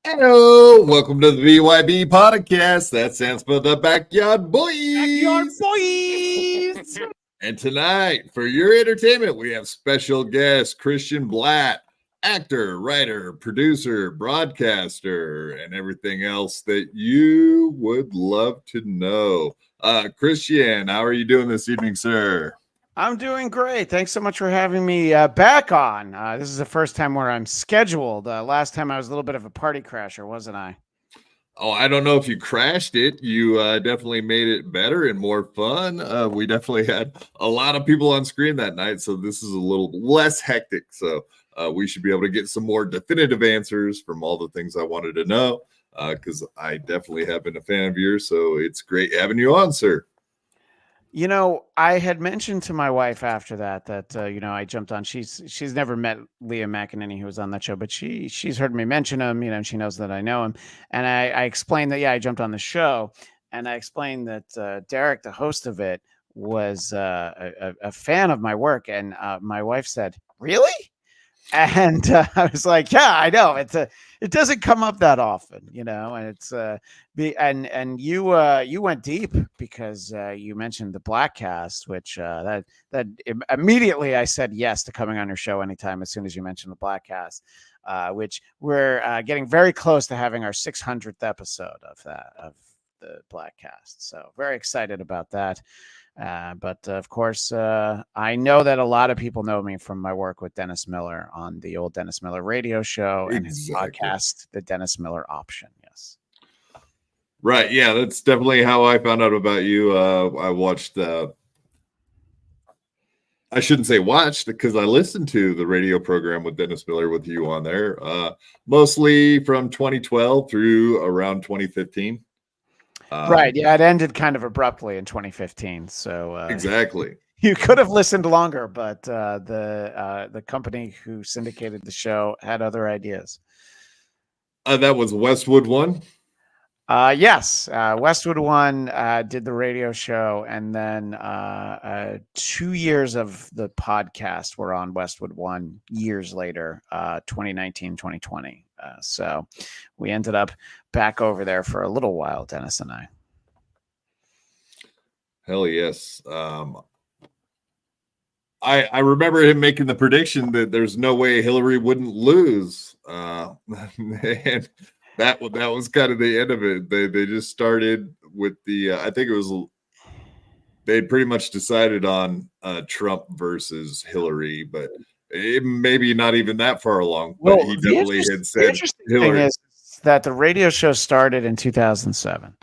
Hello, welcome to the BYB Podcast. That stands for the Backyard Boys. Backyard Boys. And tonight, for your entertainment, we have special guest Christian Bladt, actor, writer, producer, broadcaster, and everything else that you would love to know. Christian, how are you doing this evening, sir? I'm doing great. Thanks so much for having me back on. This is the first time where I'm scheduled. Last time I was a little bit of a party crasher, wasn't I? Oh, I don't know if you crashed it. You definitely made it better and more fun. We definitely had a lot of people on screen that night, so this is a little less hectic. So we should be able to get some more definitive answers from all the things I wanted to know, because I definitely have been a fan of yours. So it's great having you on, sir. You know, I had mentioned to my wife after that I jumped on. She's never met Liam McEnany, who was on that show, but she's heard me mention him. You know, she knows that I know him, and I explained that I jumped on the show, and I explained that Derek, the host of it, was a fan of my work, and my wife said, "Really?" And I was like, "Yeah, I know. It doesn't come up that often, you know." And it's and you went deep because you mentioned the Blackcast, which that immediately I said yes to coming on your show anytime as soon as you mentioned the Blackcast, which we're getting very close to having our 600th episode of the Blackcast. So very excited about that. But of course, I know that a lot of people know me from my work with Dennis Miller on the old Dennis Miller radio show and his podcast, The Dennis Miller Option. Yes. Right. Yeah, that's definitely how I found out about you. I watched, I shouldn't say watched, because I listened to the radio program with Dennis Miller with you on there, mostly from 2012 through around 2015. Right. Yeah, it ended kind of abruptly in 2015. So exactly. You could have listened longer, but the company who syndicated the show had other ideas. That was Westwood One. Yes, Westwood One did the radio show, and then 2 years of the podcast were on Westwood One years later, 2019, 2020. So we ended up back over there for a little while, Dennis and I. Hell yes. I remember him making the prediction that there's no way Hillary wouldn't lose. And that was kind of the end of it. They just started with the I think it was they pretty much decided on Trump versus Hillary, but it maybe not even that far along. But Well, he definitely had said the interesting Hillary. thing is that the radio show started in 2007.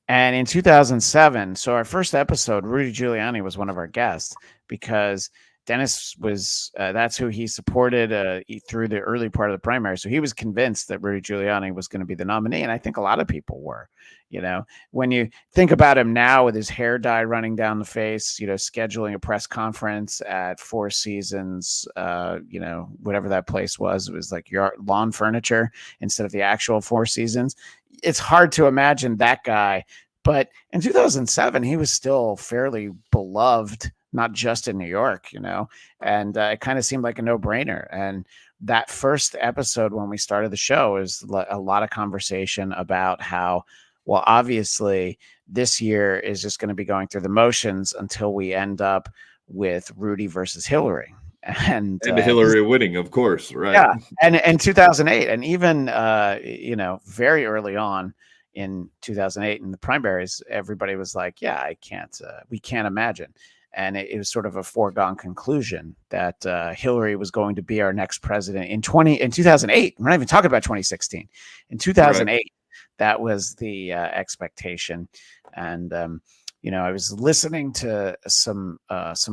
And in 2007, so our first episode, Rudy Giuliani was one of our guests because Dennis was that's who he supported through the early part of the primary. So he was convinced that Rudy Giuliani was going to be the nominee. And I think a lot of people were, when you think about him now with his hair dye running down the face, scheduling a press conference at Four Seasons, whatever that place was, it was like your lawn furniture instead of the actual Four Seasons. It's hard to imagine that guy. But in 2007, he was still fairly beloved, not just in New York, and it kind of seemed like a no-brainer. And that first episode when we started the show is a lot of conversation about how, well, obviously this year is just going to be going through the motions until we end up with Rudy versus Hillary. And Hillary winning, of course, right? Yeah, and 2008, and even very early on in 2008 in the primaries, everybody was like, "Yeah, we can't imagine," and it was sort of a foregone conclusion that Hillary was going to be our next president in 2008. We're not even talking about 2016. In 2008, right. That was the expectation, and I was listening to some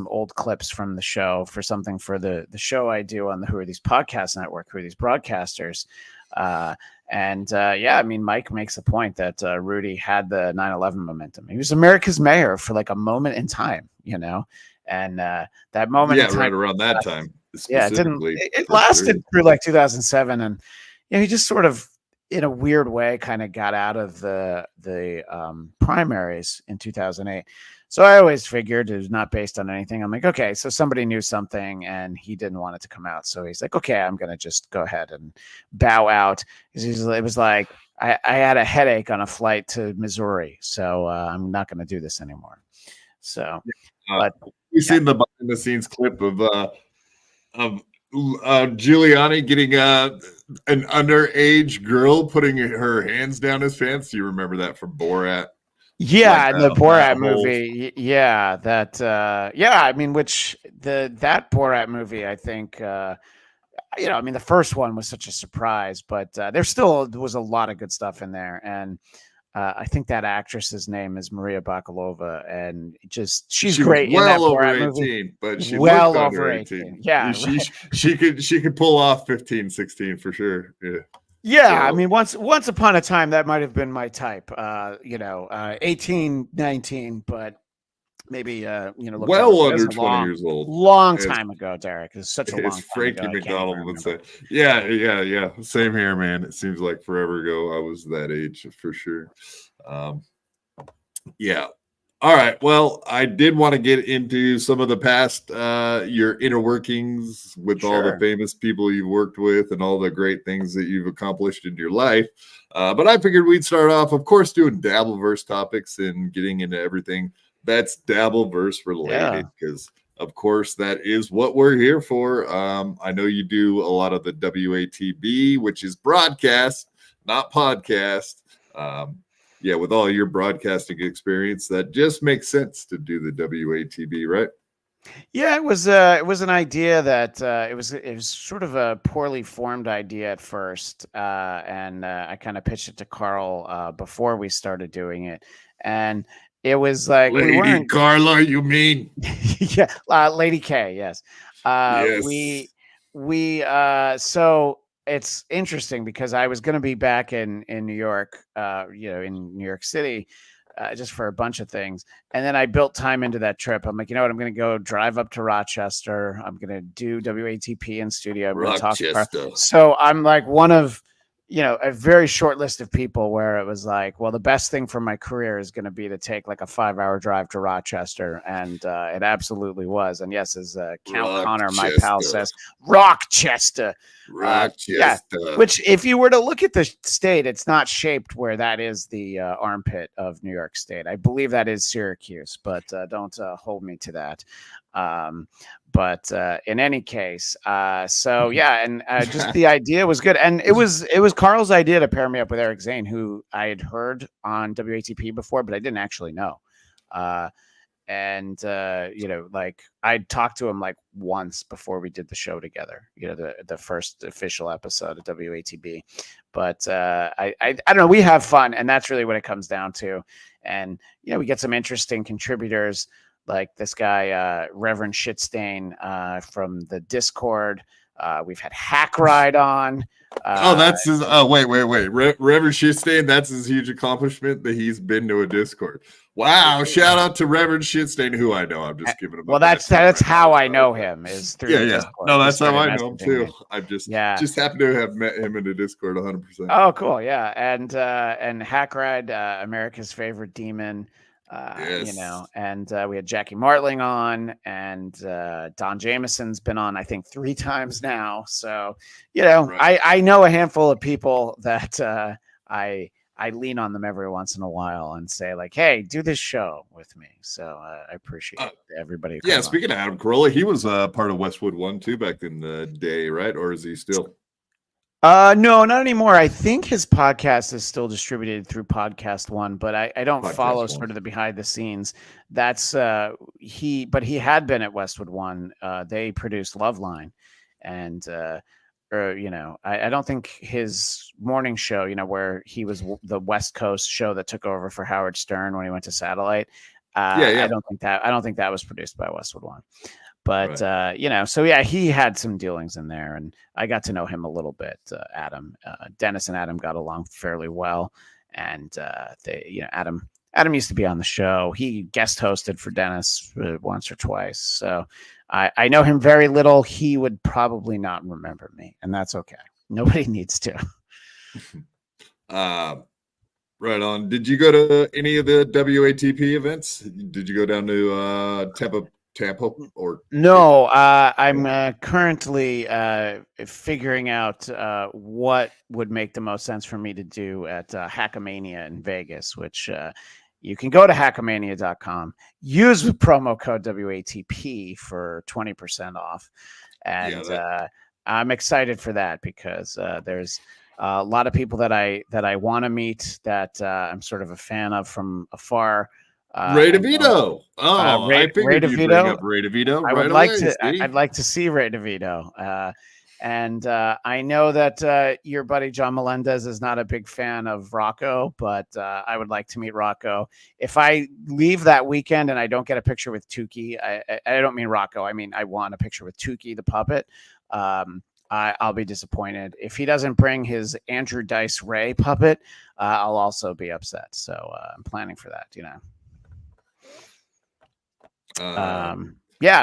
old clips from the show for something for the show I do on the Who Are These Podcast Network, Who Are These Broadcasters. Mike makes a point that Rudy had the 9/11 momentum. He was America's mayor for like a moment in time, and that moment in time, right around that time. It lasted through like 2007, and he just sort of, in a weird way, kind of got out of the primaries in 2008. So I always figured it was not based on anything. I'm like, okay, so somebody knew something and he didn't want it to come out. So he's like, okay, I'm going to just go ahead and bow out. It was like, I had a headache on a flight to Missouri, so I'm not going to do this anymore. So, we've seen the behind the scenes clip of Giuliani getting an underage girl putting her hands down his pants. Do you remember that from Borat? Yeah, the Borat movie. Yeah, that. That Borat movie, I think. The first one was such a surprise, but there was a lot of good stuff in there, and I think that actress's name is Maria Bakalova, and she's great. Well over Borat 18, movie. but she well looked over 18. Yeah, she could pull off 15, 16 for sure. Yeah. Yeah, so, once upon a time that might have been my type. 18, 19, but maybe well under 20 years old. Long time ago, Derek. It's such a long time Frankie ago. McDonald would say. Yeah. Same here, man. It seems like forever ago. I was that age for sure. Yeah. All right. Well, I did want to get into some of the past, your inner workings with all the famous people you've worked with and all the great things that you've accomplished in your life. But I figured we'd start off, of course, doing Dabbleverse topics and getting into everything that's Dabbleverse related, because, of course, that is what we're here for. I know you do a lot of the WATB, which is broadcast, not podcast. With all your broadcasting experience, that just makes sense to do the WATB, right? Yeah, it was an idea that it was sort of a poorly formed idea at first, and I kind of pitched it to Carl before we started doing it, and it was like Lady Carla, you mean? Yeah, Lady K, yes. Yes. So it's interesting because I was going to be back in New York, in New York City, just for a bunch of things. And then I built time into that trip. I'm like, you know what? I'm going to go drive up to Rochester. I'm going to do WATP in studio. I'm going to talk to her. So I'm like one of, a very short list of people where it was like, well, the best thing for my career is going to be to take like a 5-hour drive to Rochester. And it absolutely was. And yes, as Count Connor, my pal, says, Rochester. Which if you were to look at the state, it's not shaped where that is the armpit of New York State. I believe that is Syracuse, but don't hold me to that. But in any case, just the idea was good. And it was Carl's idea to pair me up with Eric Zane, who I had heard on WATP before, but I didn't actually know. I'd talked to him like once before we did the show together, the first official episode of WATB. But I don't know, we have fun, and that's really what it comes down to. And, we get some interesting contributors like this guy, Reverend Shitstain from the Discord. We've had Hack Ride on. That's his. Oh, wait. Reverend Shitstain, that's his huge accomplishment that he's been to a Discord. Wow. Shout out to Reverend Shitstain, who I know. I'm just giving him well, that's how I know him is through the yeah. Discord. No, that's how I know him too. I just happened to have met him in a Discord 100%. Oh, cool. Yeah. And Hack Ride, America's favorite demon. Yes. And we had Jackie Martling on, and Don Jameson's been on, I think, 3 times now. So, right. I know a handful of people that I lean on them every once in a while and say, like, hey, do this show with me. So I appreciate everybody. Yeah. Speaking of Adam Carolla, he was part of Westwood One too back in the day, right? Or is he still? No, not anymore. I think his podcast is still distributed through Podcast One, but I don't follow sort of the behind the scenes. That's but he had been at Westwood One. They produced Loveline, and I don't think his morning show, where he was the West Coast show that took over for Howard Stern when he went to Satellite. I don't think that was produced by Westwood One. But, right. So, yeah, he had some dealings in there, and I got to know him a little bit. Adam, Dennis and Adam got along fairly well. And Adam used to be on the show. He guest hosted for Dennis once or twice. So I know him very little. He would probably not remember me, and that's okay. Nobody needs to. Right on. Did you go to any of the WATP events? Did you go down to Tampa or no? I'm currently figuring out what would make the most sense for me to do at Hackamania in Vegas, which you can go to hackamania.com, use the promo code WATP for 20% off, and I'm excited for that because there's a lot of people that I want to meet that I'm sort of a fan of from afar. Ray DeVito. I figured you'd bring up Ray DeVito. I'd like to see Ray DeVito. And I know that your buddy John Melendez is not a big fan of Rocco, but I would like to meet Rocco. If I leave that weekend and I don't get a picture with Tukey, I don't mean Rocco. I mean, I want a picture with Tukey, the puppet. I'll be disappointed. If he doesn't bring his Andrew Dice Ray puppet, I'll also be upset. So I'm planning for that,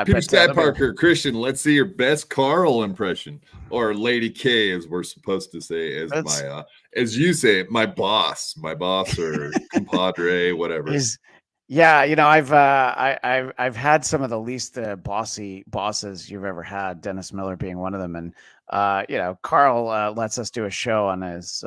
Peter Stat Parker, Christian, let's see your best Carl impression, or Lady K, as we're supposed to say, as my as you say, my boss, or compadre, whatever. I've had some of the least bossy bosses you've ever had, Dennis Miller being one of them, and Carl lets us do a show on his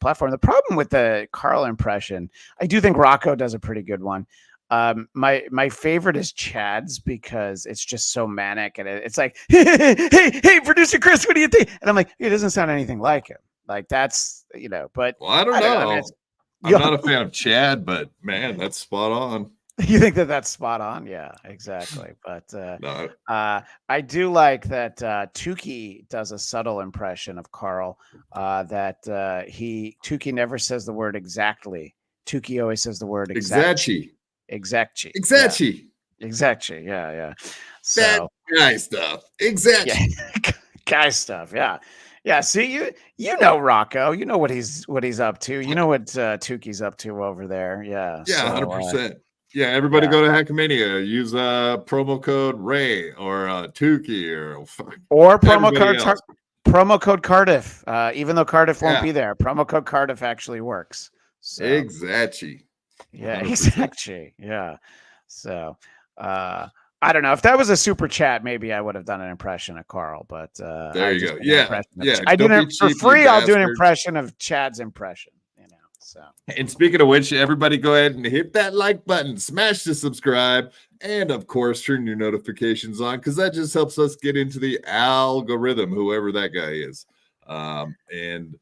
platform. The problem with the Carl impression, I do think Rocco does a pretty good one. My favorite is Chad's because it's just so manic, and it's like, hey, producer Chris, what do you think? And I'm like, it doesn't sound anything like him. Like that's, but well, I don't know. I'm not a fan of Chad, but man, that's spot on. You think that's spot on? Yeah, exactly. But I do like that Tukey does a subtle impression of Carl. That Tukey never says the word exactly. Tukey always says the word exactly. Exactly. Yeah. So that guy stuff. Exactly. Yeah. Guy stuff. Yeah. Yeah. See, you know Rocco. You know what he's up to. You know what Tukey's up to over there. Yeah. Yeah. 100%. Yeah. Everybody go to Hackamania. Use promo code Ray or Tukey or promo code Cardiff. Even though Cardiff won't be there, promo code Cardiff actually works. So. Exactly. Yeah, 100%. Exactly. Yeah. So I don't know. If that was a super chat, maybe I would have done an impression of Carl, but there you go. Yeah. I do it for free. I'll do an impression of Chad's impression, So and speaking of which, everybody go ahead and hit that like button, smash the subscribe, and of course turn your notifications on because that just helps us get into the algorithm, whoever that guy is. And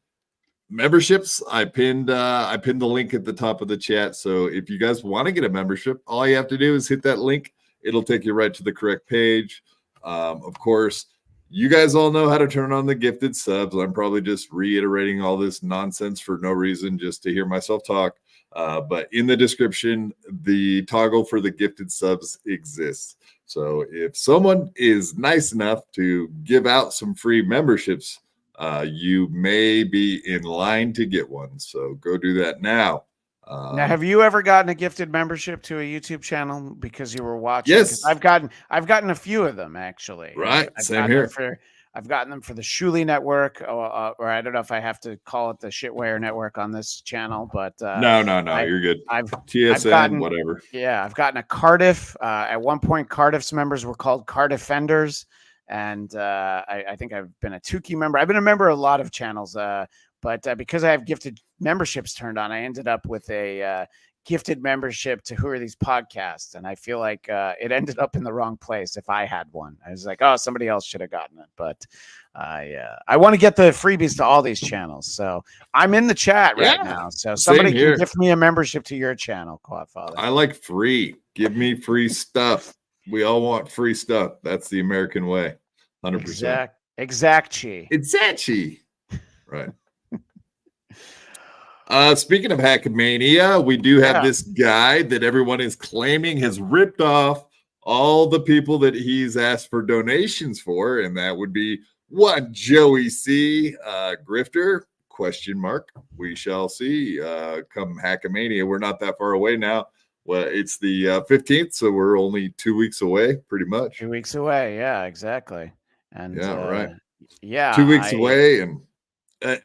memberships, I pinned the link at the top of the chat. So if you guys want to get a membership, all you have to do is hit that link. It'll take you right to the correct page. Of course, you guys all know how to turn on the gifted subs. I'm probably just reiterating all this nonsense for no reason, just to hear myself talk. But in the description, the toggle for the gifted subs exists. So if someone is nice enough to give out some free memberships, you may be in line to get one. So go do that now. Now, have you ever gotten a gifted membership to a YouTube channel because you were watching? Yes, I've gotten a few of them actually. Right, I've same here. I've gotten them for the Shuli Network, or I don't know if I have to call it the Shitware Network on this channel, but no, you're good. TSN, whatever. Yeah, I've gotten a Cardiff. At one point, Cardiff's members were called Cardiffenders, and I think I've been a Tukey member. I've been a member of a lot of channels, but because I have gifted memberships turned on, I ended up with a gifted membership to Who Are These Podcasts, and I feel like it ended up in the wrong place. If I had one, I was like, oh, somebody else should have gotten it. But I want to get the freebies to all these channels, so I'm in the chat right now. So somebody can gift me a membership to your channel, Quadfather. I like free. Give me free stuff. We all want free stuff. That's the American way. 100%. Exactly. Right. Speaking of Hackmania, we do have this guy that everyone is claiming has ripped off all the people that he's asked for donations for, and that would be one Joey C. Grifter ? We shall see. Come Hackmania, we're not that far away now. Well, it's the 15th, so we're only 2 weeks away, pretty much. 2 weeks away, yeah, exactly. And right. Yeah, 2 weeks away, and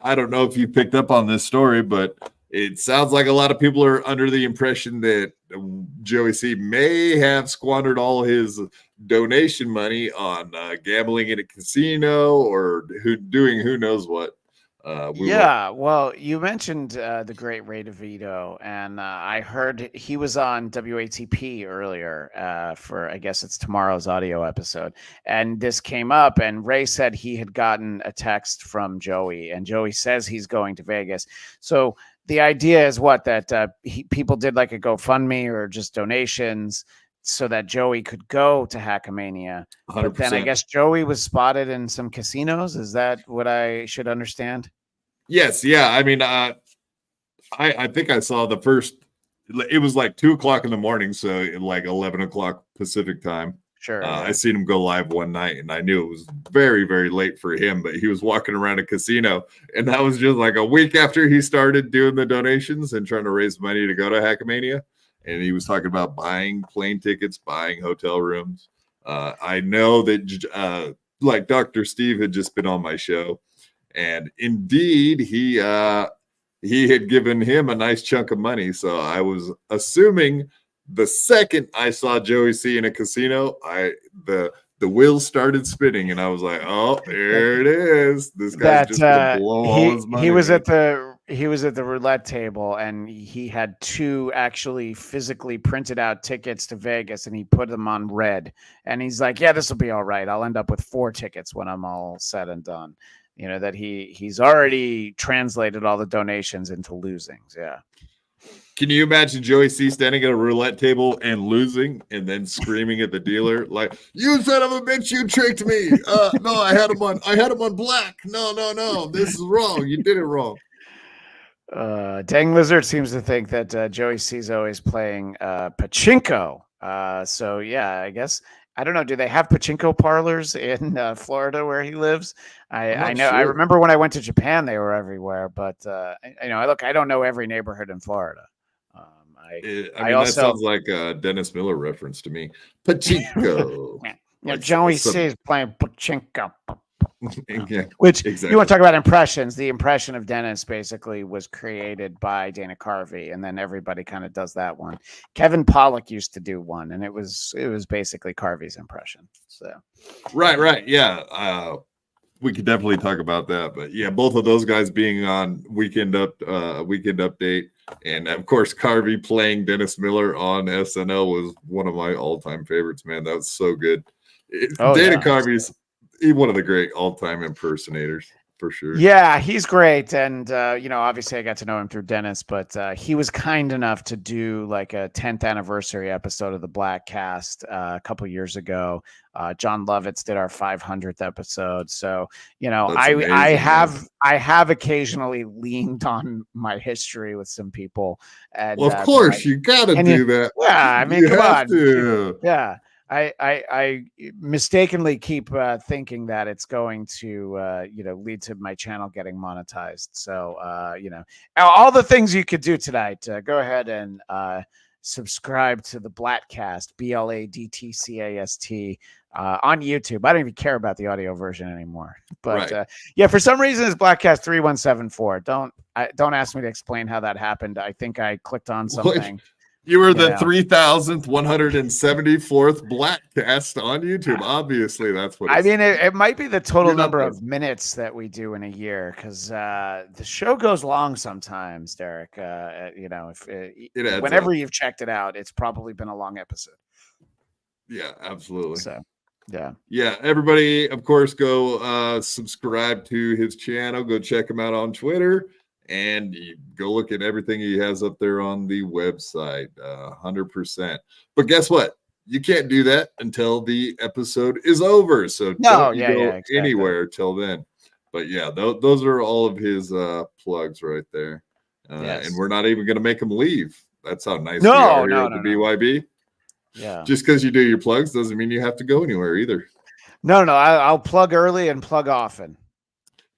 I don't know if you picked up on this story, but it sounds like a lot of people are under the impression that Joey C may have squandered all his donation money on gambling in a casino or doing who knows what. Well, you mentioned the great Ray DeVito, and I heard he was on WATP earlier for, I guess it's tomorrow's audio episode, and this came up, and Ray said he had gotten a text from Joey, and Joey says he's going to Vegas. So the idea is that people did like a GoFundMe or just donations so that Joey could go to Hackmania. 100%. But then I guess Joey was spotted in some casinos. Is that what I should understand? Yes. Yeah. I mean, I think I saw the first, it was like 2:00 in the morning. So like 11 o'clock Pacific time. Sure. I seen him go live one night, and I knew it was very, very late for him, but he was walking around a casino, and that was just like a week after he started doing the donations and trying to raise money to go to Hackmania. And he was talking about buying plane tickets, buying hotel rooms. I know that like Dr. Steve had just been on my show, and indeed he had given him a nice chunk of money. So I was assuming the second I saw Joey C in a casino, the wheels started spinning, and I was like, "Oh, there it is! This guy's just gonna blow all his money." He was at the roulette table, and he had 2 actually physically printed out tickets to Vegas, and he put them on red. And he's like, "Yeah, this will be all right. I'll end up with 4 tickets when I'm all said and done." You know that he's already translated all the donations into losings. Yeah. Can you imagine Joey C standing at a roulette table and losing and then screaming at the dealer like, "You son of a bitch, you tricked me. No, I had him on black. No. This is wrong. You did it wrong." Dang Lizard seems to think that Joey C's always playing pachinko. So yeah, I guess I don't know. Do they have pachinko parlors in Florida where he lives? I know. Sure. I remember when I went to Japan, they were everywhere. But I don't know every neighborhood in Florida. That sounds like a Dennis Miller reference to me. Pachinko. Joey C is playing pachinko. Yeah, Which exactly. You want to talk about impressions? The impression of Dennis basically was created by Dana Carvey, and then everybody kind of does that one. Kevin Pollak used to do one, and it was basically Carvey's impression. So, right, yeah. We could definitely talk about that, but yeah, both of those guys being on Weekend Update, and of course Carvey playing Dennis Miller on SNL was one of my all-time favorites. Man, that was so good. Dana Carvey's one of the great all-time impersonators. for sure. Yeah, he's great. And, obviously I got to know him through Dennis, but he was kind enough to do like a 10th anniversary episode of the Bladt Cast a couple years ago. John Lovitz did our 500th episode. So, That's amazing, I have occasionally leaned on my history with some people. And well, of course, you got to do that. Yeah, I mean, you come have on. To. Yeah. I mistakenly keep thinking that it's going to lead to my channel getting monetized. So all the things you could do tonight. Go ahead and subscribe to the Blattcast, BLADTCAST, on YouTube. I don't even care about the audio version anymore. But for some reason it's Blattcast 3174. Don't ask me to explain how that happened. I think I clicked on something. You were the 3,174th Blattcast on YouTube. Obviously, that's what I mean. It might be the total number of minutes that we do in a year, because the show goes long sometimes, Derek. Whenever you've checked it out, it's probably been a long episode. Yeah, absolutely. So, yeah. Everybody, of course, go subscribe to his channel. Go check him out on Twitter. And you go look at everything he has up there on the website, 100%. But guess what? You can't do that until the episode is over. So don't go anywhere till then. But yeah, those are all of his plugs right there. And we're not even going to make him leave. That's how nice we are here at the BYB. Yeah. Just because you do your plugs doesn't mean you have to go anywhere either. No, I'll plug early and plug often.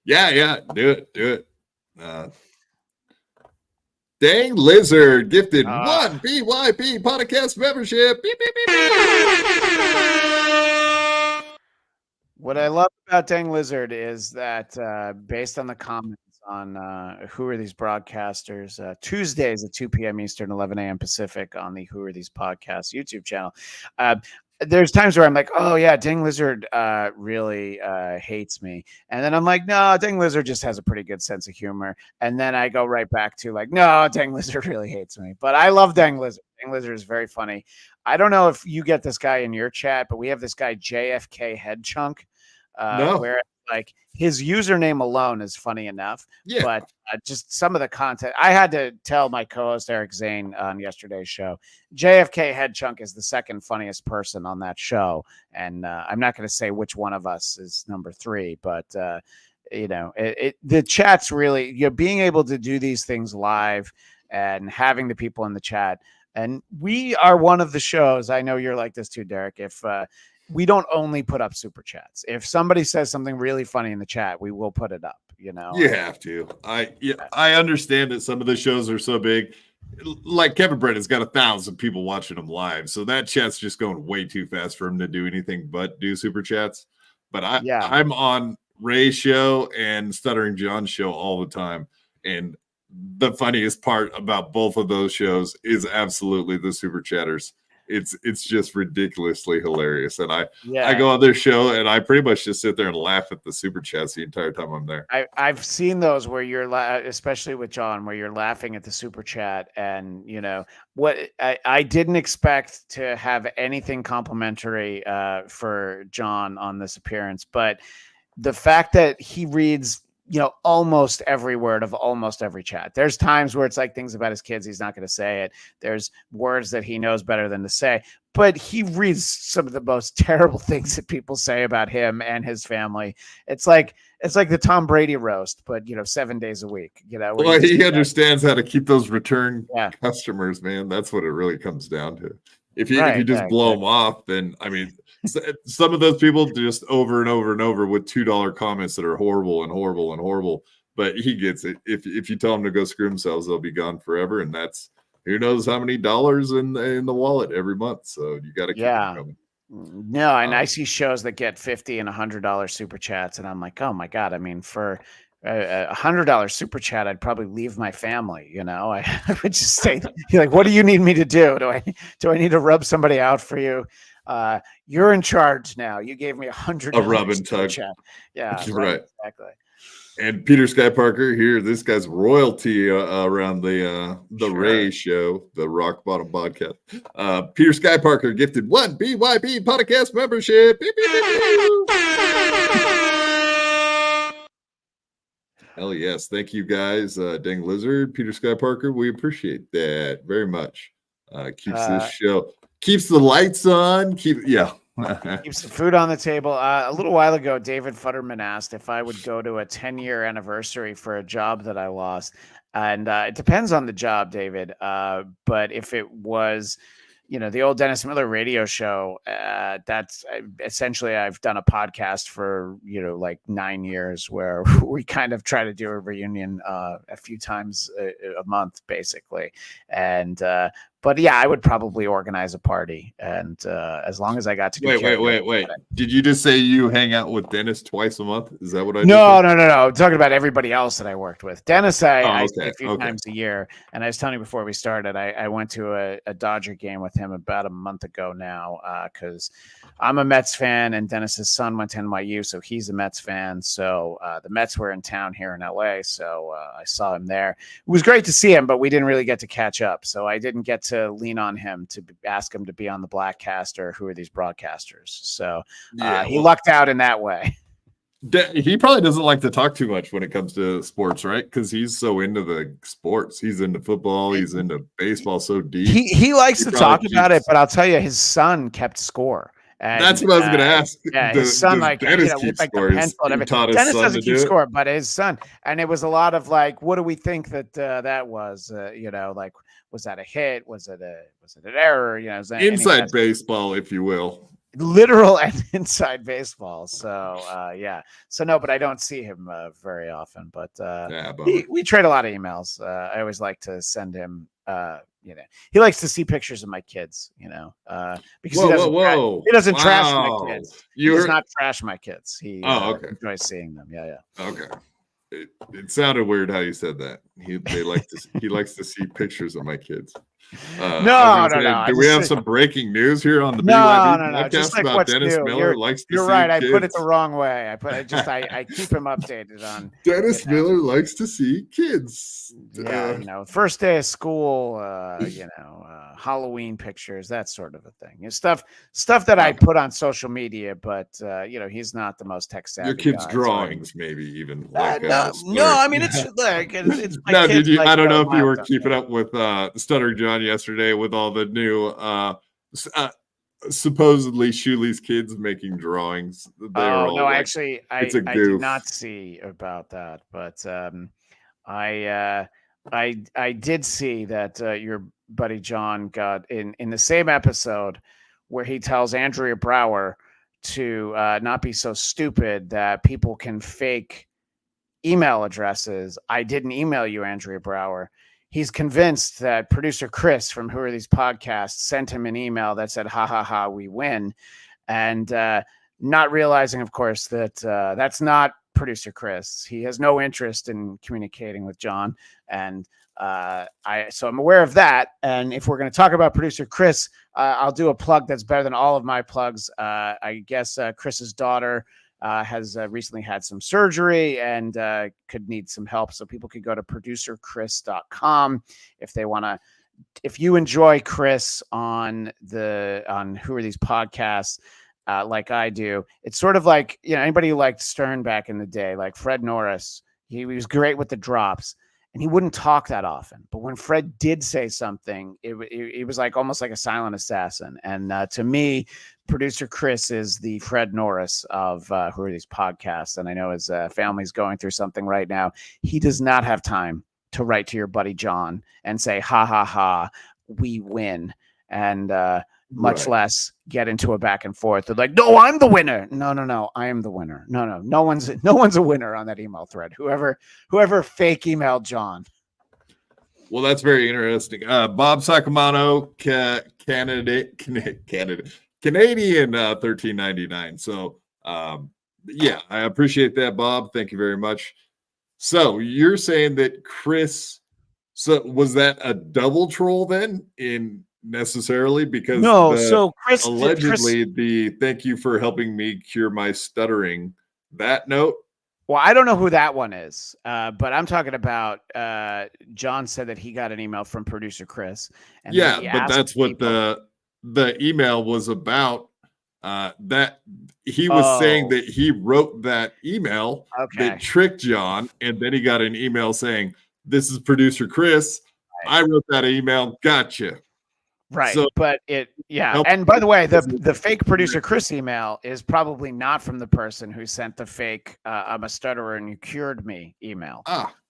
Yeah. Do it. Dang Lizard gifted 1 BYB podcast membership. Beep, beep, beep, beep. What I love about Dang Lizard is that based on the comments on Who Are These Broadcasters, Tuesdays at 2 p.m. Eastern, 11 a.m. Pacific on the Who Are These Podcasts YouTube channel. There's times where I'm like, oh yeah, Dang Lizard really hates me. And then I'm like, no, Dang Lizard just has a pretty good sense of humor. And then I go right back to like, no, Dang Lizard really hates me. But I love Dang Lizard. Dang Lizard is very funny. I don't know if you get this guy in your chat, but we have this guy JFK Head Chunk. Where like his username alone is funny enough, but just some of the content. I had to tell my co-host Eric Zane on yesterday's show, JFK Head Chunk is the second funniest person on that show, and I'm not going to say which one of us is number 3, but the chat's really being able to do these things live and having the people in the chat, and we are one of the shows. I know you're like this too, Derek. If we don't only put up super chats. If somebody says something really funny in the chat, we will put it up. You have to. I understand that some of the shows are so big. Like Kevin Brett has got 1,000 people watching him live, so that chat's just going way too fast for him to do anything but do super chats. But I'm on Ray's show and Stuttering John's show all the time, and the funniest part about both of those shows is absolutely the super chatters. It's just ridiculously hilarious. And I go on their show and I pretty much just sit there and laugh at the super chats the entire time I'm there. I've seen those where you're especially with John, where you're laughing at the super chat. And what I didn't expect to have anything complimentary for John on this appearance, but the fact that he reads almost every word of almost every chat. There's times where it's like things about his kids, he's not going to say it. There's words that he knows better than to say, but he reads some of the most terrible things that people say about him and his family. It's like the Tom Brady roast, but 7 days a week. Well, he understands how to keep those return customers, man. That's what it really comes down to. If you just blow them off, then I mean, some of those people just over and over and over with $2 comments that are horrible and horrible and horrible. But he gets it. If you tell them to go screw themselves, they'll be gone forever, and that's who knows how many dollars in the wallet every month. So you got to keep them coming. No, and I see shows that get $50 and $100 super chats, and I'm like, oh my god! I mean, for $100 super chat, I'd probably leave my family. I would just say, you're like, what do you need me to do? Do I need to rub somebody out for you? You're in charge now. You gave me $100. A rub and tug. Chat. Yeah, right. Exactly. And Peter Sky Parker here. This guy's royalty around the Ray show, the Rock Bottom Podcast. Peter Sky Parker gifted 1 BYB podcast membership. Beep, beep, beep, beep. Hell yes. Thank you guys. Dang Lizard, Peter Sky Parker. We appreciate that very much. Keeps this show, keeps the lights on. Keeps the food on the table. A little while ago, David Futterman asked if I would go to a 10-year anniversary for a job that I lost. And it depends on the job, David. But if it was, the old Dennis Miller radio show, that's essentially I've done a podcast for, like 9 years where we kind of try to do a reunion a few times a month, basically. And but yeah, I would probably organize a party, and as long as I got to do wait. Did you just say you hang out with Dennis twice a month? Is that what I? No. I'm talking about everybody else that I worked with. Dennis, I see a few times a year, and I was telling you before we started, I went to a Dodger game with him about a month ago now, because I'm a Mets fan, and Dennis's son went to NYU, so he's a Mets fan. So the Mets were in town here in LA, so I saw him there. It was great to see him, but we didn't really get to catch up, so I didn't get to lean on him to ask him to be on the Blackcast or who are these broadcasters. So he lucked out in that way. He probably doesn't like to talk too much when it comes to sports, right? Because he's so into the sports. He's into football. He's into baseball so deep. He likes to talk about it, but I'll tell you, his son kept score. And, that's what I was going to ask. Yeah, his son, Dennis with like the pencil and everything. Dennis doesn't keep score, but his son. And it was a lot of like, what do we think that was? Like, was that a hit? Was it an error? Inside baseball, if you will. Literal and inside baseball. So so no, but I don't see him very often. But we trade a lot of emails. I always like to send him. He likes to see pictures of my kids. Because he doesn't trash my kids. He does not trash my kids. He enjoys seeing them. Yeah. Okay. It sounded weird how you said that. He likes to see pictures of my kids. No. Do we have some breaking news here on the BYB podcast just like about Dennis Miller likes to see You're right. kids? I put it the wrong way. I keep him updated on Dennis Miller likes to see kids. Yeah, first day of school, Halloween pictures, that sort of a thing. Stuff that I put on social media, but he's not the most tech savvy. Your kids' guy, drawings, maybe even. I mean it's like it's my now. Did you? Like, I don't know if you were keeping up with Stutter John yesterday with all the new supposedly Shuli's kids making drawings. I did not see about that, but I did see that your buddy John got in the same episode where he tells Andrea Brower to not be so stupid that people can fake email addresses. I didn't email you, Andrea Brower. He's convinced that producer Chris from Who Are These Podcasts sent him an email that said, ha, ha, ha, we win. And not realizing, of course, that that's not producer Chris. He has no interest in communicating with John. And so I'm aware of that. And if we're going to talk about producer Chris, I'll do a plug that's better than all of my plugs. I guess Chris's daughter has recently had some surgery and could need some help. So people could go to producerchris.com if they want to. If you enjoy Chris on Who Are These Podcasts, like I do, it's sort of like, anybody who liked Stern back in the day, like Fred Norris, he was great with the drops. And he wouldn't talk that often. But when Fred did say something, it was like almost like a silent assassin. And to me, producer Chris is the Fred Norris of Who Are These Podcasts. And I know his family's going through something right now. He does not have time to write to your buddy John and say, ha, ha, ha, we win. And much less get into a back and forth. They're like, no, I'm the winner. No, I am the winner. No one's a winner on that email thread. Whoever fake emailed John. Well, that's very interesting. Bob Sacamano, Canadian 1399. So yeah, I appreciate that, Bob. Thank you very much. So you're saying that Chris, so was that a double troll then necessarily? Because so Chris allegedly the thank you for helping me cure my stuttering, that note. Well, I don't know who that one is, but I'm talking about John said that he got an email from producer Chris. And but that's what the email was about. that he was saying that he wrote that email that tricked John, and then he got an email saying, "This is producer Chris. I wrote that email. Gotcha." Right. So, but and by the way, the fake producer Chris email is probably not from the person who sent the fake I'm a stutterer and you cured me email.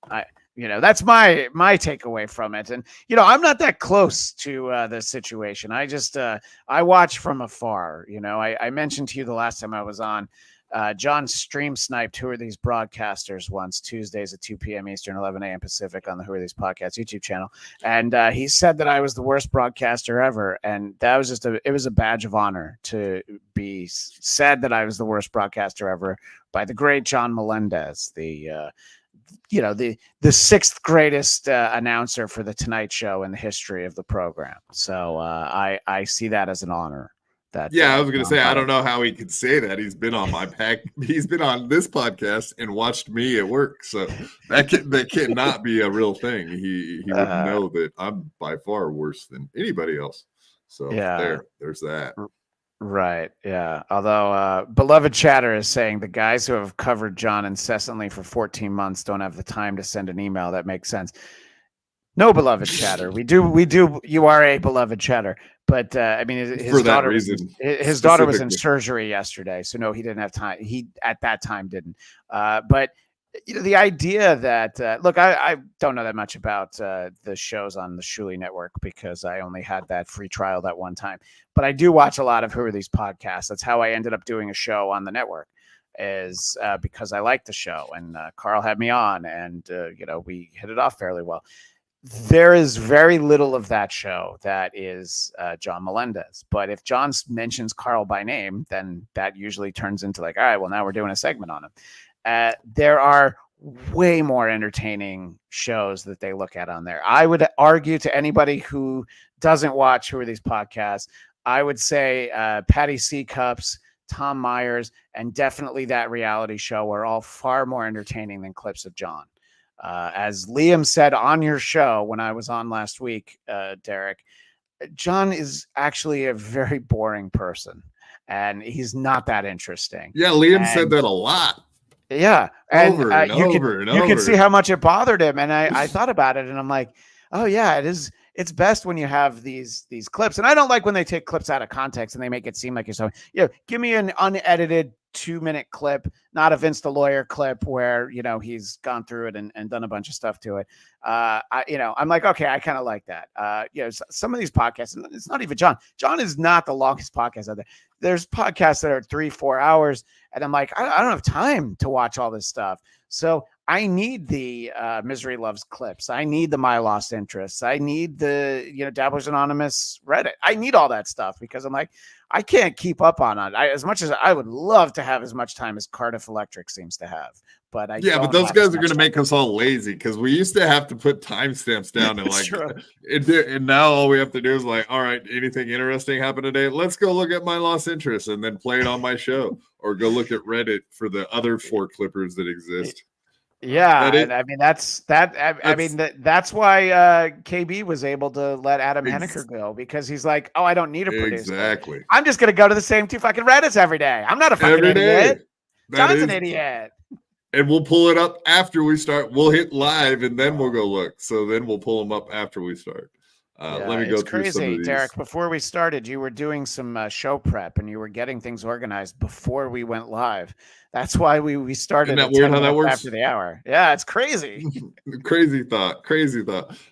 That's my takeaway from it. And I'm not that close to the situation. I just I watch from afar. I mentioned to you the last time I was on, John stream sniped Who Are These Broadcasters once, Tuesdays at 2 p.m. Eastern, 11 a.m. Pacific on the Who Are These Podcast YouTube channel. And he said that I was the worst broadcaster ever. And that was it was a badge of honor to be said that I was the worst broadcaster ever by the great John Melendez, the sixth greatest announcer for the Tonight Show in the history of the program. So I see that as an honor. I was going to say, I don't know how he could say that. He's been on he's been on this podcast and watched me at work. So that cannot be a real thing. He would know that I'm by far worse than anybody else. So there's that. Right. Yeah. Although beloved chatter is saying the guys who have covered John incessantly for 14 months don't have the time to send an email that makes sense. No, beloved chatter. We do. You are a beloved chatter. But his daughter was in surgery yesterday, so no, he didn't have time. He at that time didn't. But the idea that look, I don't know that much about the shows on the Shuli Network because I only had that free trial that one time. But I do watch a lot of Who Are These Podcasts. That's how I ended up doing a show on the network, is because I liked the show and Carl had me on, and we hit it off fairly well. There is very little of that show that is John Melendez. But if John mentions Carl by name, then that usually turns into like, all right, well, now we're doing a segment on him. There are way more entertaining shows that they look at on there. I would argue to anybody who doesn't watch Who Are These Podcasts, I would say Patty C. Cups, Tom Myers, and definitely That Reality Show are all far more entertaining than clips of John. As Liam said on your show when I was on last week, Derek, John is actually a very boring person and he's not that interesting. Yeah, Liam said that a lot. Yeah. Over and over. You can see how much it bothered him. And I thought about it and I'm like, oh yeah, it is. It's best when you have these clips. And I don't like when they take clips out of context and they make it seem like you're so, give me an unedited 2-minute clip, not a Vince the Lawyer clip where, he's gone through it and done a bunch of stuff to it. I'm like, okay, I kind of like that. Some of these podcasts, it's not even John. John is not the longest podcast out there. There's podcasts that are 3-4 hours. And I'm like, I don't have time to watch all this stuff. So I need the Misery Loves clips. I need the My Lost Interests. I need the, Dabblers Anonymous Reddit. I need all that stuff because I'm like, I can't keep up on it. As much as I would love to have as much time as Cardiff Electric seems to have. But but those guys are going to make us all lazy because we used to have to put timestamps down and and now all we have to do is like, all right, anything interesting happened today? Let's go look at My Lost Interest and then play it on my show or go look at Reddit for the other 4 clippers that exist. Yeah, that's why KB was able to let Adam Henniker go because he's like, oh, I don't need a producer. Exactly. I'm just gonna go to the same 2 fucking Reddits every day. I'm not a fucking idiot. John's an idiot. And we'll pull it up after we start. We'll hit live and then we'll go look. So then we'll pull them up after we start. Let me go through some of these. Derek, before we started, you were doing some show prep and you were getting things organized before we went live. That's why we started. Isn't that weird how that works? After the hour. Yeah, it's crazy. Crazy thought.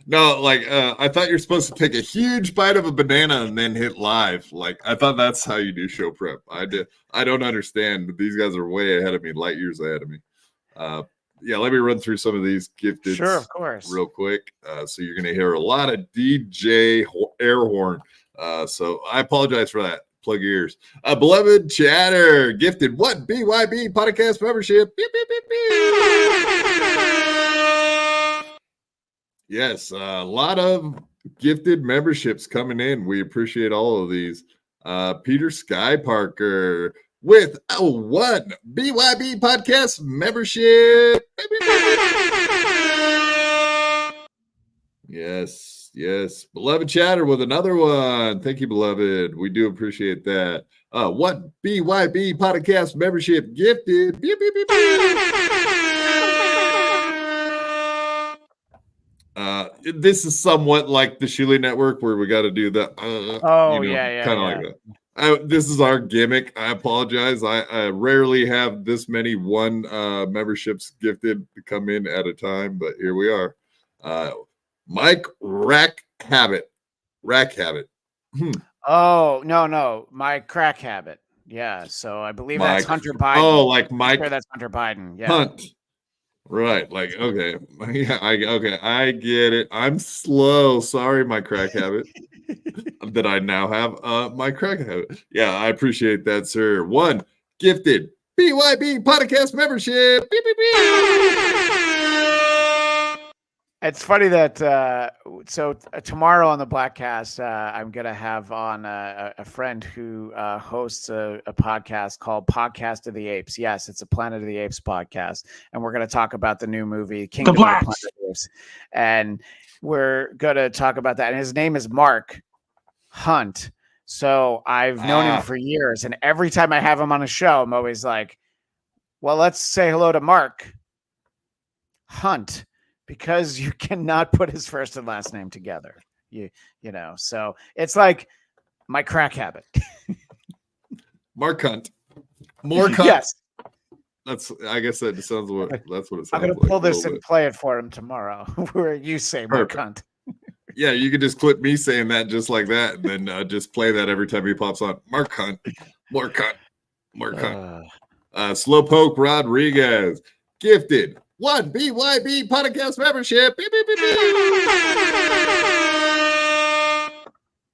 No, I thought you're supposed to take a huge bite of a banana and then hit live. Like I thought that's how you do show prep. I don't understand. But these guys are way ahead of me, light years ahead of me. Let me run through some of these gifted. Sure, of course. Real quick. So you're going to hear a lot of DJ air horn. So I apologize for that. Plug your ears. Beloved chatter gifted what? BYB Podcast membership. Beep, beep, beep, beep. Yes, a lot of gifted memberships coming in. We appreciate all of these. Peter Sky Parker with one BYB Podcast membership. Yes, yes. Beloved chatter with another one. Thank you, beloved. We do appreciate that. What BYB podcast membership gifted? Beep, beep, beep, beep. This is somewhat like the Shuli Network where we got to do the, kind of like that. This is our gimmick. I apologize. I rarely have this many one memberships gifted to come in at a time, but here we are. Mike Rack Habit. Oh, no, my crack habit. Yeah, so I believe that's Hunter Biden. Oh, like Mike. Sure, that's Hunter Biden. Yeah. Hunt. Right. Like, okay. Yeah, I get it. I'm slow. Sorry, my crack habit that I now have. My crack habit. Yeah, I appreciate that, sir. One gifted BYB podcast membership. Beep, beep, beep. It's funny that tomorrow on the Blackcast, I'm going to have on a friend who hosts a podcast called Podcast of the Apes. Yes, it's a Planet of the Apes podcast. And we're going to talk about the new movie, Kingdom of the Planet of the Apes. And we're going to talk about that. And his name is Mark Hunt. So I've known him for years. And every time I have him on a show, I'm always like, well, let's say hello to Mark Hunt. Because you cannot put his first and last name together, you know. So it's like my crack habit. Mark Hunt, more Hunt. Yes, I guess that sounds what it sounds. I'm gonna pull this and play it for him tomorrow, where you say Mark Hunt. Yeah, you could just clip me saying that just like that, and then just play that every time he pops on. Mark Hunt, Mark Hunt, Mark Hunt. Slowpoke Rodriguez gifted. One BYB podcast membership. Beep, beep, beep, beep.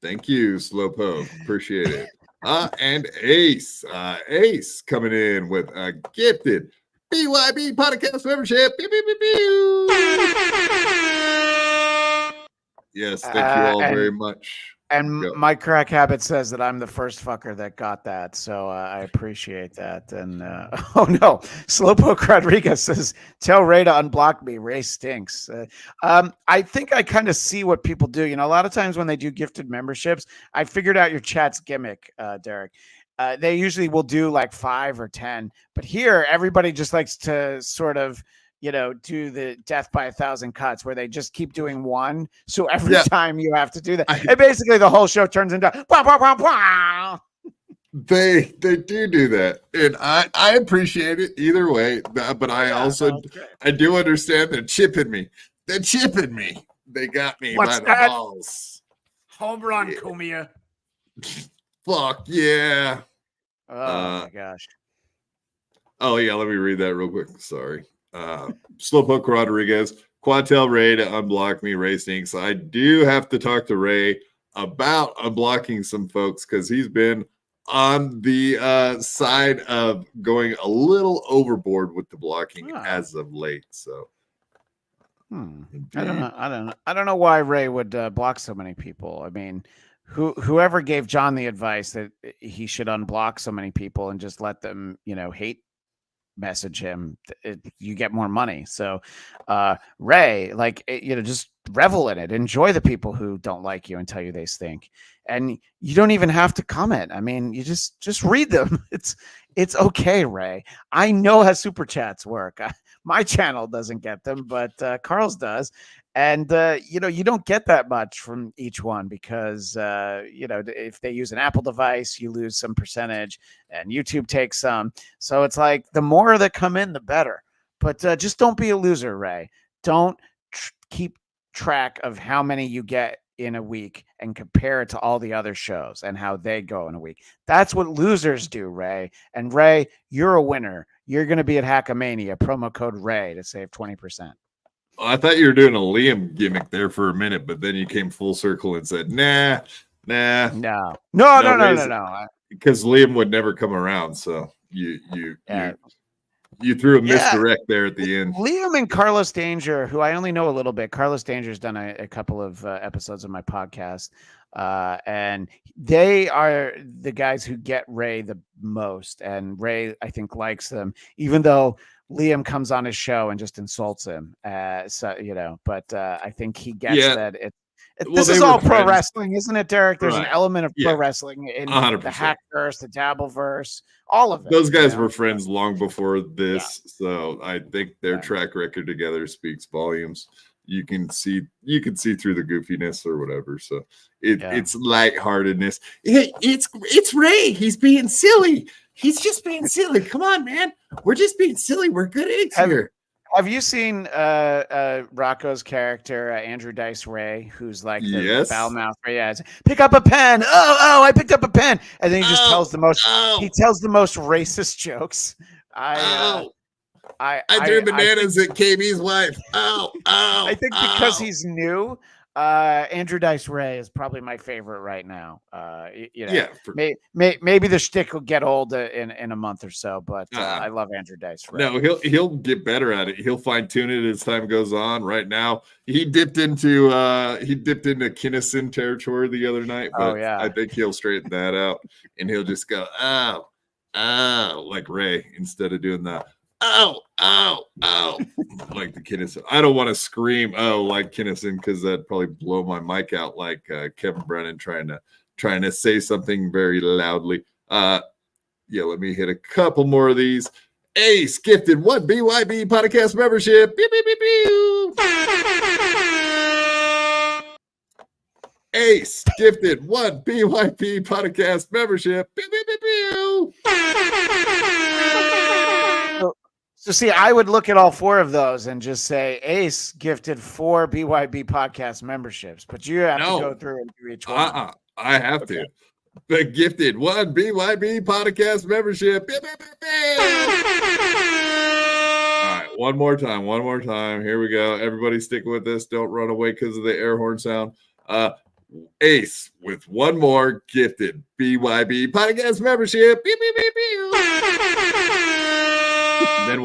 Thank you, Slowpoke. Appreciate it. And Ace coming in with a gifted BYB podcast membership. Beep, beep, beep, beep. Yes, thank you all very much. And my crack habit says that I'm the first fucker that got that. So I appreciate that. And oh no, Slowpoke Rodriguez says, tell Ray to unblock me. Ray stinks. I think I kind of see what people do. You know, a lot of times when they do gifted memberships, I figured out your chat's gimmick, Derek. They usually will do like 5 or 10. But here, everybody just likes to sort of, you know, do the death by 1,000 cuts where they just keep doing one. So every time you have to do that, and basically the whole show turns into wah, wah, wah, wah. They do that, and I appreciate it either way. But I also I do understand they're chipping me. They got me by the balls. Home run, Kumia. Fuck yeah. Oh my gosh. Oh yeah, let me read that real quick. Sorry. Slowpoke Rodriguez, Quadtail Ray to unblock me. Ray stinks. I do have to talk to Ray about unblocking some folks because he's been on the side of going a little overboard with the blocking as of late. So I don't know why Ray would block so many people. I mean, whoever gave John the advice that he should unblock so many people and just let them, you know, hate message him, you get more money. So Ray, like, you know, just revel in it, enjoy the people who don't like you and tell you they stink, and you don't even have to comment. I mean, you just read them. It's okay, Ray. I know how super chats work. My channel doesn't get them, but Carl's does. And, you know, you don't get that much from each one because, you know, if they use an Apple device, you lose some percentage and YouTube takes some. So it's like the more that come in, the better. But just don't be a loser, Ray. Don't keep track of how many you get in a week and compare it to all the other shows and how they go in a week. That's what losers do, Ray. And Ray, you're a winner. You're going to be at Hackamania, promo code Ray to save 20%. I thought you were doing a Liam gimmick there for a minute, but then you came full circle and said, nah. No. Because Liam would never come around. So you threw a misdirect there at the end. Liam and Carlos Danger, who I only know a little bit. Carlos Danger's done a couple of episodes of my podcast. And they are the guys who get Ray the most. And Ray, I think, likes them, even though Liam comes on his show and just insults him. But I think he gets that this is all pro wrestling, isn't it, Derek? There's an element of pro wrestling in 100%. The Hackverse, the Dabbleverse, all of it. Those guys were friends long before this, so I think their track record together speaks volumes. You can see through the goofiness or whatever. So it's lightheartedness. It's Ray. He's being silly. He's just being silly. Come on, man. We're just being silly. We're good eggs here. Have you seen Rocco's character, Andrew Dice Ray, who's like the foul mouth? Yeah, pick up a pen. Oh, I picked up a pen, and then he just tells the most racist jokes. I threw bananas at KB's wife. I think because he's new, Andrew Dice Ray is probably my favorite right now. Maybe the shtick will get old in a month or so, but I love Andrew Dice Ray. No, he'll get better at it. He'll fine tune it as time goes on. Right now, he dipped into Kinnison territory the other night, but I think he'll straighten that out, and he'll just go like Ray instead of doing that. Oh, like the Kinnison. I don't want to scream like Kinnison because that'd probably blow my mic out like Kevin Brennan trying to say something very loudly. Let me hit a couple more of these. Ace gifted 1 BYB podcast membership. Pew, pew, pew, pew. Ace gifted 1 BYB podcast membership. Pew, pew, pew, pew. So see, I would look at all 4 of those and just say Ace gifted 4 BYB podcast memberships, but you have to go through and do each one. I have to. But gifted 1 BYB podcast membership. All right, one more time. Here we go. Everybody stick with this. Don't run away because of the air horn sound. Ace with 1 more gifted BYB podcast membership. Beep, beep, beep, beep. Then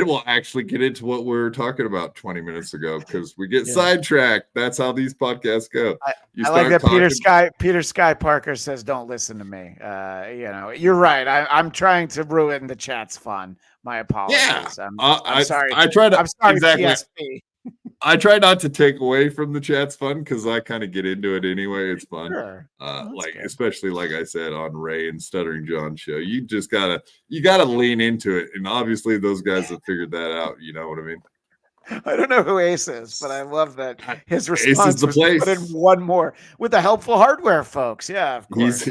we'll actually get into what we were talking about 20 minutes ago because we get sidetracked. That's how these podcasts go. I like that Peter Sky Parker says, "Don't listen to me." You're right. I'm trying to ruin the chat's fun. My apologies. Yeah, I'm sorry. I'm sorry. Exactly. TSP. I try not to take away from the chat's fun because I kind of get into it anyway. It's fun. Sure. Especially like I said on Ray and Stuttering John's show. You just gotta lean into it. And obviously those guys have figured that out. You know what I mean? I don't know who Ace is, but I love that his response was to put in 1 more with the helpful hardware folks. Yeah, of course.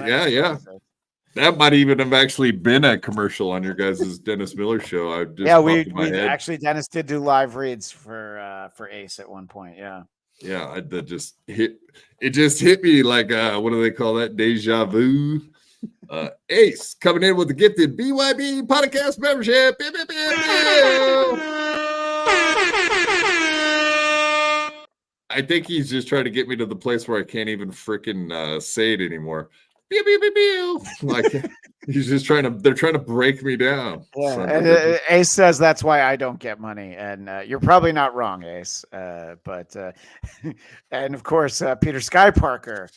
That might even have actually been a commercial on your guys' Dennis Miller show. Dennis did do live reads for Ace at one point. Yeah. Yeah, that just hit me like what do they call that? Deja vu. Ace coming in with the gifted BYB podcast membership. I think he's just trying to get me to the place where I can't even freaking say it anymore. Pew, pew, pew, pew. Like he's just they're trying to break me down. Yeah. And Ace says that's why I don't get money. And you're probably not wrong, Ace. But and of course, Peter Sky Parker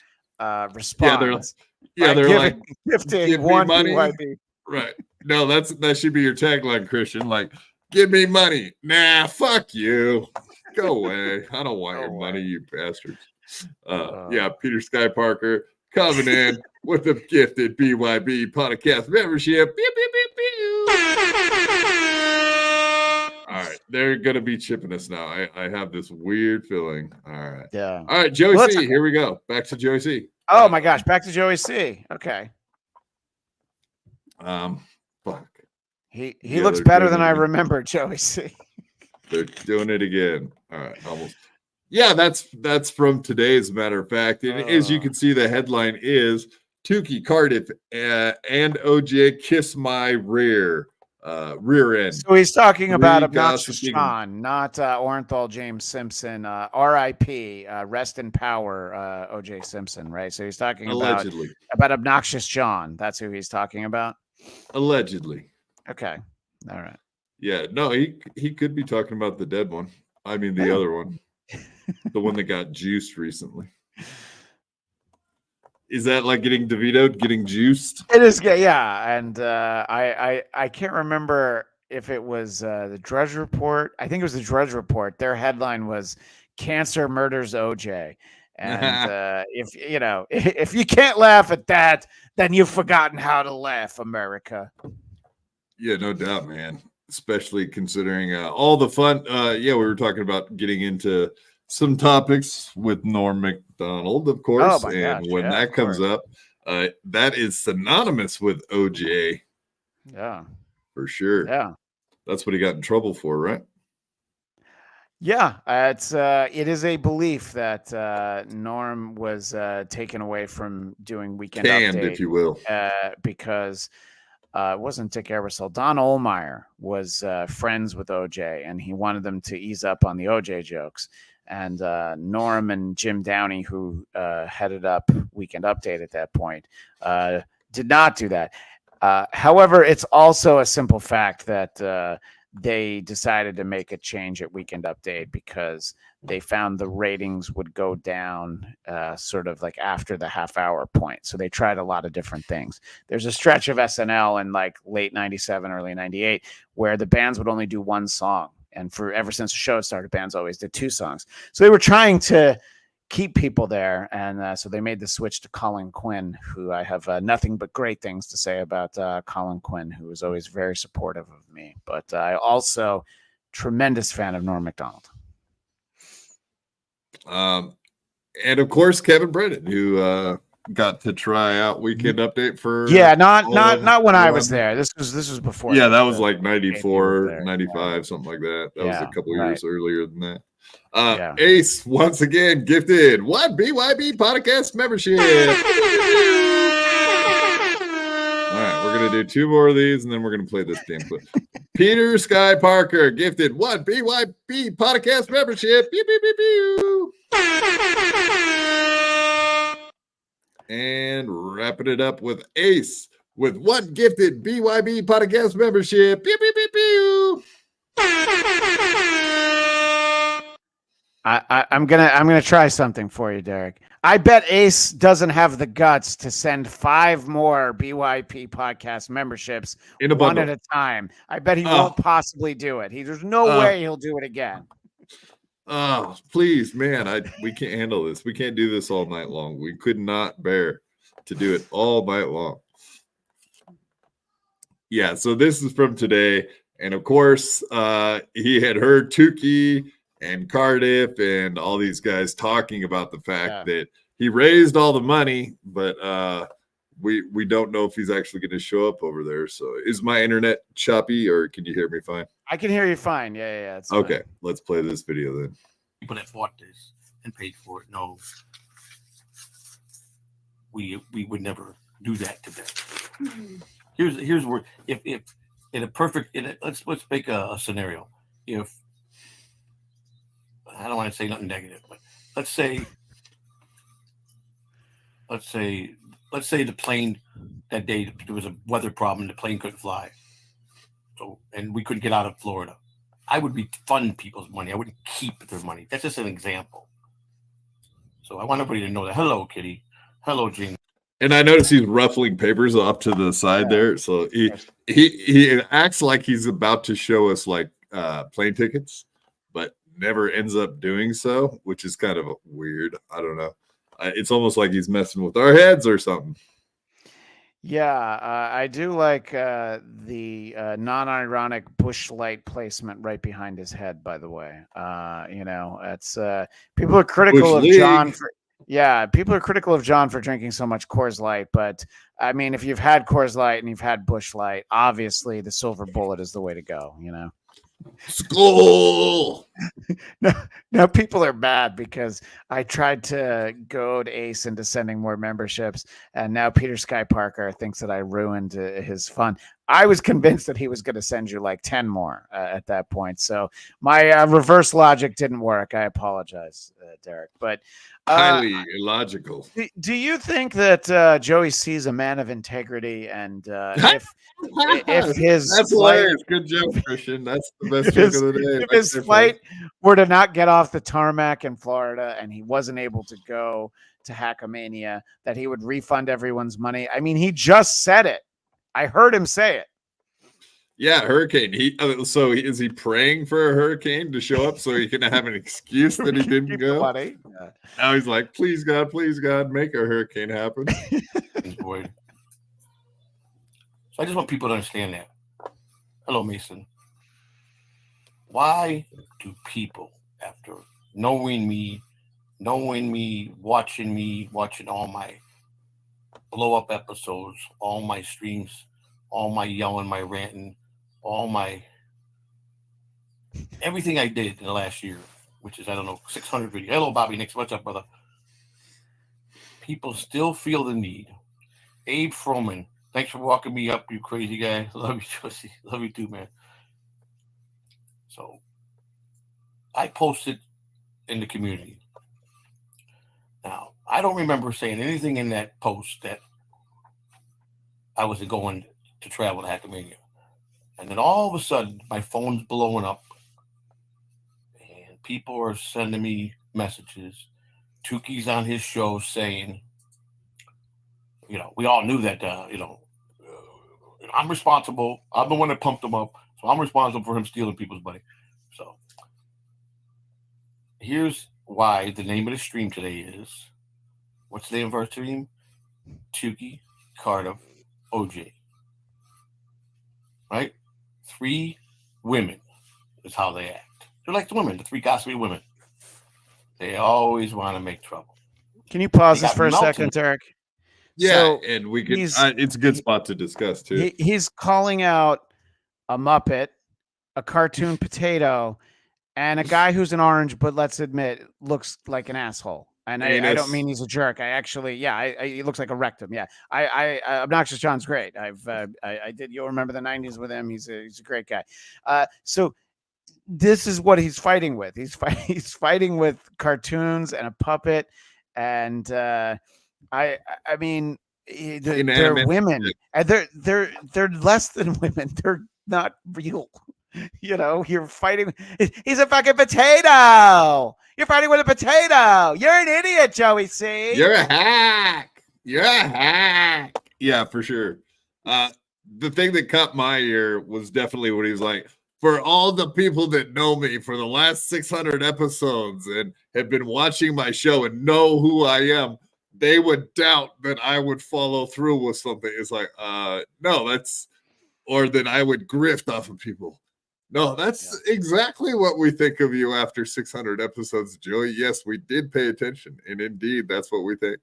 responds. They're gifting 1 money. BYB. Right. No, that should be your tagline, Christian. Like, give me money. Nah, fuck you. Go away. I don't want your money, you bastards. Peter Sky Parker coming in with a gifted BYB podcast membership. Pew, pew, pew, pew. All right, they're gonna be chipping us now. I have this weird feeling. All right. Yeah. All right, Joey C. Here we go. Back to Joey C. Oh my gosh, back to Joey C. Okay. Fuck. He looks better than I remember, Joey C. They're doing it again. All right, almost. Yeah, that's from today, as a matter of fact. And as you can see, the headline is Tukey Cardiff and OJ kiss my rear end. So he's talking about Obnoxious John, not Orenthal James Simpson. R.I.P. Rest in power, OJ Simpson, right? So he's talking about Obnoxious John. That's who he's talking about. Allegedly. Okay. All right. Yeah. No, he could be talking about the dead one. I mean, the other one. The one that got juiced recently. Is that like getting DeVito'd, getting juiced? It is, yeah. And I can't remember if it was the Drudge Report. I think it was the Drudge Report. Their headline was "Cancer Murders OJ," and if you can't laugh at that, then you've forgotten how to laugh, America. Yeah, no doubt, man. Especially considering all the fun. We were talking about getting into some topics with Norm Macdonald, of course. Oh my and gosh, when yeah, that comes up, that is synonymous with OJ. Yeah. For sure. Yeah. That's what he got in trouble for, right? Yeah, it is a belief that Norm was taken away from doing Weekend Canned, Update, if you will, because it wasn't Dick Ebersol. Don Ohlmeyer was friends with OJ, and he wanted them to ease up on the OJ jokes. And Norm and Jim Downey, who headed up Weekend Update at that point, did not do that. However, it's also a simple fact that they decided to make a change at Weekend Update because they found the ratings would go down sort of like after the half-hour point. So they tried a lot of different things. There's a stretch of SNL in like late 97, early 98, where the bands would only do one song. And ever since the show started, bands always did two songs. So they were trying to keep people there, and so they made the switch to Colin Quinn, who I have nothing but great things to say about. Colin Quinn, who was always very supportive of me, but I also tremendous fan of Norm Macdonald. And of course Kevin Brennan, who got to try out Weekend Update for not when I was there. This was before. Yeah, that was like 94, 95, something like that. That was a couple years earlier than that. Ace once again gifted one BYB Podcast membership. All right, we're gonna do two more of these, and then we're gonna play this damn clip. Peter Sky Parker gifted one BYB Podcast membership. Pew, pew, pew, pew. And wrapping it up with Ace with one gifted BYB Podcast membership. Pew, pew, pew, pew. I'm gonna try something for you, Derek. I bet Ace doesn't have the guts to send 5 more BYP podcast memberships in a one bundle at a time. I bet he won't possibly do it. There's no way he'll do it again. Oh, please, man. We can't handle this. We can't do this all night long. We could not bear to do it all night long. Yeah, so this is from today. And of course, he had heard Tukey and Cardiff and all these guys talking about the fact that he raised all the money, but we don't know if he's actually going to show up over there. So is my internet choppy, or can you hear me fine? I can hear you fine. Yeah. It's okay, fine. Let's play this video then. People that bought this and paid for it know we would never do that to them. Mm-hmm. Here's where if in a perfect let's make a scenario. If I don't want to say nothing negative, but let's say the plane that day there was a weather problem, the plane couldn't fly, and we couldn't get out of Florida. I would refund people's money. I wouldn't keep their money. That's just an example. So I want everybody to know that. Hello, Kitty. Hello, Jing. And I notice he's ruffling papers off to the side there. So he acts like he's about to show us like plane tickets, but never ends up doing so, which is kind of weird. I don't know. It's almost like he's messing with our heads or something. Yeah, I do like the non-ironic bush light placement right behind his head, by the way. It's people are critical of John for people are critical of John for drinking so much Coors Light, but I mean, if you've had Coors Light and you've had Busch Light, obviously the silver bullet is the way to go, School. No, people are bad because I tried to goad Ace into sending more memberships, and now Peter Sky Parker thinks that I ruined his fun. I was convinced that he was going to send you like 10 more at that point. So my reverse logic didn't work. I apologize, Derek. But highly illogical. Do you think that Joey C's a man of integrity, and if his that's hilarious. Good joke, Christian. That's the best joke of the day. If his flight were to not get off the tarmac in Florida and he wasn't able to go to Hackamania, that he would refund everyone's money? I mean, he just said it. I heard him say it. Yeah, hurricane. Is he praying for a hurricane to show up so he can have an excuse that he didn't Keep the go? money. Yeah. Now he's like, please God, make a hurricane happen. Boy. So I just want people to understand that. Hello, Mason. Why do people, after knowing me, watching all my blow up episodes, all my streams, all my yelling, my ranting, all my everything I did in the last year, which is, I don't know, 600 videos. Hello, Bobby Nix. What's up, brother? People still feel the need. Abe Froman, thanks for walking me up, you crazy guy. Love you, Josie. Love you too, man. So I posted in the community. Now, I don't remember saying anything in that post that I wasn't going to travel to Hackamania. And then all of a sudden, my phone's blowing up. And people are sending me messages. Tuki's on his show saying, we all knew that, I'm responsible. I'm the one that pumped him up. So I'm responsible for him stealing people's money. So here's why the name of the stream today is, what's the name of our stream? Tuki, Cardiff, OJ. Right? 3 women is how they act. They're like the women, the 3 gossipy women. They always want to make trouble. Can you pause this for a second, Derek? Yeah, so and we can. It's a good spot to discuss too. He's calling out a Muppet, a cartoon potato, and a guy who's an orange, but let's admit, looks like an asshole. And I don't mean he's a jerk. I actually, he looks like a rectum. Yeah, Obnoxious John's great. I did. You'll remember the '90s with him. He's a great guy. So this is what he's fighting with. He's fighting with cartoons and a puppet, and I mean, they're women, and they're less than women. They're not real. You're fighting. He's a fucking potato. You're fighting with a potato. You're an idiot, Joey C. You're a hack. Yeah, for sure. The thing that caught my ear was definitely when he was like, for all the people that know me for the last 600 episodes and have been watching my show and know who I am, they would doubt that I would follow through with something. It's like, no, or that I would grift off of people. No, that's exactly what we think of you after 600 episodes, Joey. Yes, we did pay attention. And indeed, that's what we think.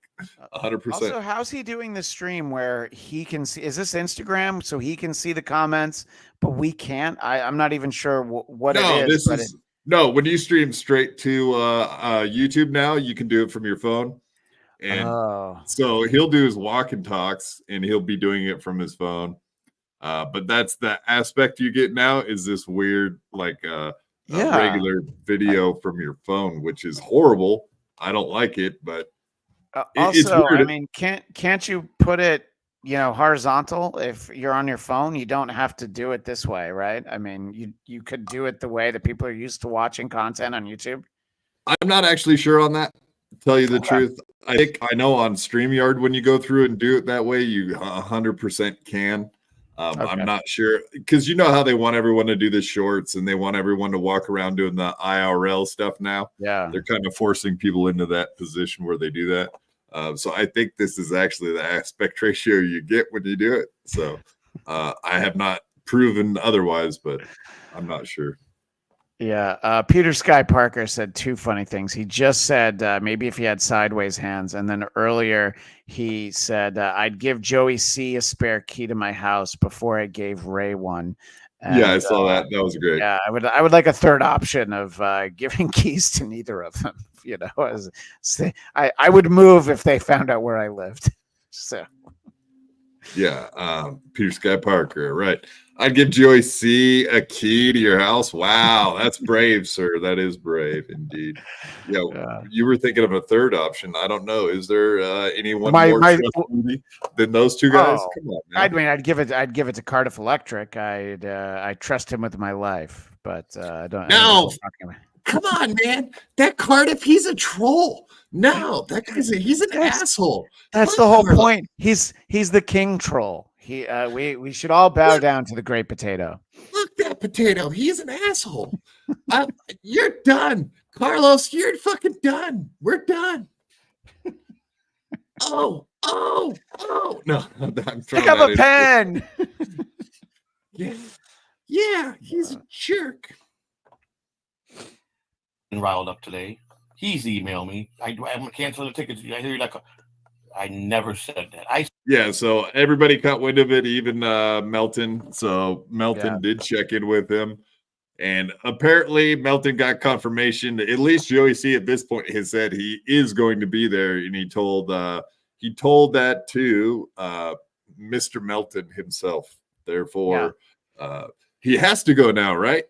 100%. Also, how's he doing the stream where he can see? Is this Instagram so he can see the comments, but we can't? I'm not even sure what it is. No, when you stream straight to YouTube now, you can do it from your phone. And so he'll do his walk and talks, and he'll be doing it from his phone. But that's the aspect you get now is this weird, regular video from your phone, which is horrible. I don't like it, but it's weird. I mean, can't you put it, horizontal? If you're on your phone, you don't have to do it this way, right? I mean, you could do it the way that people are used to watching content on YouTube. I'm not actually sure on that. To tell you the truth, I know on StreamYard when you go through and do it that way, you 100% can. I'm not sure because you know how they want everyone to do the shorts and they want everyone to walk around doing the IRL stuff now. Yeah, they're kind of forcing people into that position where they do that. So I think this is actually the aspect ratio you get when you do it. So I have not proven otherwise, but I'm not sure. Yeah. Peter Sky Parker said 2 funny things. He just said maybe if he had sideways hands. And then earlier he said, I'd give Joey C a spare key to my house before I gave Ray one. And, I saw that. That was great. Yeah, I would like a third option of giving keys to neither of them. I would move if they found out where I lived. So. Yeah, Peter Sky Parker, right. I'd give Joey C a key to your house. Wow, that's brave, sir. That is brave indeed. Yeah, you were thinking of a third option. I don't know. Is there anyone more trustworthy than those two guys? Come on, man. I mean, I'd give it to Cardiff Electric. I trust him with my life, but I don't. No, come on, man. That Cardiff, he's a troll. No, that guy's he's an asshole. That's the whole point. He's the king troll. We should all bow down to the great potato. Fuck that potato. He's an asshole. You're done. Carlos, you're fucking done. We're done. Oh. No, I'm trying. Pick up a pen. Yeah, he's a jerk. And riled up today. He's emailed me. I'm gonna cancel the tickets. I hear you like I never said that. Yeah, so everybody caught wind of it, even Melton. So Melton did check in with him. And apparently Melton got confirmation. At least Joey C at this point has said he is going to be there. And he told that to Mr. Melton himself. Therefore, he has to go now, right?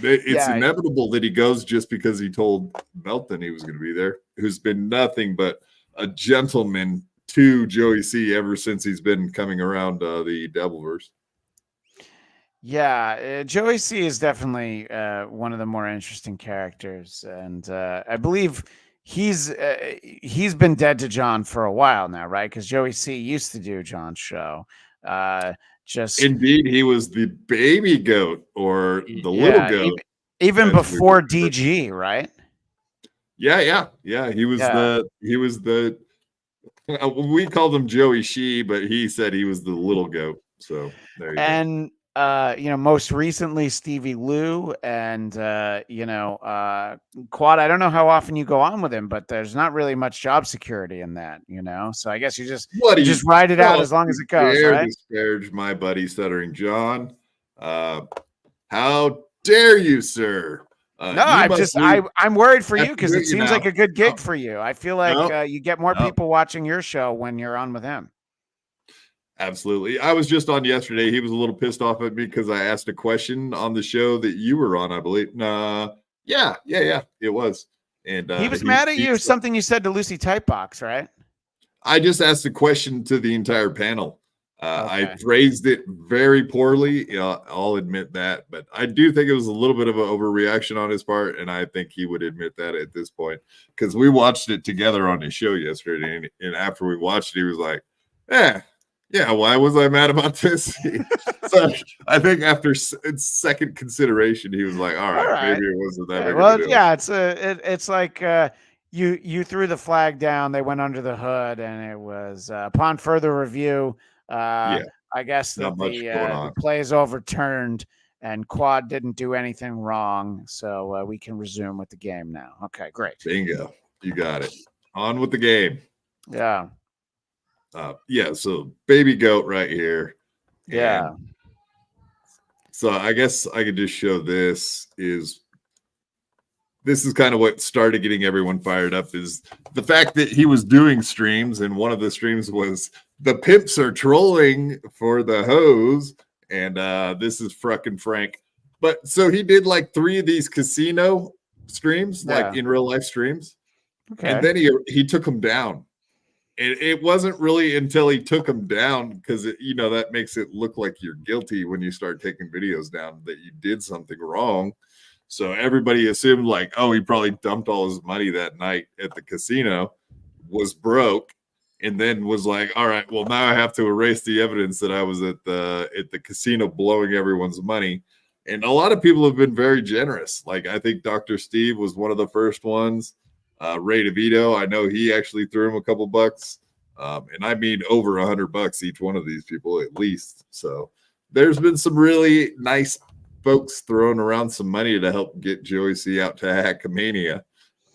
It's inevitable that he goes just because he told Melton he was going to be there, who's been nothing but a gentleman to Joey C ever since he's been coming around the Devilverse. Yeah, Joey C is definitely one of the more interesting characters, and I believe he's been dead to John for a while now, right? Because Joey C used to do John's show. Indeed, he was the baby goat or the little goat, even before DG, right? Yeah. He was the. We called him Joey She, but he said he was the little goat. So there you go. And most recently Stevie Lou and Quad. I don't know how often you go on with him, but there's not really much job security in that, So I guess you just ride it out as long as it goes. Right? Disparage my buddy Stuttering John. How dare you, sir? I'm worried for you because it seems like a good gig for you. I feel like you get more people watching your show when you're on with him. Absolutely. I was just on yesterday. He was a little pissed off at me because I asked a question on the show that you were on, I believe. Yeah. It was. And he was mad at you. Something you said to Lucy Typebox, right? I just asked a question to the entire panel. I phrased it very poorly. I'll admit that, but I do think it was a little bit of an overreaction on his part, and I think he would admit that at this point because we watched it together on his show yesterday, and after we watched it, he was like, yeah, why was I mad about this? So I think after second consideration, he was like, all right. Maybe it wasn't that big of a deal. It's like you threw the flag down, they went under the hood, and it was upon further review. I guess that the play is overturned and Quad didn't do anything wrong, so we can resume with the game now. Okay, great. Bingo. You got it. On with the game. Yeah. So baby goat right here. Yeah. And so I guess I could just show this is kind of what started getting everyone fired up is the fact that he was doing streams, and one of the streams was the pimps are trolling for the hose, and this is frickin' Frank. But so he did like 3 of these casino streams, like in real life streams. Okay. And then he took them down. It wasn't really until he took them down, because that makes it look like you're guilty when you start taking videos down that you did something wrong. So everybody assumed like, oh, he probably dumped all his money that night at the casino, was broke, and then was like, all right, well, now I have to erase the evidence that I was at the casino blowing everyone's money. And a lot of people have been very generous. Like I think Dr. Steve was one of the first ones. Ray DeVito, I know he actually threw him a couple bucks, and I mean over $100 each one of these people at least. So there's been some really nice folks throwing around some money to help get Joey C out to Hackamania.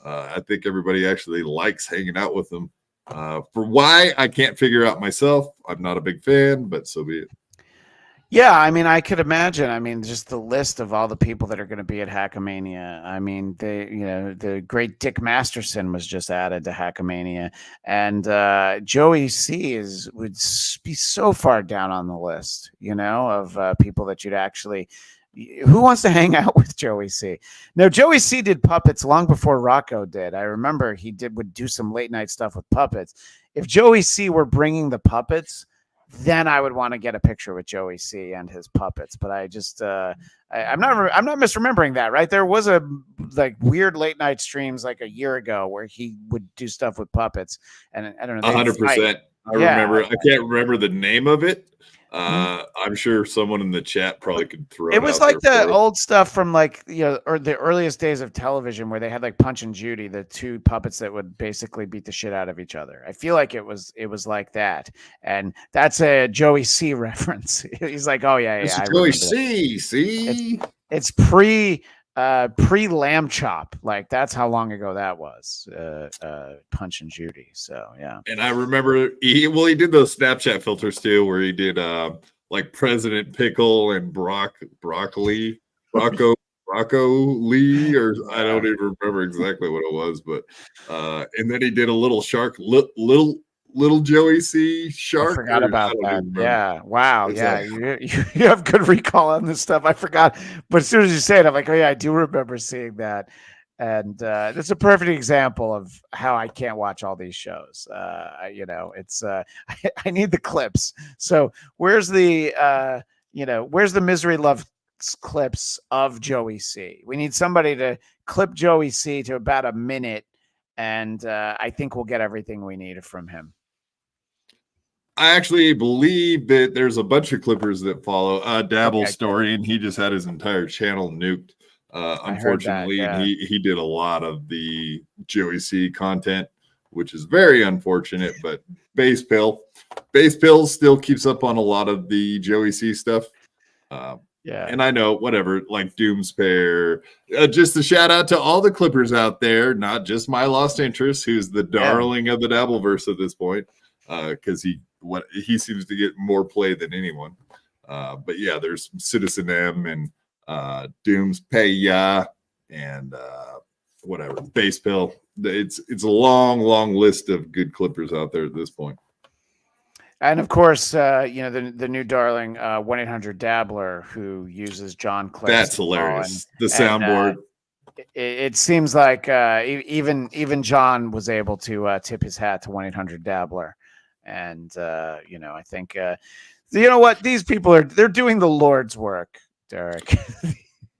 I think everybody actually likes hanging out with them. For why, I can't figure out myself. I'm not a big fan, but so be it. Yeah, I mean, I could imagine. I mean, just the list of all the people that are going to be at Hackamania. I mean, the great Dick Masterson was just added to Hackamania, and Joey C would be so far down on the list, of people that you'd actually. Who wants to hang out with Joey C? No, Joey C did puppets long before Rocco did. I remember he would do some late night stuff with puppets. If Joey C were bringing the puppets, then I would want to get a picture with Joey C and his puppets. But I just, I'm not misremembering that, right? There was a weird late night streams like a year ago where he would do stuff with puppets, and I don't know. 100%. I remember. I can't remember the name of it, I'm sure someone in the chat probably could throw It was out like there the for old stuff from like, or the earliest days of television where they had like Punch and Judy, the two puppets that would basically beat the shit out of each other. I feel like it was like that. And that's a Joey C reference. He's like, oh yeah, Mr. I Joey remember that. C. See, It's pre Lamb Chop. Like that's how long ago that was. Punch and Judy. So yeah. and I remember he did those Snapchat filters too, where he did like President Pickle and Broccoli, Lee, or I don't even remember exactly what it was, but and then he did a little shark, little Joey C shark. I forgot about don't that. even remember. Yeah. Wow. It's Yeah. like- You have good recall on this stuff. I forgot. But as soon as you say it, I'm like, oh, yeah, I do remember seeing that. And that's a perfect example of how I can't watch all these shows. It's I need the clips. So where's the Misery Love clips of Joey C? We need somebody to clip Joey C to about a minute. And I think we'll get everything we need from him. I actually believe that there's a bunch of clippers that follow Dabble's Okay, story, and he just had his entire channel nuked. Unfortunately, that, yeah. and he did a lot of the Joey C content, which is very unfortunate. But Base Pill still keeps up on a lot of the Joey C stuff. Yeah, and I know whatever, like Doomspair. Just a shout out to all the clippers out there, not just my lost interest, who's the darling of the Dabbleverse at this point, because he seems to get more play than anyone. But yeah, there's Citizen M and Doomspair and whatever Base Pill. It's a long list of good clippers out there at this point. And of course, the new darling 1-800-Dabbler who uses John clips. That's hilarious. The soundboard. It seems like even John was able to tip his hat to 1-800-Dabbler, and I think you know what, these people they're doing the Lord's work, Derek.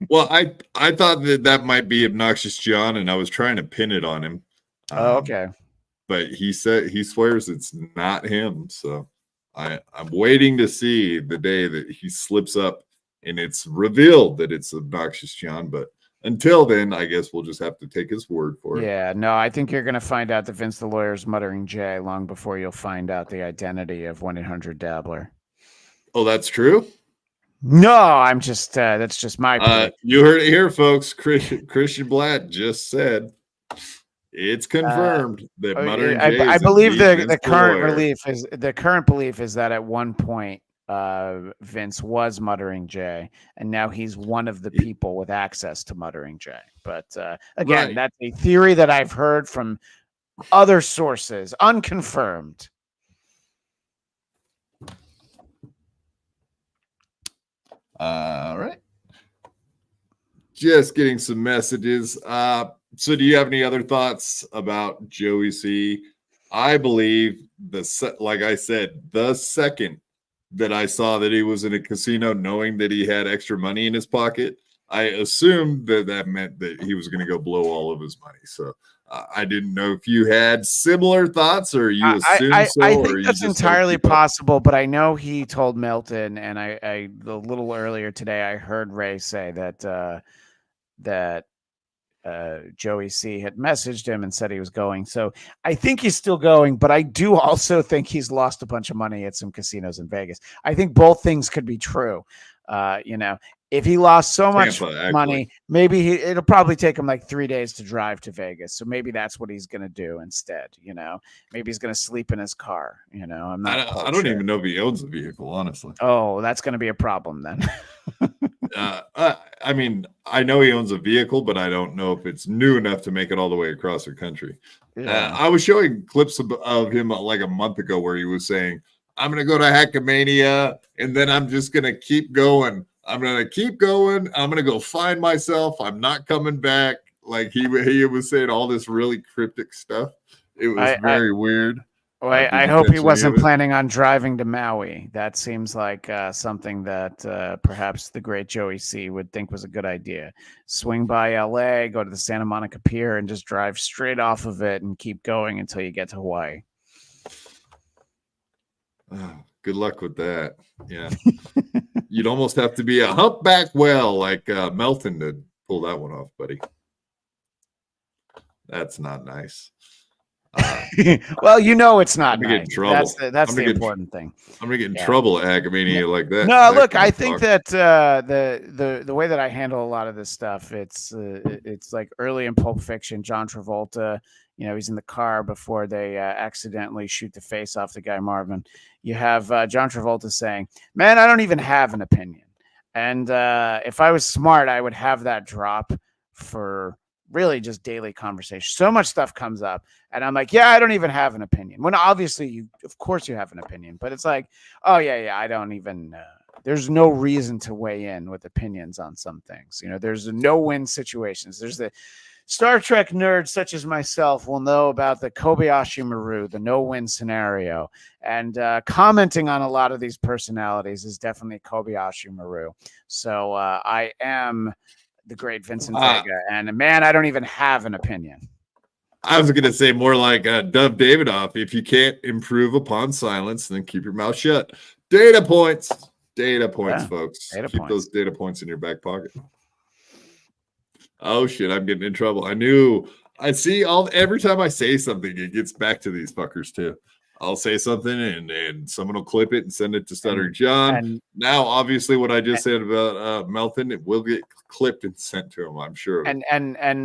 Well, I thought that might be Obnoxious John, and I was trying to pin it on him. Okay. But he swears it's not him. So I'm waiting to see the day that he slips up and it's revealed that it's Obnoxious John. But until then, I guess we'll just have to take his word for it. Yeah, no, I think you're going to find out that Vince the Lawyer is muttering J long before you'll find out the identity of 1-800-Dabbler. Oh, that's true? No, I'm just that's just my you heard it here, folks. Christian Bladt just said it's confirmed that muttering J I is believe indeed the Vince current belief is that at one point Vince was muttering J, and now he's one of the people with access to muttering J. But again, Right. That's a theory that I've heard from other sources, unconfirmed. All right. Just getting some messages. So do you have any other thoughts about Joey C? I believe like I said, the second that I saw that he was in a casino, knowing that he had extra money in his pocket, I assumed that meant that he was going to go blow all of his money. So I didn't know if you had similar thoughts, or you assume so. I or think you that's just entirely don't keep up. possible, but I know he told Milton, and I a little earlier today I heard Ray say that Joey C had messaged him and said he was going. So I think he's still going, but I do also think he's lost a bunch of money at some casinos in Vegas. I think both things could be true. If he lost so much money, maybe it'll probably take him like 3 days to drive to Vegas. So maybe that's what he's going to do instead. Maybe he's going to sleep in his car. I'm not. I don't even know if he owns a vehicle, honestly. Oh, that's going to be a problem then. I mean, I know he owns a vehicle, but I don't know if it's new enough to make it all the way across the country. Yeah. I was showing clips of him like a month ago where he was saying, I'm going to go to Hackamania, and then I'm just going to keep going. I'm going to keep going. I'm going to go find myself. I'm not coming back. Like he was saying all this really cryptic stuff. It was very weird. Well, I hope he wasn't planning on driving to Maui. That seems like something that perhaps the great Joey C would think was a good idea. Swing by LA, go to the Santa Monica Pier, and just drive straight off of it and keep going until you get to Hawaii. Oh, good luck with that. Yeah. You'd almost have to be a humpback whale like Melton to pull that one off, buddy. That's not nice. Well, it's not I'm gonna get nice. in trouble. That's the important thing. I'm gonna get in Yeah. trouble at Academia like that. No, that look, kind I of think talk. that the way that I handle a lot of this stuff, it's like early in Pulp Fiction, John Travolta, he's in the car before they accidentally shoot the face off the guy Marvin. You have John Travolta saying, "Man, I don't even have an opinion." And if I was smart, I would have that drop for really just daily conversation. So much stuff comes up, and I'm like, "Yeah, I don't even have an opinion." When obviously, of course, you have an opinion, but it's like, "Oh yeah, I don't even." There's no reason to weigh in with opinions on some things. There's no-win situations. There's the Star Trek nerds such as myself will know about the Kobayashi Maru, the no-win scenario, and commenting on a lot of these personalities is definitely Kobayashi Maru. So I am the great Vincent Vega, and man, I don't even have an opinion. I was going to say more like Dove Davidoff. If you can't improve upon silence, then keep your mouth shut. Data points, folks. Keep those data points in your back pocket. Oh shit, I'm getting in trouble. I see every time I say something, it gets back to these fuckers too. I'll say something and someone will clip it and send it to Stuttering John. And now, obviously, what I just said about Melton, it will get clipped and sent to him, I'm sure. And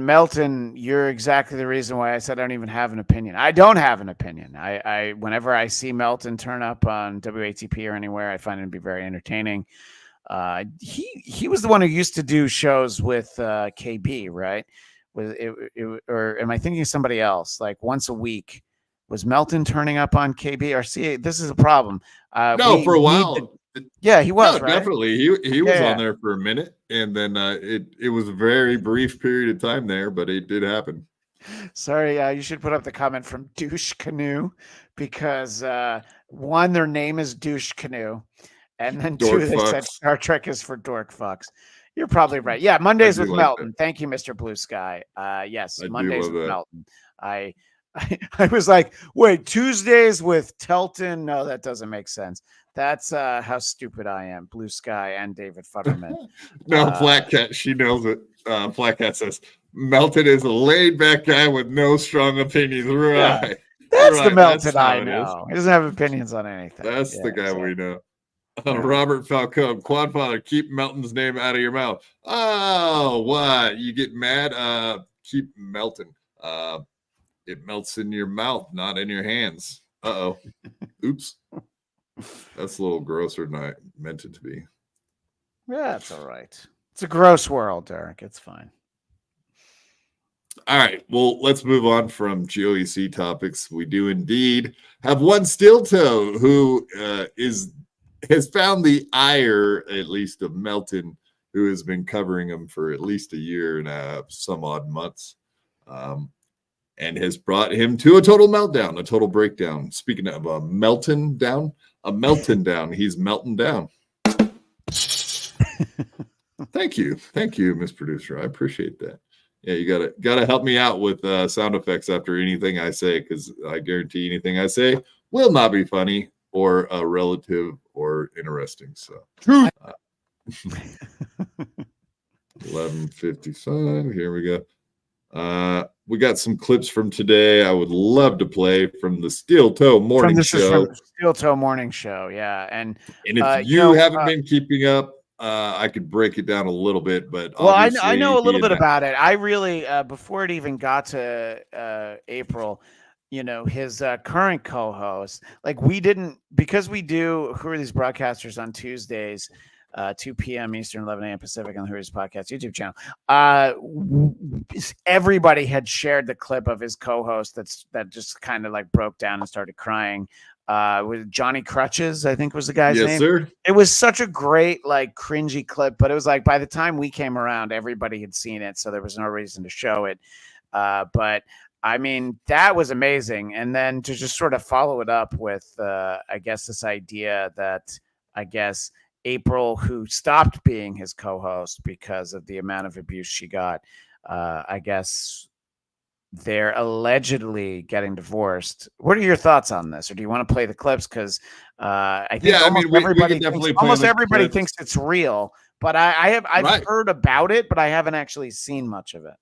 Melton, you're exactly the reason why I said I don't even have an opinion. I don't have an opinion. I whenever I see Melton turn up on WATP or anywhere, I find him to be very entertaining. He was the one who used to do shows with KB, right? Or am I thinking of somebody else? Like once a week. Was Melton turning up on KB? Or see, this is a problem. No, for a while. Yeah, he was, right? Definitely. He was on there for a minute, and then it was a very brief period of time there, but it did happen. Sorry, you should put up the comment from Douche Canoe because one, their name is Douche Canoe, and then Dork two, they fucks. said Star Trek is for dork fucks. You're probably right. Yeah, Mondays with Melton. Thank you, Mr. Blue Sky. Yes, Mondays with Melton. I was like, wait, Tuesdays with Telton? No, that doesn't make sense. That's how stupid I am. Blue Sky and David Futterman. No, Flat Cat, she knows it. Flat Cat says, Melton is a laid-back guy with no strong opinions. Right. Yeah, that's the Melton I know. He doesn't have opinions on anything. That's the guy we know. Robert Falcone, Quadfather, keep Melton's name out of your mouth. Oh, what? You get mad? Keep Melton. It melts in your mouth, not in your hands. Uh-oh. Oops. That's a little grosser than I meant it to be. Yeah, that's all right. It's a gross world, Derek. It's fine. All right. Well, let's move on from GOEC topics. We do indeed have one steel toe who has found the ire, at least, of Melton, who has been covering him for at least a year and some odd months. And has brought him to a total meltdown, a total breakdown. Speaking of a Melton down, he's melting down. Thank you, Miss Producer. I appreciate that. Yeah, you gotta help me out with sound effects after anything I say, because I guarantee anything I say will not be funny or relative or interesting. So, 11:55. Here we go. We got some clips from today. I would love to play from the Steel Toe Morning Show. Steel Toe Morning Show, yeah. And if you haven't been keeping up, I could break it down a little bit. But I know a little bit about it. I really before it even got to April, his current co-host, like we didn't, because we do Who Are These Broadcasters on Tuesdays. 2 p.m. Eastern, 11 a.m. Pacific on the Who Are These Podcast YouTube channel. Everybody had shared the clip of his co-host that just kind of like broke down and started crying. With Johnny Crutches, I think was the guy's name. Yes, sir. It was such a great, like, cringy clip, but it was like by the time we came around, everybody had seen it, so there was no reason to show it. But I mean, that was amazing. And then to just sort of follow it up with, I guess, this idea that April, who stopped being his co-host because of the amount of abuse she got, I guess they're allegedly getting divorced. What are your thoughts on this? Or do you want to play the clips? Because I think almost everybody thinks it's real, but I've heard about it, but I haven't actually seen much of it.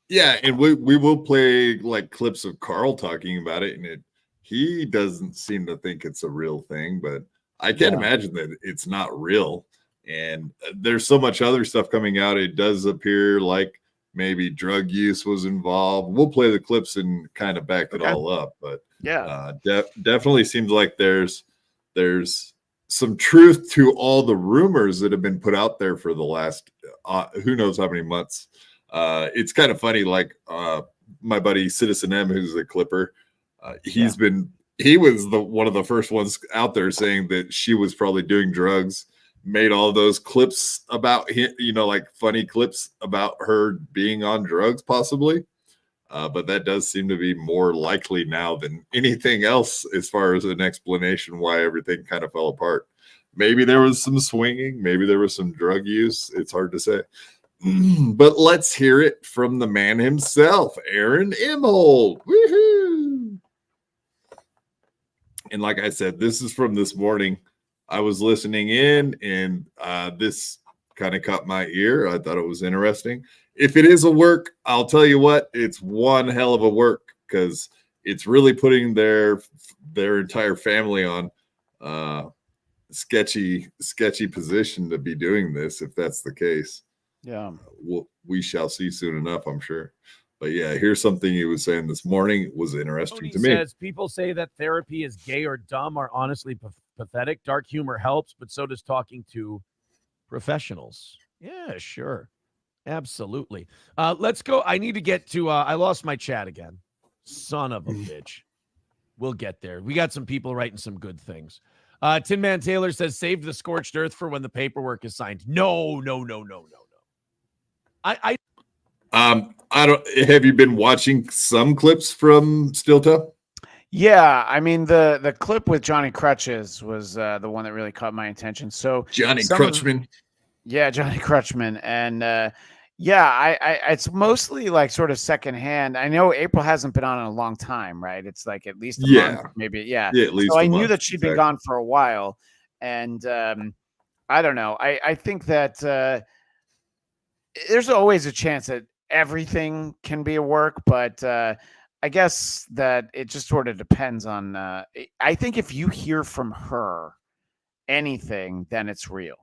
Yeah, and we will play like clips of Carl talking about it, and he doesn't seem to think it's a real thing, but I can't imagine that it's not real. And there's so much other stuff coming out. It does appear like maybe drug use was involved. We'll play the clips and kind of back it all up, but definitely seems like there's some truth to all the rumors that have been put out there for the last who knows how many months. It's kind of funny, like my buddy Citizen M, who's a Clipper, he was one of the first ones out there saying that she was probably doing drugs, made all those clips about him, like funny clips about her being on drugs possibly. But that does seem to be more likely now than anything else as far as an explanation why everything kind of fell apart. Maybe there was some swinging, maybe there was some drug use. It's hard to say. But let's hear it from the man himself, Aaron Imhold. Woohoo! And like I said, this is from this morning. I was listening in, and this kind of caught my ear. I thought it was interesting. If it is a work, I'll tell you what, it's one hell of a work, because it's really putting their entire family on sketchy position to be doing this, if that's the case. Yeah, we shall see soon enough, I'm sure. But yeah, here's something he was saying this morning. It was interesting to me. Says people say that therapy is gay or dumb are honestly pathetic. Dark humor helps, but so does talking to professionals. Yeah, sure. Absolutely. Let's go. I need to get to I lost my chat again. Son of a bitch. We'll get there. We got some people writing some good things. Tin Man Taylor says save the scorched earth for when the paperwork is signed. No. I don't. Have you been watching some clips from Steel Toe? Yeah, I mean the clip with Johnny Crutches was the one that really caught my attention. So Johnny Crutchman. Johnny Crutchman, and I it's mostly like sort of secondhand. I know April hasn't been on in a long time, right? It's like at least a month, maybe. Yeah, at least. So I knew that she'd been gone for a while, and I don't know. I think that there's always a chance that everything can be a work, but I guess that it just sort of depends on. I think if you hear from her anything, then it's real.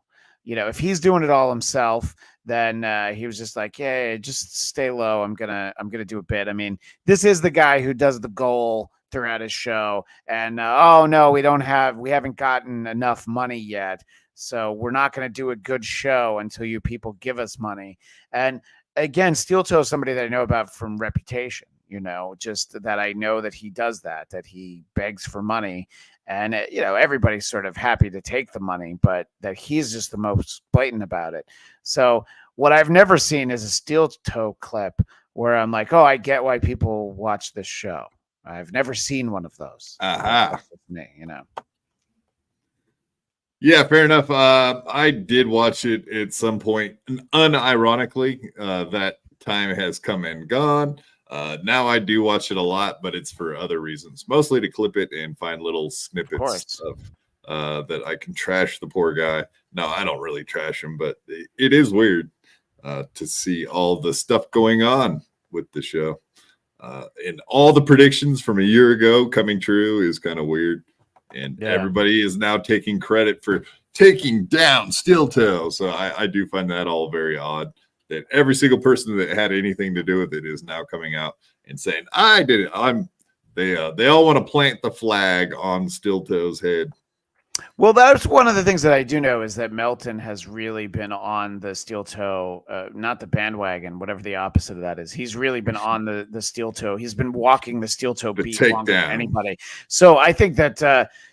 If he's doing it all himself, then he was just like, "Yeah, just stay low. I'm gonna do a bit." I mean, this is the guy who does the goal throughout his show, and oh no, we haven't gotten enough money yet, so we're not gonna do a good show until you people give us money. And again, Steel Toe is somebody that I know about from reputation. Just that I know that he does that he begs for money. And, everybody's sort of happy to take the money, but that he's just the most blatant about it. So what I've never seen is a Steel Toe clip where I'm like, oh, I get why people watch this show. I've never seen one of those. That's me, Yeah, fair enough. I did watch it at some point. Unironically, that time has come and gone. Now I do watch it a lot, but it's for other reasons, mostly to clip it and find little snippets of that I can trash the poor guy. No, I don't really trash him, but it is weird to see all the stuff going on with the show. And all the predictions from a year ago coming true is kind of weird. And everybody is now taking credit for taking down Steel Toe. So I do find that all very odd. That every single person that had anything to do with it is now coming out and saying, I did it. They all want to plant the flag on Steel Toe's head. Well, that's one of the things that I do know is that Melton has really been on the Steel Toe, not the bandwagon, whatever the opposite of that is. He's really been on the Steel Toe. He's been walking the Steel Toe beat longer than anybody. So I think that,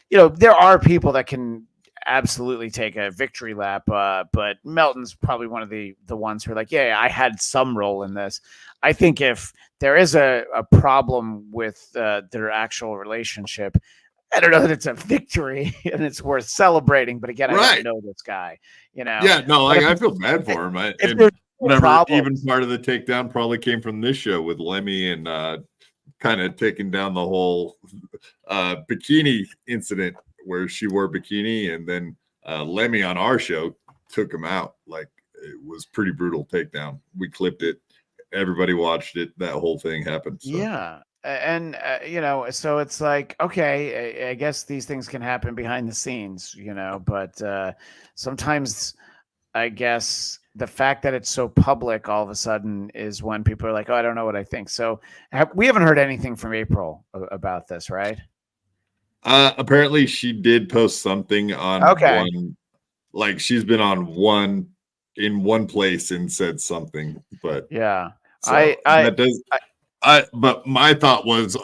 there are people that can absolutely take a victory lap, but Melton's probably one of the ones who are like, yeah, I had some role in this. I think if there is a problem with their actual relationship, I don't know that it's a victory and it's worth celebrating, but again, I don't know this guy, Yeah, no, I feel bad for him. If there's Whatever, problem. even part of the takedown probably came from this show with Lemmy and kind of taking down the whole bikini incident where she wore bikini, and then Lemmy on our show took him out. Like, it was pretty brutal takedown. We clipped it. Everybody watched it. That whole thing happened. So. Yeah. And, so it's like, okay, I guess these things can happen behind the scenes, but sometimes I guess the fact that it's so public all of a sudden is when people are like, oh, I don't know what I think. So we haven't heard anything from April about this, right? Apparently she did post something on one, like she's been on in one place and said something, but yeah. So but my thought was,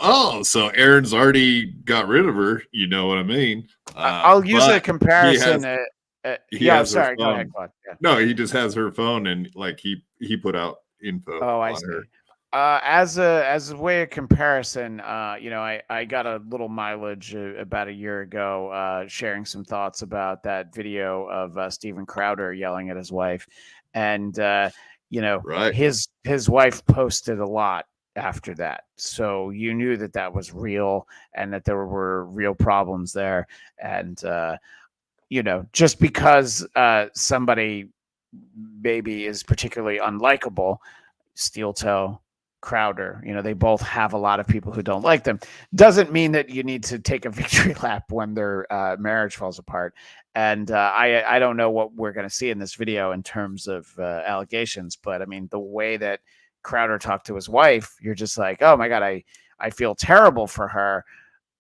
so Aaron's already got rid of her. You know what I mean? I'll use a comparison. Sorry, go ahead, Claude. Yeah. No, he just has her phone, and like he put out info. Oh, I see. Her. As a way of comparison, I got a little mileage about a year ago, sharing some thoughts about that video of Steven Crowder yelling at his wife, and right. his wife posted a lot after that, so you knew that was real and that there were real problems there, and just because somebody maybe is particularly unlikable, Steel Toe, Crowder, they both have a lot of people who don't like them, doesn't mean that you need to take a victory lap when their marriage falls apart. And I don't know what we're going to see in this video in terms of allegations, but I mean, the way that Crowder talked to his wife, you're just like, oh my God, I feel terrible for her.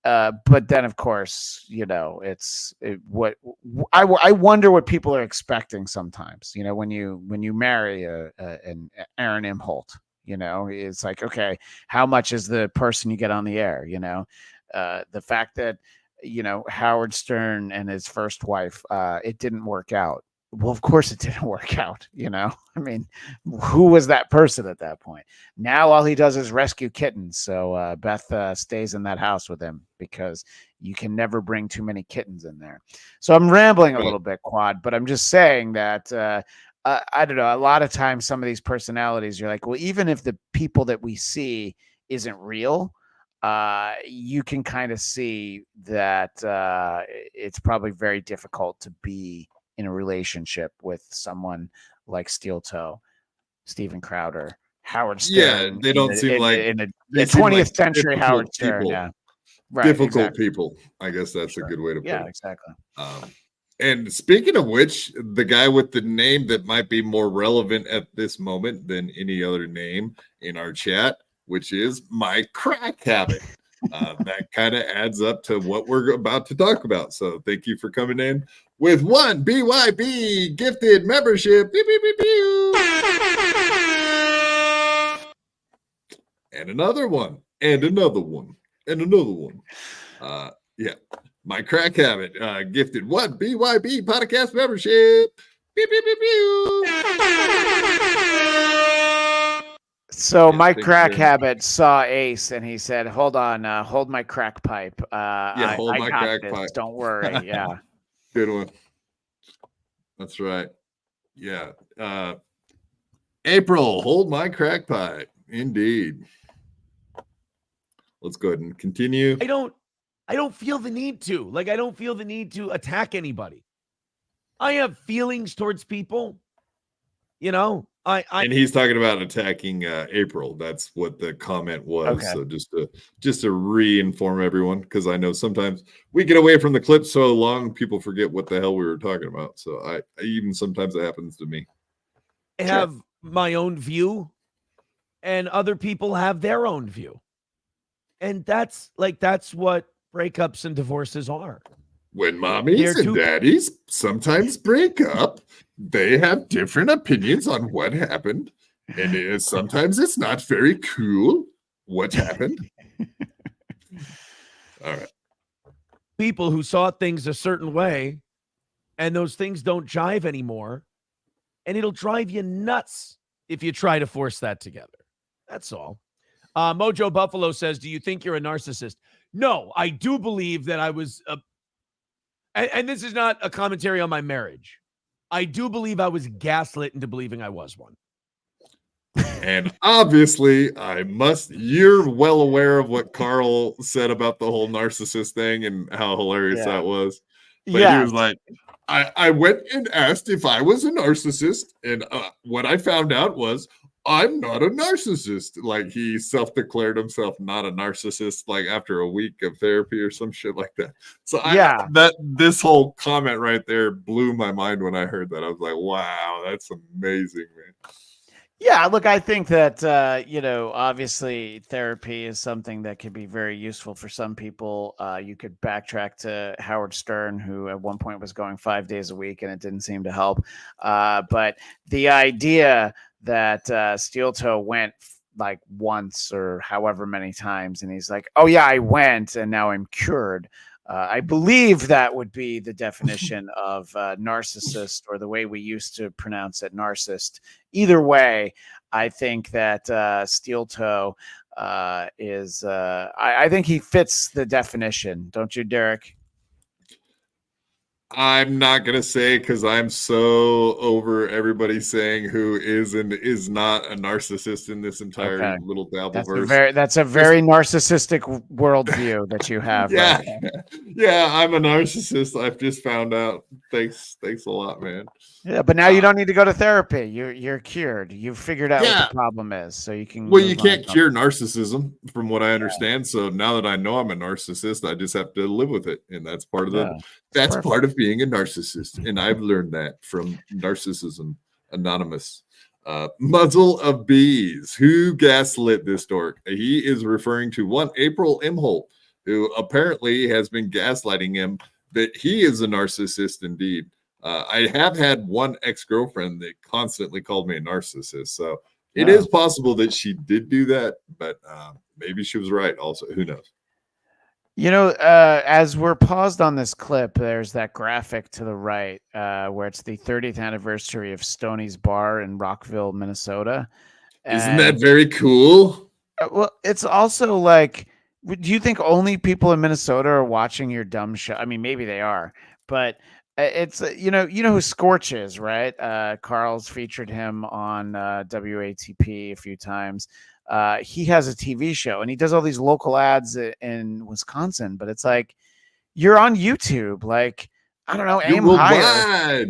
But then, of course, I wonder what people are expecting sometimes. When you marry an Aaron Imholt, it's like, okay, how much is the person you get on the air? The fact that Howard Stern and his first wife, it didn't work out. Well, of course it didn't work out. I mean, who was that person at that point? Now all he does is rescue kittens. So Beth stays in that house with him because you can never bring too many kittens in there. So I'm rambling a little bit, Quad, but I'm just saying that I don't know. A lot of times some of these personalities, you're like, well, even if the people that we see isn't real, you can kind of see that it's probably very difficult to be in a relationship with someone like Steel Toe, Steven Crowder, Howard Stern. Yeah, they don't seem like in the 20th century Howard Stern. People. Yeah, right. Difficult people. I guess that's a good way to put it. Yeah, exactly. And speaking of which, the guy with the name that might be more relevant at this moment than any other name in our chat, which is My Crack Habit. That kind of adds up to what we're about to talk about. So thank you for coming in with one BYB gifted membership. Pew, pew, pew, pew. And another one, and another one, and another one. Yeah. My Crack Habit gifted one BYB Podcast membership. Pew, pew, pew, pew. So My Crack Habit saw Ace and he said, hold on, hold my crack pipe. Hold my crack pipe. Don't worry. Yeah. Good one. That's right. Yeah. April, hold my crack pipe. Indeed. Let's go ahead and continue. I don't feel the need to. I don't feel the need to attack anybody. I have feelings towards people. And he's talking about attacking April. That's what the comment was. Okay. So just to re-inform everyone, because I know sometimes we get away from the clip so long, people forget what the hell we were talking about. So I even sometimes it happens to me. I have my own view, and other people have their own view, and that's what breakups and divorces are. When mommies and daddies sometimes break up, they have different opinions on what happened. And sometimes it's not very cool what happened. All right. People who saw things a certain way, and those things don't jive anymore. And it'll drive you nuts if you try to force that together. That's all. Mojo Buffalo says, do you think you're a narcissist? No, I do believe that I was and this is not a commentary on my marriage. I do believe I was gaslit into believing I was one. And obviously, you're well aware of what Carl said about the whole narcissist thing and how hilarious Yeah. that was. But he Yes. was like, I went and asked if I was a narcissist. And what I found out was I'm not a narcissist. Like he self-declared himself not a narcissist, like after a week of therapy or some shit like that. So this whole comment right there blew my mind when I heard that. I was like, wow, that's amazing, man. Yeah, look, I think that, obviously therapy is something that could be very useful for some people. You could backtrack to Howard Stern, who at one point was going 5 days a week and it didn't seem to help. But the idea that Steel Toe went like once or however many times, and he's like, oh, yeah, I went and now I'm cured. I believe that would be the definition of narcissist, or the way we used to pronounce it, narcissist. Either way, I think that Steel Toe is, I think he fits the definition. Don't you, Derek? I'm not going to say, because I'm so over everybody saying who is and is not a narcissist in this entire little Dabbleverse. That's a very narcissistic worldview that you have. Yeah. Right? Yeah, I'm a narcissist. I've just found out. Thanks a lot, man. Yeah, but now you don't need to go to therapy. You're cured. You've figured out what the problem is, so you can. Well, you can't cure narcissism, from what I understand. So now that I know I'm a narcissist, I just have to live with it, and that's part of part of being a narcissist. And I've learned that from Narcissism Anonymous. Muzzle of Bees. Who gaslit this dork? He is referring to one April Imholt, who apparently has been gaslighting him that he is a narcissist indeed. I have had one ex-girlfriend that constantly called me a narcissist. So it is possible that she did do that, but maybe she was right also. Who knows? As we're paused on this clip, there's that graphic to the right where it's the 30th anniversary of Stoney's Bar in Rockville, Minnesota. Isn't that very cool? Well, it's also like, do you think only people in Minnesota are watching your dumb show? I mean, maybe they are, but it's, you know who Scorch is, right? Carl's featured him on WATP a few times. He has a TV show and he does all these local ads in Wisconsin, but it's like, you're on YouTube. Like, I don't know, aim higher.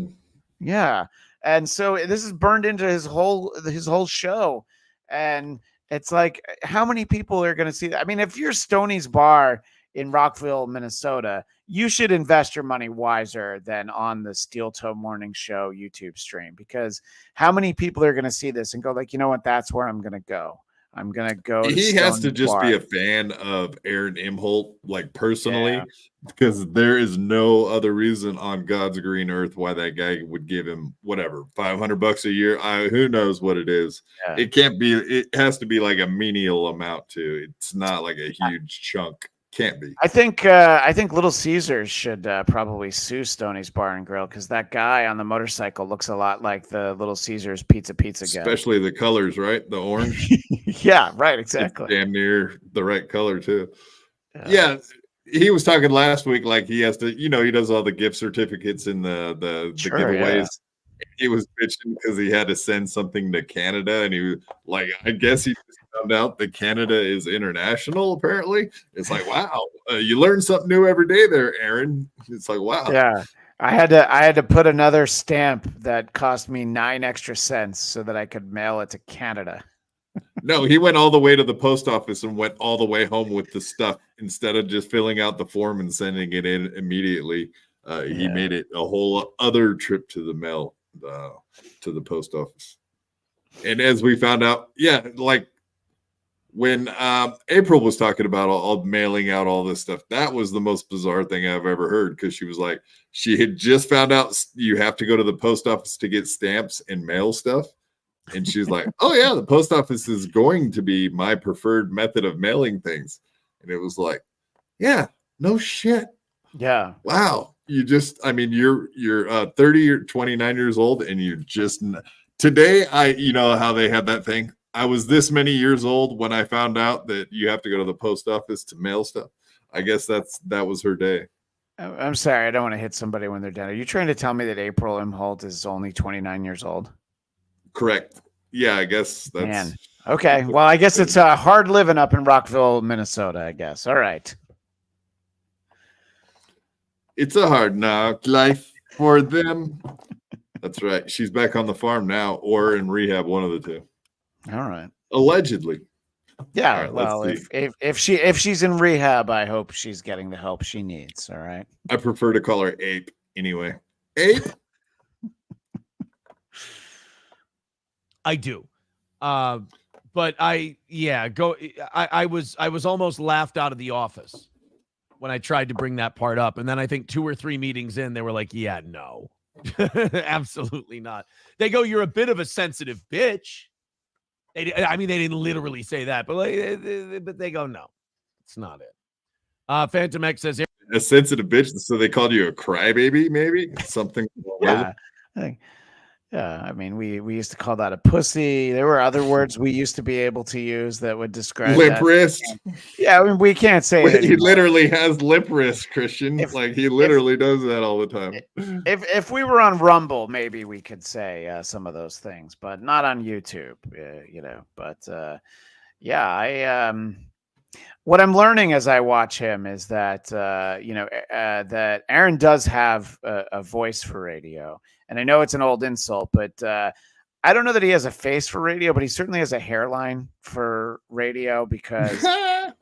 Yeah. And so this is burned into his whole show. And it's like, how many people are going to see that? I mean, if you're Stoney's Bar in Rockville, Minnesota, you should invest your money wiser than on the Steel Toe Morning Show YouTube stream, because how many people are going to see this and go like, you know what, that's where I'm going to go. I'm going to go. He has to just be a fan of Aaron Imholt, like personally, because there is no other reason on God's green earth why that guy would give him whatever, $500 a year. Who knows what it is. Yeah. It can't be. It has to be like a menial amount too. It's not like a huge chunk. Can't be. I think Little Caesars should probably sue Stoney's Bar and Grill, because that guy on the motorcycle looks a lot like the Little Caesars pizza guy. Especially the colors, right? The orange. Yeah, right. Exactly. It's damn near the right color too. Yeah. He was talking last week, like he has to, he does all the gift certificates and the giveaways. Yeah. He was bitching because he had to send something to Canada, and he was like, I guess he just found out that Canada is international. Apparently, it's like, wow, you learn something new every day there, Aaron. It's like, wow. Yeah, I had to put another stamp that cost me 9 extra cents so that I could mail it to Canada. No, he went all the way to the post office and went all the way home with the stuff instead of just filling out the form and sending it in immediately. He made it a whole other trip to the mail. To the post office. And as we found out, like when April was talking about all mailing out all this stuff, that was the most bizarre thing I've ever heard, because she was like, she had just found out you have to go to the post office to get stamps and mail stuff. And she's like, oh yeah, the post office is going to be my preferred method of mailing things. And it was like, yeah, no shit. Yeah. Wow. You're 30 or 29 years old, and you're just today. How they had that thing. I was this many years old when I found out that you have to go to the post office to mail stuff. I guess that was her day. I'm sorry, I don't want to hit somebody when they're dead. Are you trying to tell me that April Imholt is only 29 years old? Correct. Yeah, I guess that's Man. Okay. Well, I guess it's hard living up in Rockville, Minnesota, I guess. All right. it's a hard knock life for them. That's right. She's back on the farm now or in rehab, one of the two. All right. Allegedly. Yeah. All right, Well, let's if she's in rehab, I hope she's getting the help she needs. All right. I prefer to call her Ape anyway. Ape? I do. But I was almost laughed out of the office when I tried to bring that part up. And then I think 2 or 3 meetings in, they were like, yeah, no, absolutely not. They go, you're a bit of a sensitive bitch. They didn't literally say that, but but they go, no, it's not it. Phantom X says, A sensitive bitch, so they called you a crybaby, maybe? Something. Yeah. I think. Yeah, I mean, we used to call that a pussy. There were other words we used to be able to use that would describe Lip that. wrist. Yeah, I mean, we can't say it He anymore. literally has lip wrist, Christian. He literally does that all the time. If we were on Rumble, maybe we could say some of those things, but not on YouTube. But yeah, what I'm learning as I watch him is that that Aaron does have a voice for radio. And I know it's an old insult, but I don't know that he has a face for radio, but he certainly has a hairline for radio because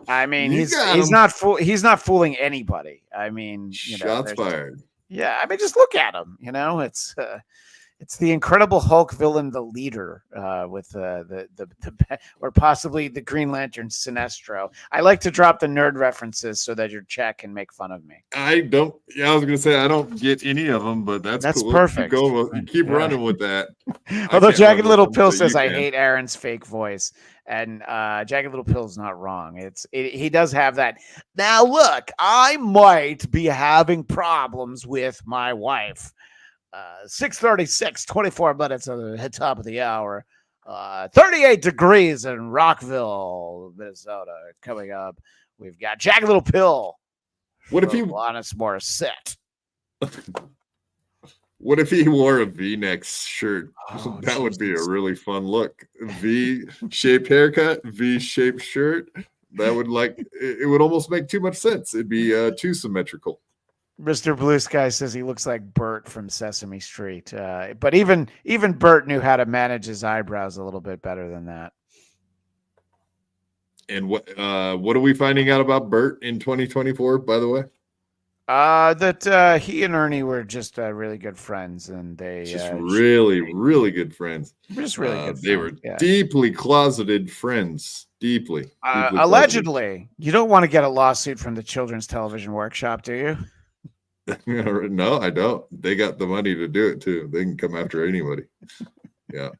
I mean he's not fooling anybody. I mean, shots fired. Yeah, I mean just look at him. It's the Incredible Hulk villain, the Leader, with the or possibly the Green Lantern Sinestro. I like to drop the nerd references so that your chat can make fun of me. I don't. Yeah, I was gonna say I don't get any of them, but that's cool. Perfect. Keep running with that. Although Jagged Little Pill says I hate Aaron's fake voice, and Jagged Little Pill is not wrong. He does have that. Now look, I might be having problems with my wife. 6:36, 24 minutes at the top of the hour. 38 degrees in Rockville, Minnesota. Coming up, we've got Jagged Little Pill. What if he Alanis Morissette? What if he wore a V-neck shirt? Oh, that would be a really fun look. V-shaped haircut, V-shaped shirt. That would it would almost make too much sense. It'd be too symmetrical. Mr. Blue Sky says he looks like Bert from Sesame Street. But even Bert knew how to manage his eyebrows a little bit better than that. And what are we finding out about Bert in 2024, by the way? That he and Ernie were just really good friends, and they just really good friends. Just really good. They were deeply closeted friends. Deeply allegedly. You don't want to get a lawsuit from the Children's Television Workshop, do you? No, I don't. They got the money to do it too. They can come after anybody. Yeah.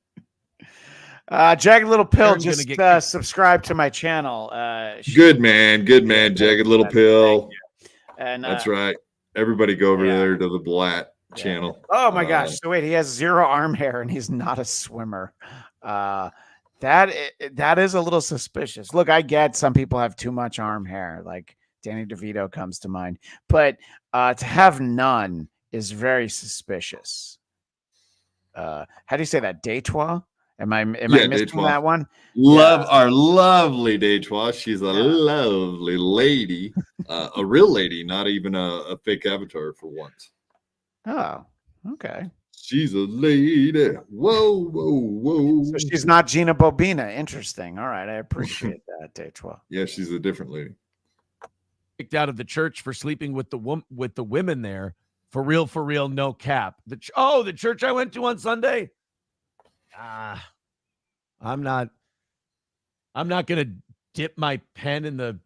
Jagged Little Pill just subscribe to my channel. Good man, Jagged Little Pill. And that's right. Everybody go over there to the Bladt channel. Oh my gosh! So wait, he has 0 arm hair and he's not a swimmer. That is a little suspicious. Look, I get some people have too much arm hair, like Danny DeVito comes to mind, but to have none is very suspicious. How do you say that? Detroit? Am I missing that one? Our lovely Detroit. She's a lovely lady, a real lady, not even a fake avatar for once. Oh, okay. She's a lady. Whoa. So she's not Gina Bobina. Interesting. All right, I appreciate that, Detroit. Yeah, she's a different lady. Kicked out of the church for sleeping with the women there. For real, no cap. The church I went to on Sunday. I'm not gonna dip my pen in the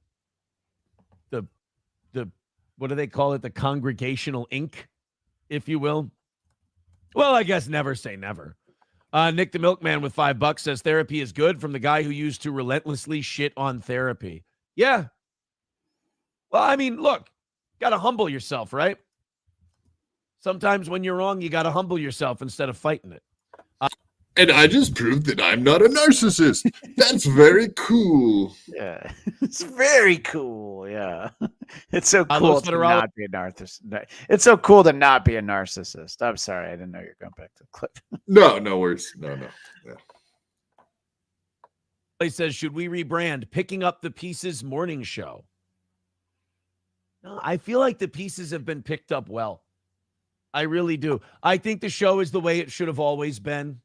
what do they call it? The congregational ink, if you will. Well, I guess never say never. Nick the Milkman with $5 says therapy is good from the guy who used to relentlessly shit on therapy. Yeah. Well, I mean, look, got to humble yourself, right? Sometimes when you're wrong, you got to humble yourself instead of fighting it. And I just proved that I'm not a narcissist. That's very cool. Yeah, it's very cool. Yeah, it's so cool to not be a narcissist. It's so cool to not be a narcissist. I'm sorry, I didn't know you were going back to the clip. No worries. No. Yeah. He says, should we rebrand Picking Up the Pieces morning show? No, I feel like the pieces have been picked up well. I really do. I think the show is the way it should have always been.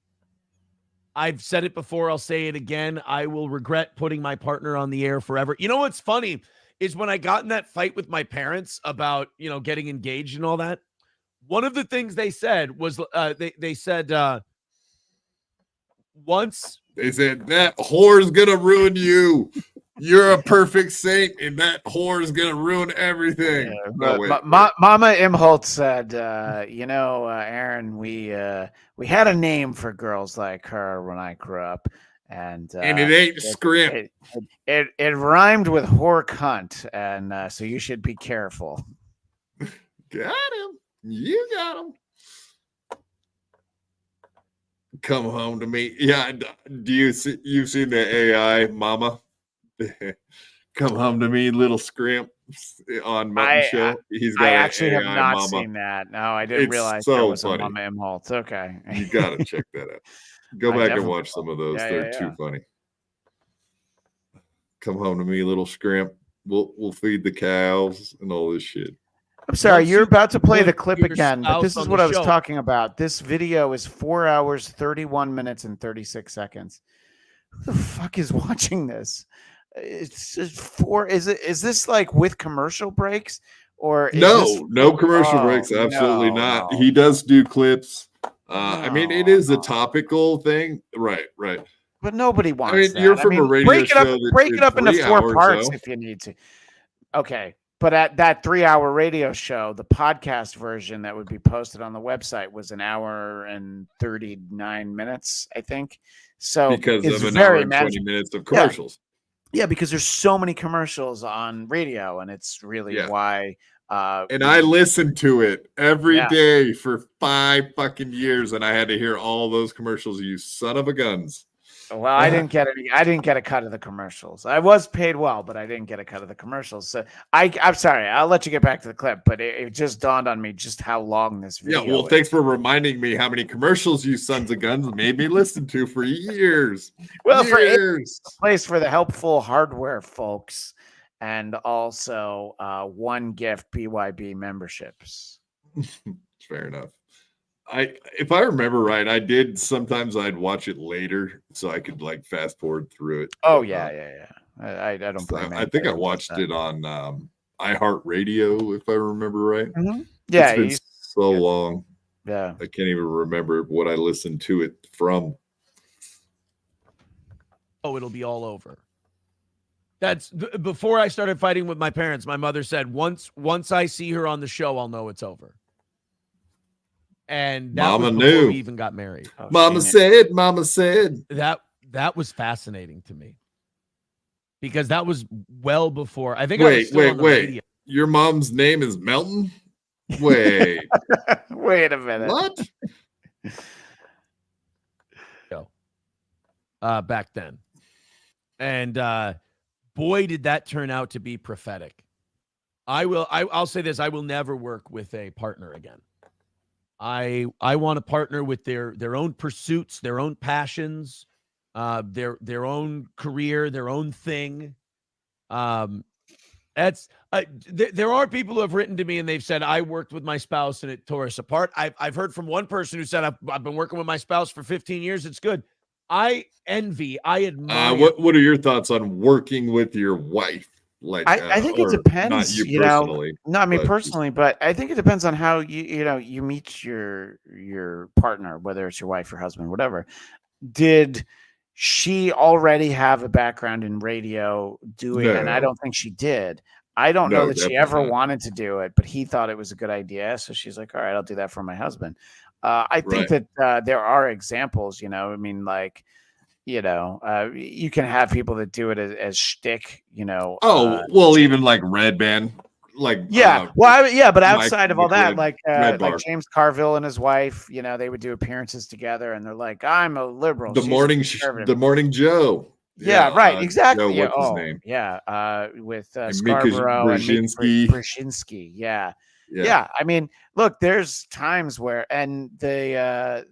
I've said it before. I'll say it again. I will regret putting my partner on the air forever. You know what's funny is when I got in that fight with my parents about, getting engaged and all that, one of the things they said was they said once. They said, that whore's going to ruin you. You're a perfect saint, and that whore's going to ruin everything. Yeah, No, wait. Mama Imholt said, Aaron, we had a name for girls like her when I grew up. And it ain't scrimp. It rhymed with whore cunt, and so you should be careful. Got him. You got him. Come home to me. Yeah. Do you've seen the AI mama? Come home to me, little scrimp on Mutton Show. I actually have not seen that. No, I didn't realize that was a Mama Imholt. Okay. You got to check that out. Go back and watch some of those. They're too funny. Come home to me, little scrimp. We'll feed the cows and all this shit. I'm sorry, you're about to play the clip again, but this is what I was talking about. This video is 4 hours, 31 minutes, and 36 seconds. Who the fuck is watching this? It's is this like with commercial breaks or no commercial breaks? Absolutely not. He does do clips. I mean, it is a topical thing, right? But nobody wants. I mean, you're from a radio show. Break it up into 4 parts if you need to. Okay. But at that 3-hour radio show, the podcast version that would be posted on the website was 1 hour and 39 minutes, I think. So because of an hour and 20 minutes of commercials. Yeah, because there's so many commercials on radio, and it's really why. And I listened to it every day for 5 fucking years, and I had to hear all those commercials. You son of a guns. Well, I didn't get any. I didn't get a cut of the commercials. I was paid well, but I didn't get a cut of the commercials. So I'm sorry. I'll let you get back to the clip, but it just dawned on me just how long this video is. Yeah, well, thanks for reminding me how many commercials you sons of guns made me listen to for years. Well, for years. A place for the helpful hardware folks, and also one gift BYB memberships. Fair enough. If I remember right, I did sometimes I'd watch it later so I could like fast forward through it. Oh yeah. I don't blame I think I watched it on iHeartRadio, if I remember right. Mm-hmm. Yeah, it's been so long. Yeah, I can't even remember what I listened to it from. Oh, it'll be all over. That's before I started fighting with my parents. My mother said, once I see her on the show, I'll know it's over. And that Mama was before knew. We even got married. Oh, Mama said. That was fascinating to me because that was well before. I think. Wait. Radio. Your mom's name is Melton? Wait. Wait a minute. What? Back then, and boy, did that turn out to be prophetic. I'll say this: I will never work with a partner again. I want a partner with their own pursuits, their own passions, their own career, their own thing. That's there are people who have written to me and they've said I worked with my spouse and it tore us apart. I've heard from one person who said I've been working with my spouse for 15 years. It's good. I admire. What are your thoughts on working with your wife? Like I think it depends, not you personally, not me personally, but I think it depends on how you meet your partner, whether it's your wife or husband, whatever. Did she already have a background in radio doing it? And I don't think she did. I don't know that she ever wanted to do it, but he thought it was a good idea. So she's like, all right, I'll do that for my husband. I think that there are examples, I mean, like, you can have people that do it as shtick, even like Red Band, like but outside of all that, like James Carville and his wife, they would do appearances together, and they're like, I'm a liberal. The morning Joe. Yeah, right, exactly. Joe, what's his name? With Scarborough and Brzezinski. Yeah. I mean, look, there's times where, and the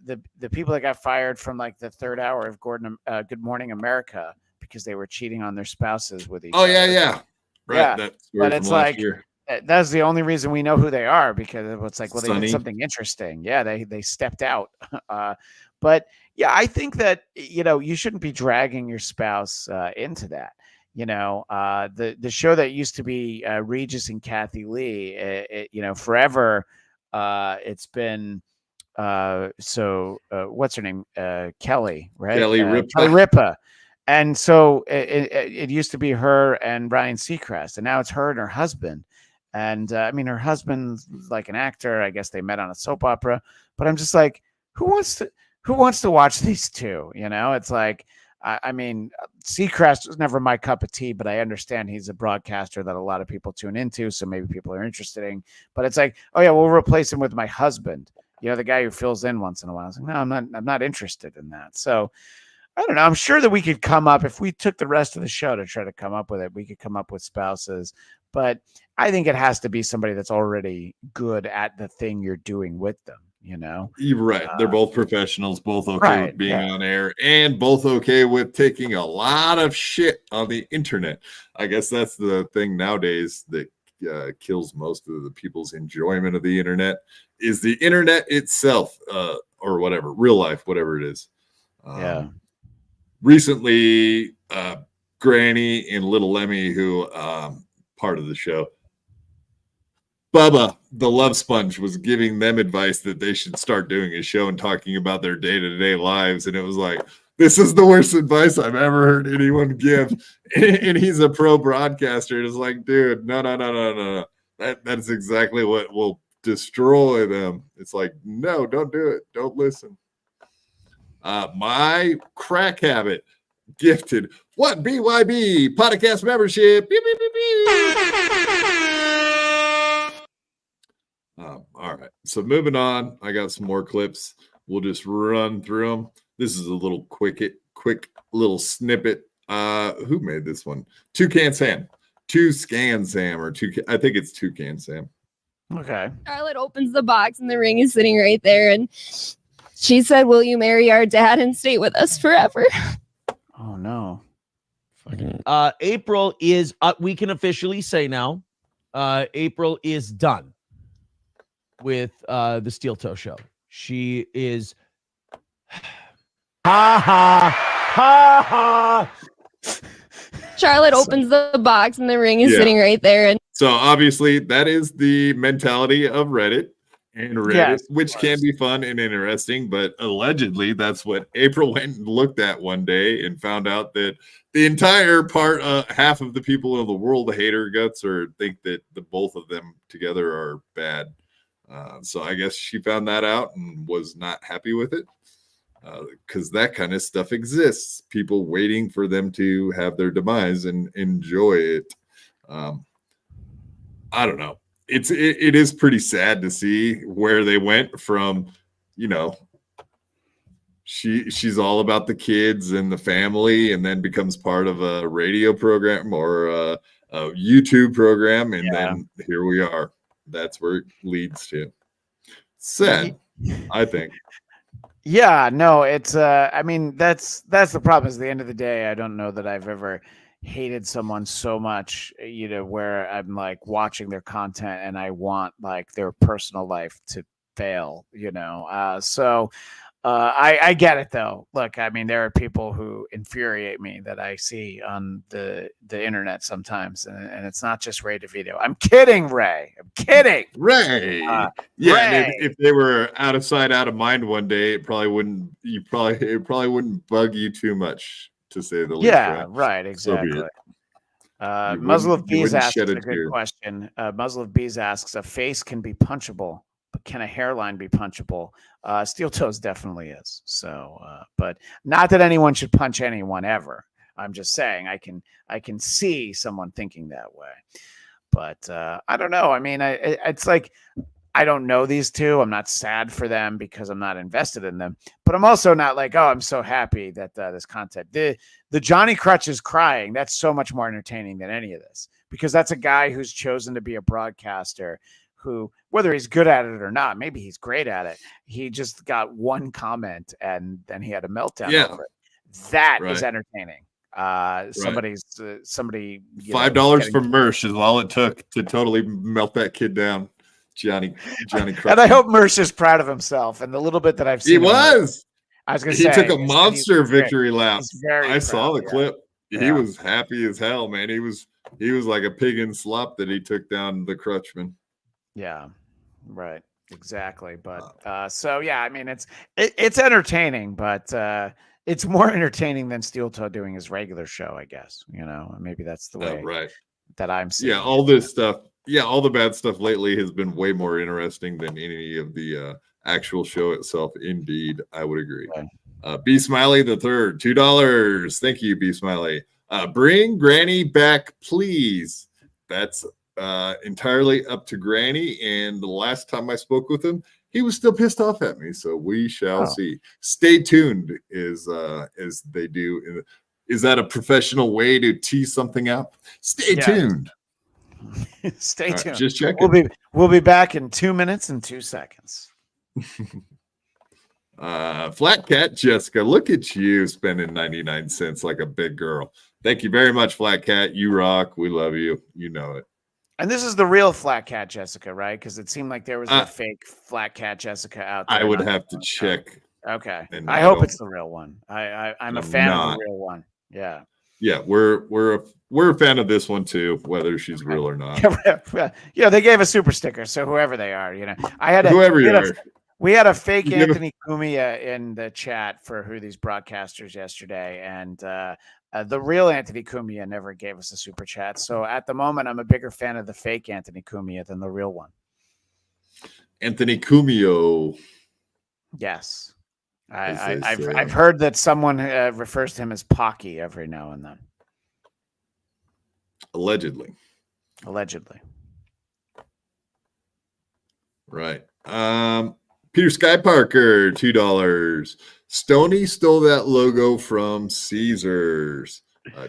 people that got fired from like the third hour of Good Morning America because they were cheating on their spouses with each Oh, other. yeah. Right. Yeah, That but story it's from last like year. that's the only reason we know who they are, because it's like, well, they Sunny. did something interesting. Yeah, they stepped out. But yeah, I think that, you shouldn't be dragging your spouse into that. The show that used to be Regis and Kathy Lee, forever. It's been what's her name? Kelly, right? Kelly Ripa. Kelly Ripa. And so it used to be her and Ryan Seacrest, and now it's her and her husband. And her husband's like an actor. I guess they met on a soap opera. But I'm just like, who wants to watch these two? It's like, Seacrest was never my cup of tea, but I understand he's a broadcaster that a lot of people tune into, so maybe people are interested in. But it's like, oh yeah, we'll replace him with my husband. The guy who fills in once in a while. I was like, no, I'm not interested in that. So I don't know. I'm sure that we could come up, if we took the rest of the show to try to come up with it, we could come up with spouses. But I think it has to be somebody that's already good at the thing you're doing with them. You're right. They're both professionals, both okay right, with being on air, and both okay with taking a lot of shit on the internet. I guess that's the thing nowadays that kills most of the people's enjoyment of the internet is the internet itself, or whatever, real life, whatever it is. Yeah. Recently, Granny and Little Lemmy, who part of the show, Bubba, the love sponge, was giving them advice that they should start doing a show and talking about their day-to-day lives. And it was like, this is the worst advice I've ever heard anyone give. And he's a pro broadcaster. And it's like, dude, no. That's exactly what will destroy them. It's like, no, don't do it. Don't listen. My crack habit, gifted. What BYB Podcast membership? Beep, beep, beep, beep. All right. So moving on, I got some more clips. We'll just run through them. This is a little quick little snippet. Who made this one? Toucan Sam. I think it's Toucan Sam. Okay. Charlotte opens the box and the ring is sitting right there. And she said, "Will you marry our dad and stay with us forever?" Oh, no. April is, we can officially say now, April is done with the Steel Toe Show. She is Charlotte opens the box and the ring is sitting right there. And so obviously that is the mentality of Reddit and Reddit, which can be fun and interesting, but allegedly that's what April went and looked at one day and found out that the entire half of the people in the world hate her guts or think that the both of them together are bad. So I guess she found that out and was not happy with it, because that kind of stuff exists. People waiting for them to have their demise and enjoy it. I don't know. It is pretty sad to see where they went from, she's all about the kids and the family, and then becomes part of a radio program or a YouTube program, and then here we are. That's where it leads to. Sad, I think. Yeah, no, it's that's the problem. Is the end of the day, I don't know that I've ever hated someone so much, where I'm like watching their content and I want like their personal life to fail, so I get it though. Look, there are people who infuriate me that I see on the internet sometimes, and it's not just Ray DeVito. I'm kidding, Ray. I'm kidding, Ray. Ray. And if they were out of sight, out of mind one day, it probably wouldn't bug you too much, to say the least. Yeah, right, exactly. So Muzzle of Bees asks a tear. good question. Muzzle of Bees asks, a face can be punchable, but can a hairline be punchable? Steel Toes definitely is. So, but not that anyone should punch anyone ever. I'm just saying I can see someone thinking that way. But I don't know. It's like, I don't know these two. I'm not sad for them because I'm not invested in them. But I'm also not like, oh, I'm so happy that this content. The Johnny Crutches crying, that's so much more entertaining than any of this, because that's a guy who's chosen to be a broadcaster who, whether he's good at it or not, maybe he's great at it. He just got one comment and then he had a meltdown over it. That is entertaining. somebody $5 for Mersh is all it took to totally melt that kid down. Johnny and Crutchman. I hope Mersh is proud of himself. And the little bit that I've seen, He was. I was going to He say took a monster victory lap. I saw the clip. He Yeah. was happy as hell, man. He was like a pig in slop that he took down the Crutchman. Yeah, right. Exactly. But so yeah, I mean it's entertaining, but it's more entertaining than Steel Toe doing his regular show, I guess. Maybe that's the way Right. that I'm seeing. Yeah, all this stuff. Yeah, all the bad stuff lately has been way more interesting than any of the actual show itself. Indeed, I would agree. Okay. B Smiley the third, $2. Thank you, B Smiley. Bring Granny back, please. That's entirely up to Granny. And the last time I spoke with him, he was still pissed off at me. So we shall see. Stay tuned, as they do. Is that a professional way to tease something up? Stay tuned. Stay tuned. Right, just checking. We'll be back in 2 minutes and 2 seconds. Flat Cat Jessica, look at you spending 99 cents like a big girl. Thank you very much, Flat Cat. You rock. We love you. You know it. And this is the real Flat Cat Jessica, right? Because it seemed like there was a fake Flat Cat Jessica out there. I would have to check. Okay. And I hope it's the real one. I'm a fan of the real one. Yeah. Yeah, we're a fan of this one too, whether she's real or not. Yeah, they gave a super sticker, so whoever they are, we had a fake Anthony Cumia in the chat for who these broadcasters yesterday, and the real Anthony Cumia never gave us a super chat. So at the moment, I'm a bigger fan of the fake Anthony Cumia than the real one. Anthony Cumio. Yes. I've heard that someone refers to him as Pocky every now and then. Allegedly. Right. Peter Sky Parker, $2. Stoney stole that logo from Caesars.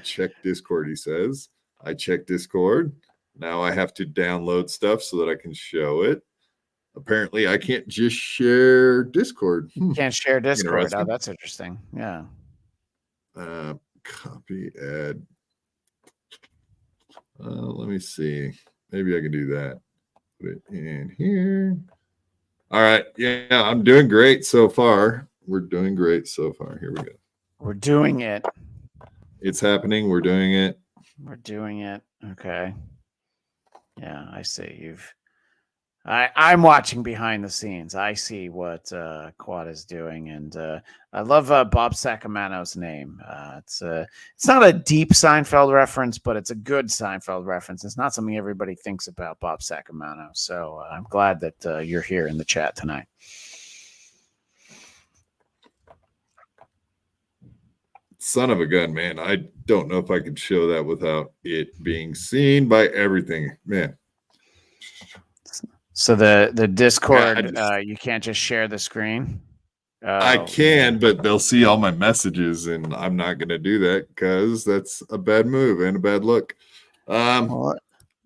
Check Discord, he says. I checked Discord. Now I have to download stuff so that I can show it. Apparently, I can't just share Discord. Can't share Discord. Oh, that's interesting. Yeah. Copy add. Let me see. Maybe I can do that. Put it in here. All right. Yeah, I'm doing great so far. We're doing great so far. Here we go. We're doing it. It's happening. We're doing it. Okay. Yeah, I see. I'm watching behind the scenes. I see what Quad is doing, and I love Bob Sacamano's name. It's not a deep Seinfeld reference, but it's a good Seinfeld reference. It's not something everybody thinks about Bob Sacamano. So I'm glad that you're here in the chat tonight. Son of a gun, man. I don't know if I could show that without it being seen by everything, man. So the Discord, you can't just share the screen? I can, but they'll see all my messages, and I'm not going to do that because that's a bad move and a bad look. Look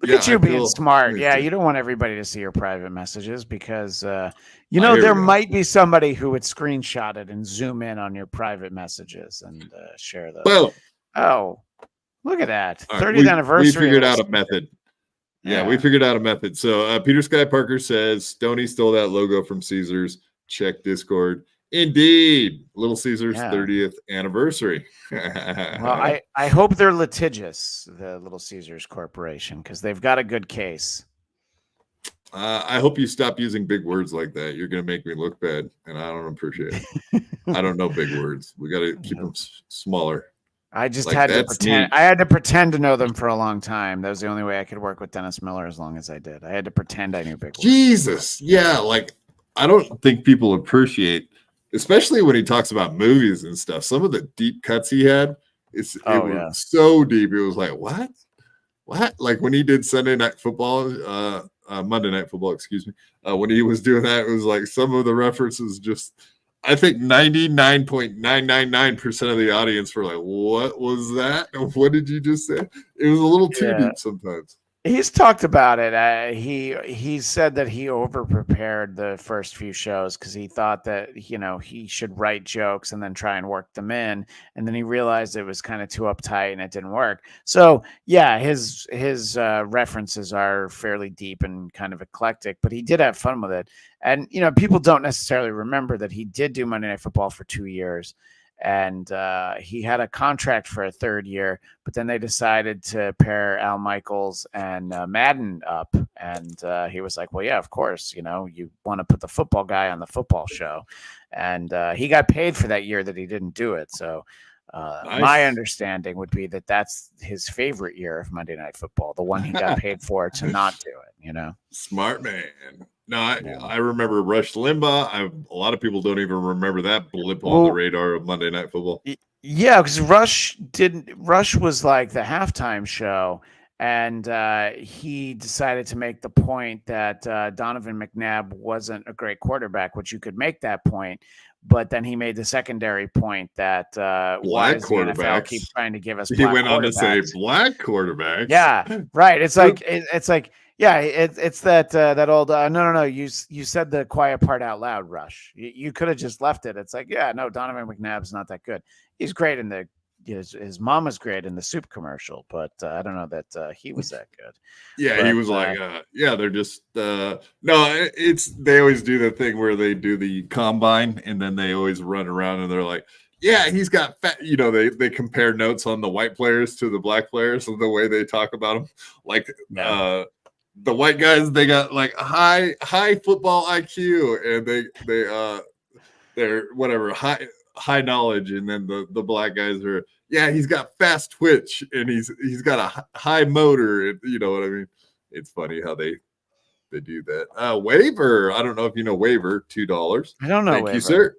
at you being smart. Yeah, you don't want everybody to see your private messages because, there might be somebody who would screenshot it and zoom in on your private messages and share those. Well, oh, look at that. 30th anniversary. We figured out a method. Yeah, we figured out a method. So Peter Sky Parker says Stoney stole that logo from Caesars. Check Discord. Indeed, Little Caesars 30th anniversary. Well, I hope they're litigious, the Little Caesars Corporation, because they've got a good case. I hope you stop using big words like that. You're going to make me look bad, and I don't appreciate it. I don't know big words. We got to keep them smaller. I just had to pretend. Neat. I had to pretend to know them for a long time. That was the only way I could work with Dennis Miller as long as I did. I had to pretend I knew big words. Jesus. Yeah. I don't think people appreciate, especially when he talks about movies and stuff. Some of the deep cuts he had, it was so deep. It was like, what? Like when he did Monday Night Football, excuse me. When he was doing that, it was like some of the references just, I think 99.999% of the audience were like, what was that? What did you just say? It was a little too deep sometimes. He's talked about it. He said that he over prepared the first few shows because he thought that he should write jokes and then try and work them in, and then he realized it was kind of too uptight and it didn't work. So yeah, his references are fairly deep and kind of eclectic, but he did have fun with it. And people don't necessarily remember that he did do Monday Night Football for 2 years. And he had a contract for a third year, but then they decided to pair Al Michaels and Madden up. And he was like, well, yeah, of course, you want to put the football guy on the football show. And he got paid for that year that he didn't do it. So Nice. my understanding would be that that's his favorite year of Monday Night Football, the one he got paid for to not do it, Smart man. No, I remember Rush Limbaugh. A lot of people don't even remember that blip on the radar of Monday Night Football. Yeah, because Rush was like the halftime show, and he decided to make the point that Donovan McNabb wasn't a great quarterback, which you could make that point. But then he made the secondary point that why does the NFL keep trying to give us black He went on to say black quarterbacks. Yeah, right. It's like yeah, it's that old no. You said the quiet part out loud, Rush. You could have just left it. It's like, yeah, no, Donovan McNabb's not that good. He's great in his mom was great in the soup commercial, but I don't know that he was that good. Yeah, but, he was like, they're just no. They always do the thing where they do the combine and then they always run around and they're like, yeah, he's got fat. They compare notes on the white players to the black players and the way they talk about them, like the white guys, they got like high football IQ and they're whatever high knowledge, and then the black guys are he's got fast twitch and he's got a high motor, and you know what I mean. It's funny how they do that. Waiver, I don't know if you know Waiver, $2. I don't know. Thank you, sir.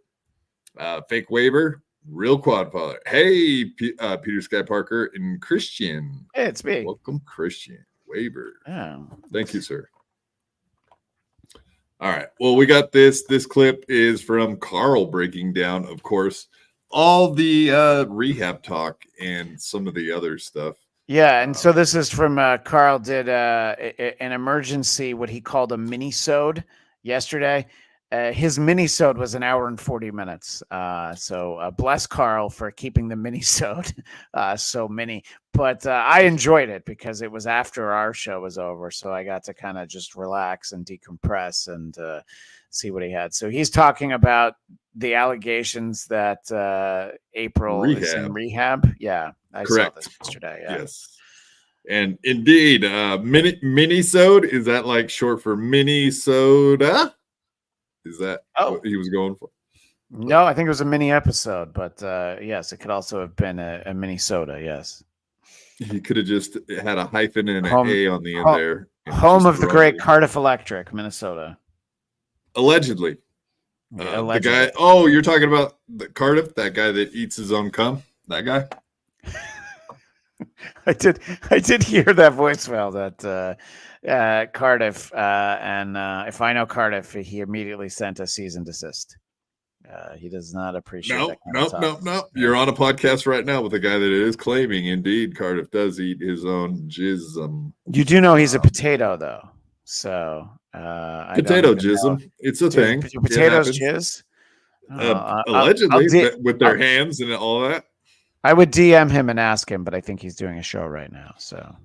Fake Waiver, real quad father. Hey, Peter Sky Parker and Christian. Hey, it's me. Welcome, Christian. Waiver. Oh. Thank you, sir. All right. Well, we got this. This clip is from Carl breaking down, of course, all the rehab talk and some of the other stuff. Yeah, and so this is from Carl did an emergency, what he called a mini-sode yesterday. His mini-sode was an hour and 40 minutes. So bless Carl for keeping the mini-sode so mini. But I enjoyed it because it was after our show was over. So I got to kind of just relax and decompress and see what he had. So he's talking about the allegations that April is in rehab. Yeah, I saw this yesterday. Yeah. Yes. And indeed, mini-sode, is that like short for mini-soda? Is that what he was going for? No, I think it was a mini episode, but yes, it could also have been a mini soda. Yes. He could have just had a hyphen and an A on the end there. Home of the great Cardiff Electric, Minnesota. Allegedly. The guy, you're talking about the Cardiff, that guy that eats his own cum? That guy? I did hear that voicemail that Cardiff, and if I know Cardiff, he immediately sent a cease and desist. He does not appreciate that. No. You're on a podcast right now with a guy that is claiming, indeed, Cardiff does eat his own jism. You do know he's a potato, though. So potato jism. It's a thing. Potatoes jizz? Allegedly, with their hands and all that. I would DM him and ask him, but I think he's doing a show right now. So,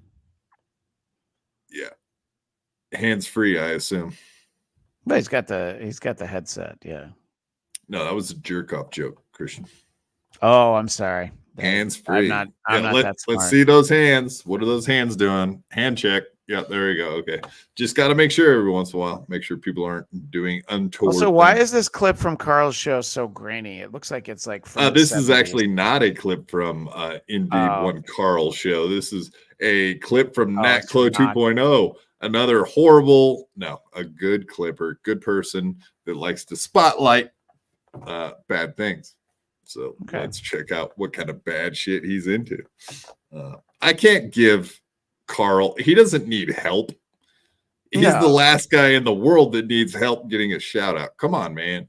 yeah, hands free, I assume. But he's got the headset. Yeah. No, that was a jerk off joke, Christian. Oh, I'm sorry. Hands free. I'm not that smart. Let's see those hands. What are those hands doing? Hand check. Yeah, there you go. Okay. Just got to make sure every once in a while, make sure people aren't doing untoward. So why is this clip from Carl's show so grainy? It looks like it's like from this is actually not a clip from One Carl show. This is a clip from Nat Clo 2.0. Another a good clipper, good person that likes to spotlight bad things. So let's check out what kind of bad shit he's into. I can't give Carl, he doesn't need help. He's the last guy in the world that needs help getting a shout out. Come on, man.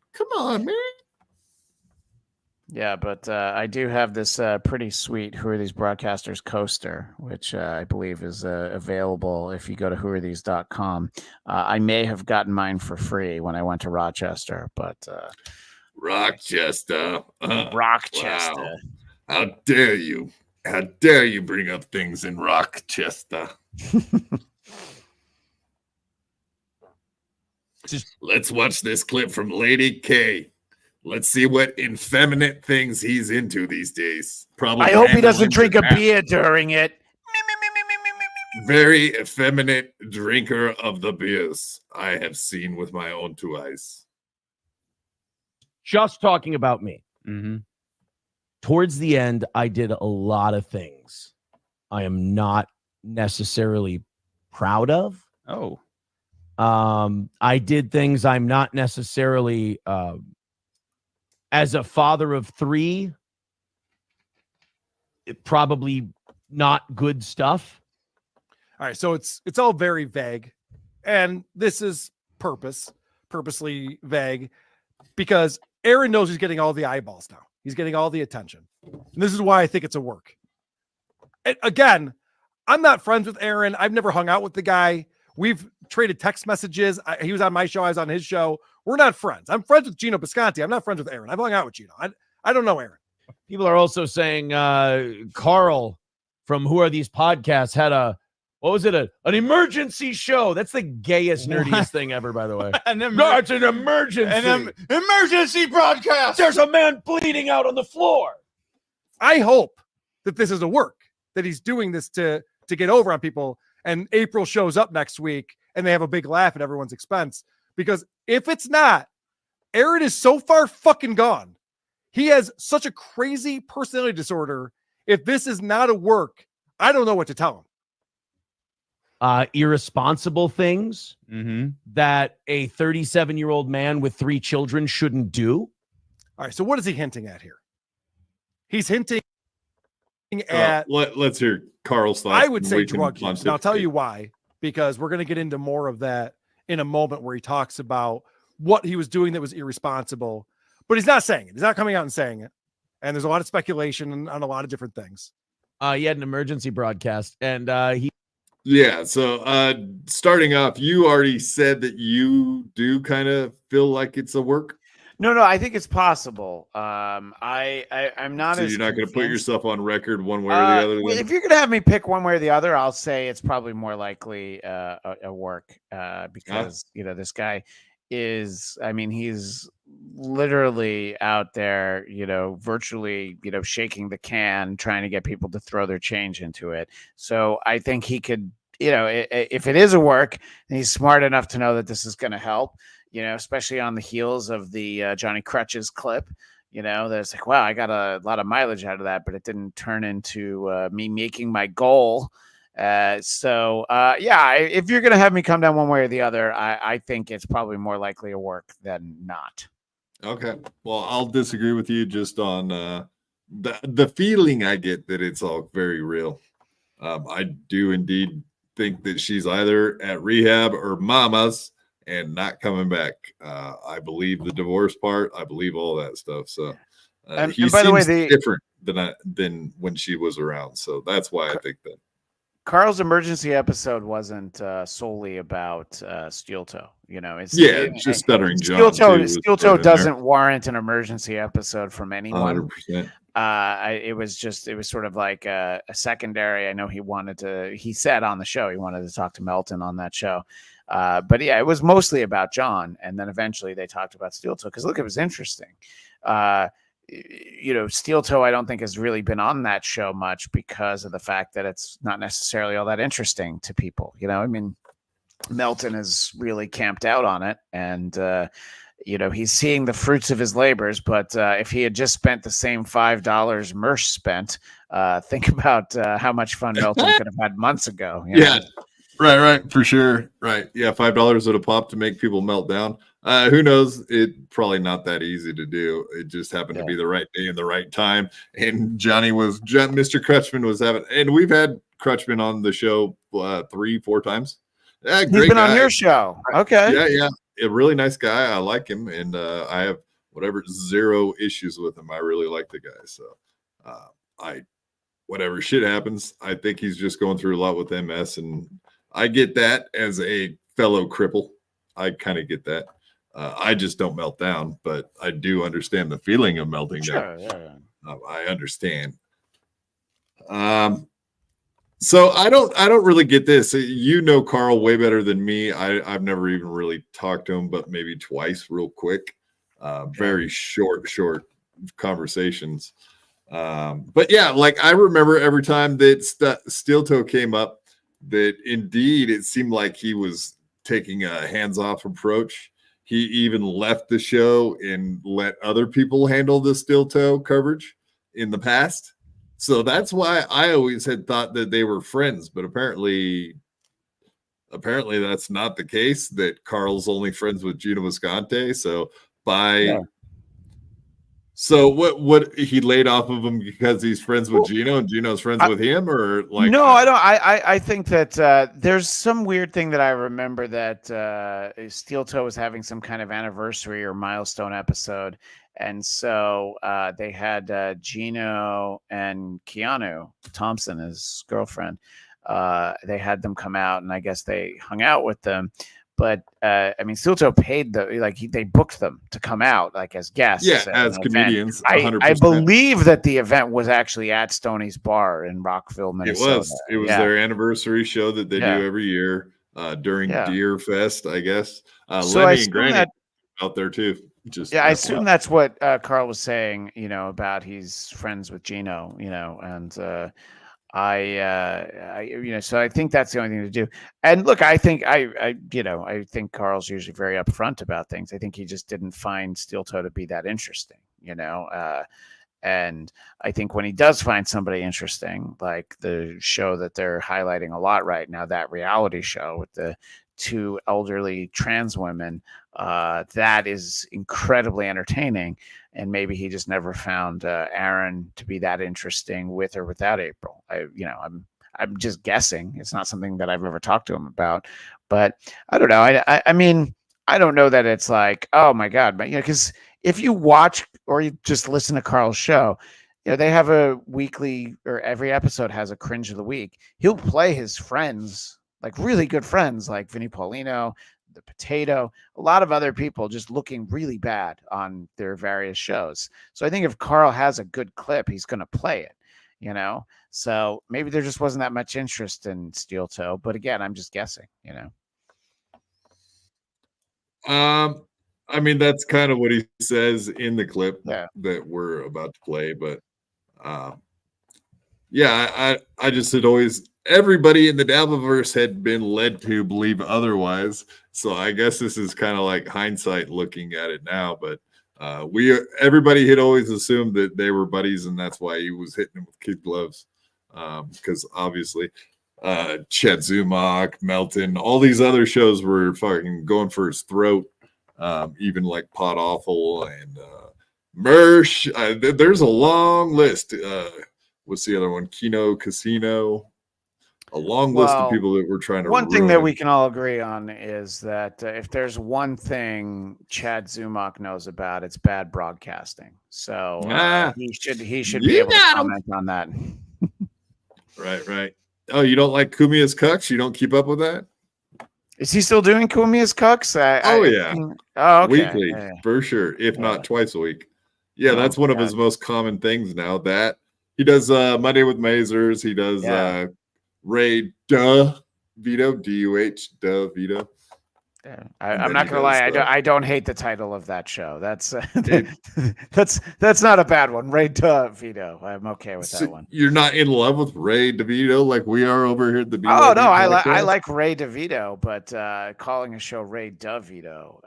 Yeah, but I do have this pretty sweet Who Are These Broadcasters coaster, which I believe is available if you go to whoarethese.com. I may have gotten mine for free when I went to Rochester, but Rochester. Rochester. Wow. How dare you? How dare you bring up things in Rochester? Let's watch this clip from Lady K. Let's see what effeminate things he's into these days. Probably. I hope he doesn't handling drink a that. beer during it. Very effeminate drinker of the beers I have seen with my own two eyes. Just talking about me. Mm-hmm. Towards the end, I did a lot of things I am not necessarily proud of. Oh. I did things I'm not necessarily, as a father of three, probably not good stuff. All right, so it's all very vague, and this is purposely vague, because Aaron knows he's getting all the eyeballs now. He's getting all the attention, and this is why I think it's a work. And again, I'm not friends with Aaron. I've never hung out with the guy. We've traded text messages. He was on my show. I was on his show. We're not friends. I'm friends with Gino Bisconti. I'm not friends with Aaron. I've hung out with Gino. I don't know Aaron. People are also saying Carl from Who Are These Podcasts had an emergency show. That's the gayest, nerdiest thing ever, by the way. No, it's an emergency. An emergency broadcast. There's a man bleeding out on the floor. I hope that this is a work, that he's doing this to get over on people, and April shows up next week and they have a big laugh at everyone's expense. Because if it's not, Aaron is so far fucking gone. He has such a crazy personality disorder. If this is not a work, I don't know what to tell him. Irresponsible things that a 37-year-old man with 3 children shouldn't do. All right, so what is he hinting at here? He's hinting at... Let's hear Carl's thoughts. I would say drug use, and I'll tell you why, because we're going to get into more of that in a moment where he talks about what he was doing that was irresponsible, but he's not saying it. He's not coming out and saying it, and there's a lot of speculation on a lot of different things. He had an emergency broadcast, and he... Yeah, so starting off, you already said that you do kind of feel like it's a work. No, I think it's possible. I'm not. So as you're not going to put convinced. yourself on record one way or the other. Well, if you're going to have me pick one way or the other, I'll say it's probably more likely a work because this guy is. I mean, he's literally out there, virtually, shaking the can, trying to get people to throw their change into it. So I think he could. If it is a work, and he's smart enough to know that this is going to help. Especially on the heels of the Johnny Crutches clip, that it's like, wow, I got a lot of mileage out of that, but it didn't turn into me making my goal. If you're going to have me come down one way or the other, I think it's probably more likely a work than not. Okay. Well, I'll disagree with you just on the feeling I get that it's all very real. I do indeed think that she's either at rehab or mama's and not coming back. I believe the divorce part. I believe all that stuff. So he by the way, seems different than when she was around. So that's why I think that. Carl's emergency episode wasn't solely about Steel Toe. It's just stuttering John. Steel Toe doesn't warrant an emergency episode from anyone. 100%. It was sort of like a secondary. I know he said on the show he wanted to talk to Melton on that show. But yeah, it was mostly about John. And then eventually they talked about Steel Toe because look, it was interesting. Steel Toe, I don't think has really been on that show much because of the fact that it's not necessarily all that interesting to people. I mean, Melton is really camped out on it and, he's seeing the fruits of his labors, but if he had just spent the same $5 Mersh spent, think about how much fun Melton could have had months ago. Yeah, right, for sure. Right. Yeah, $5 at a pop to make people melt down. Who knows? It probably not that easy to do. It just happened to be the right day and the right time. And Mr. Crutchman was having, and we've had Crutchman on the show 3-4 times. He's been on your show. Okay. Yeah. A really nice guy. I like him. And I have whatever, zero issues with him. I really like the guy. So whatever shit happens, I think he's just going through a lot with MS, and I get that as a fellow cripple. I kind of get that. I just don't melt down, but I do understand the feeling of melting down. I understand. So I don't really get this. You know Carl way better than me. I've never even really talked to him, but maybe twice, real quick. Very short conversations. But yeah, like I remember every time that Steel Toe came up, that indeed it seemed like he was taking a hands-off approach. He even left the show and let other people handle the Steel Toe coverage in the past. So that's why I always had thought that they were friends, but apparently that's not the case, that Carl's only friends with Gino Visconti. So So what he laid off of him because he's friends with Gino and Gino's friends with him, or like? No, I don't. I think that there's some weird thing that I remember that Steel Toe was having some kind of anniversary or milestone episode, and so they had Gino and Keanu Thompson, his girlfriend. They had them come out, and I guess they hung out with them. But I mean, Steel Toe paid they booked them to come out like as guests. Yeah, as comedians. I believe that the event was actually at Stoney's Bar in Rockville, Minnesota. It was their anniversary show that they do every year during Deer Fest, I guess. So Lenny and Granny out there too. I assume that's what Carl was saying. About he's friends with Gino. And. So I think that's the only thing to do. And look, I think I think Carl's usually very upfront about things. I think he just didn't find Steel Toe to be that interesting, and I think when he does find somebody interesting, like the show that they're highlighting a lot right now, that reality show with the two elderly trans women, that is incredibly entertaining. And maybe he just never found Aaron to be that interesting with or without April. I'm just guessing. It's not something that I've ever talked to him about, but I don't know. I mean, I don't know that it's like, oh my God, but because if you watch or you just listen to Carl's show, they have a weekly, or every episode has a cringe of the week. He'll play his friends, like really good friends, like Vinnie Paulino, the Potato, a lot of other people just looking really bad on their various shows. So I think if Carl has a good clip, he's going to play it, So maybe there just wasn't that much interest in Steel Toe. But again, I'm just guessing, I mean, that's kind of what he says in the clip that we're about to play. But I just had always, everybody in the Dabbleverse had been led to believe otherwise. So I guess this is kind of like hindsight looking at it now. But everybody had always assumed that they were buddies, and that's why he was hitting him with kid gloves. Because obviously Chet Zumach, Melton, all these other shows were fucking going for his throat. Even like Pot Awful and Mersh. There's a long list. What's the other one? Kino Casino. A long list of people that were trying to. One thing that we can all agree on is that if there's one thing Chad Zumach knows about, it's bad broadcasting. So he should be able to comment on that. Right. Oh, you don't like Kumia's Cucks? You don't keep up with that? Is he still doing Kumia's Cucks? Okay. Weekly, for sure, if not twice a week. Yeah, that's one of his most common things now. That he does Monday with Mazers. He does Ray Vito, DUH, Vito. I'm not gonna lie. I don't hate the title of that show. That's not a bad one. Ray DeVito. I'm okay with that one. You're not in love with Ray DeVito like we are over here at the BYB Oh no, Podcast? I like Ray DeVito, but calling a show Ray DeVito,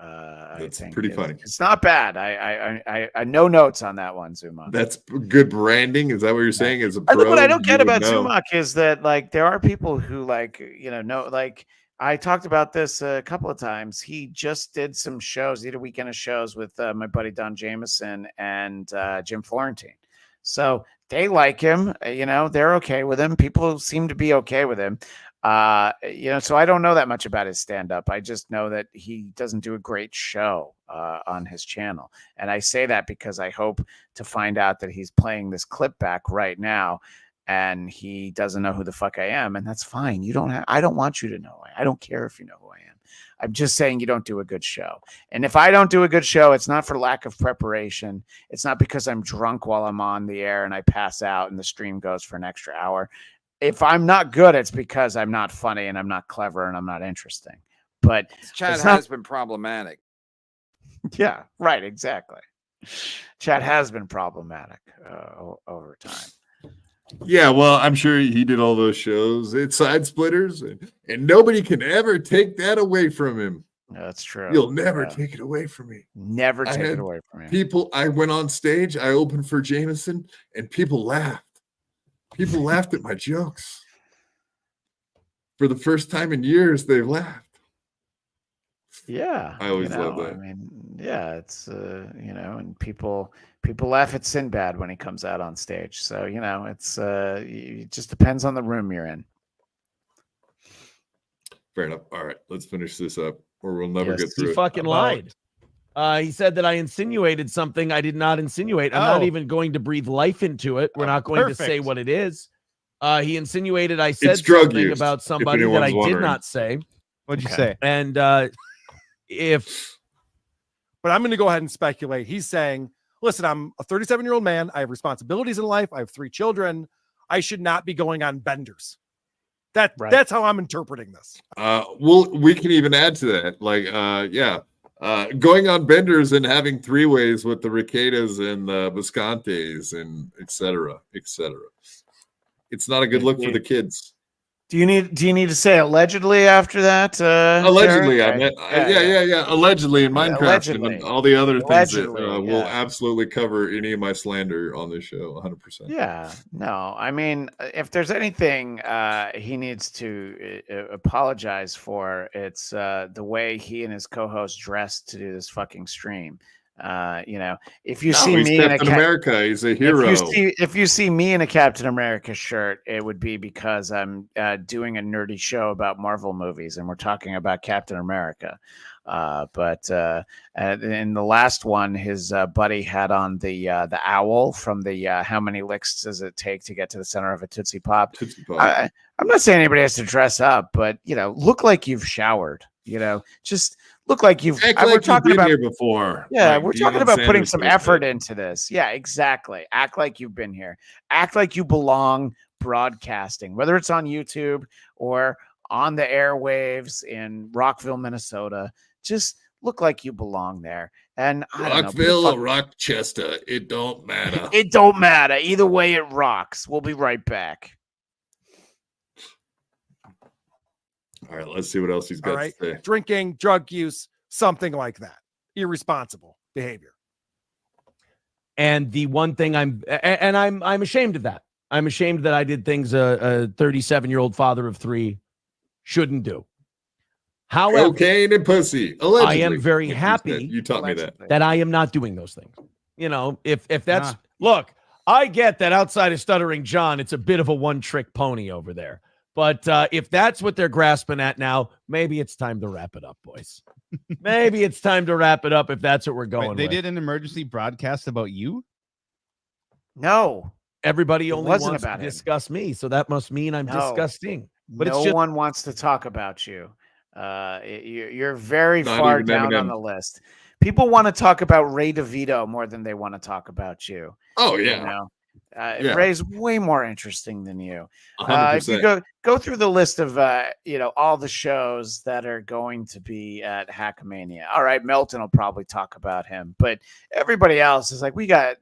that's pretty funny. It's not bad. I no notes on that one, Zumach. That's good branding. Is that what you're saying? As a pro, what I don't get about Zumach is that like there are people who know like. I talked about this a couple of times. He just did some shows. He did a weekend of shows with my buddy Don Jameson and Jim Florentine. So they like him. They're okay with him. People seem to be okay with him. So I don't know that much about his stand-up. I just know that he doesn't do a great show on his channel. And I say that because I hope to find out that he's playing this clip back right now and he doesn't know who the fuck I am. And that's fine. I don't want you to know. I don't care if you know who I am. I'm just saying you don't do a good show. And if I don't do a good show, it's not for lack of preparation. It's not because I'm drunk while I'm on the air and I pass out and the stream goes for an extra hour. If I'm not good, it's because I'm not funny and I'm not clever and I'm not interesting. But Chad has been problematic. Yeah, right. Exactly. Chad has been problematic over time. Yeah, well, I'm sure he did all those shows. It's Side Splitters, and nobody can ever take that away from him. That's true. You'll never take it away from me. Never take it away from me. People, I went on stage, I opened for Jameson, and people laughed. People laughed at my jokes. For the first time in years, they laughed. Yeah, I always love that. I mean, yeah, it's and people laugh at Sinbad when he comes out on stage. So it's it just depends on the room you're in. Fair enough. All right, let's finish this up, or we'll never get through He it. fucking lied. He said that I insinuated something I did not insinuate. I'm not even going to breathe life into it. We're not going to say what it is. He insinuated I said something about somebody that I did not say. What'd you say? And but I'm going to go ahead and speculate. He's saying, listen, I'm a 37-year-old man. I have responsibilities in life. I have 3 children. I should not be going on benders. That's how I'm interpreting this. Well, we can even add to that. Going on benders and having 3-ways with the Riquetas and the Biscontes and et cetera. It's not a good look for the kids. Do you need to say allegedly after that? Allegedly, Derek? I meant allegedly in Minecraft allegedly. and all the other things that Allegedly, will absolutely cover any of my slander on this show, 100%. Yeah, no, I mean, if there's anything he needs to apologize for, it's the way he and his co-host dressed to do this fucking stream. If you see me in Captain America, he's a hero. If you see me in a Captain America shirt, it would be because I'm doing a nerdy show about Marvel movies, and we're talking about Captain America. But in the last one, his buddy had on the owl from the how many licks does it take to get to the center of a Tootsie Pop? I'm not saying anybody has to dress up, but look like you've showered. Just look like you've. We're talking about here before. Yeah, we're talking about putting some effort into this. Yeah, exactly. Act like you've been here. Act like you belong broadcasting, whether it's on YouTube or on the airwaves in Rockville, Minnesota. Just look like you belong there. And Rockville or Rochester, it don't matter. It don't matter. Either way, it rocks. We'll be right back. All right, let's see what else he's got to say. Drinking, drug use, something like that. Irresponsible behavior. And the one thing I'm ashamed of that. I'm ashamed that I did things a 37-year-old father of 3 shouldn't do. However, cocaine and pussy. Allegedly. I am very happy. You taught me that I am not doing those things. If that's look, I get that outside of Stuttering John, it's a bit of a one-trick pony over there. But if that's what they're grasping at now, maybe it's time to wrap it up, boys. Maybe it's time to wrap it up if that's what we're going with. They did an emergency broadcast about you? No. Everybody only wants to discuss me, so that must mean I'm disgusting. But no one wants to talk about you. You're very far down on the list. People want to talk about Ray DeVito more than they want to talk about you. Oh, yeah. Ray's way more interesting than you. If you go through the list of all the shows that are going to be at Hackamania. All right, Melton will probably talk about him, but everybody else is like, we got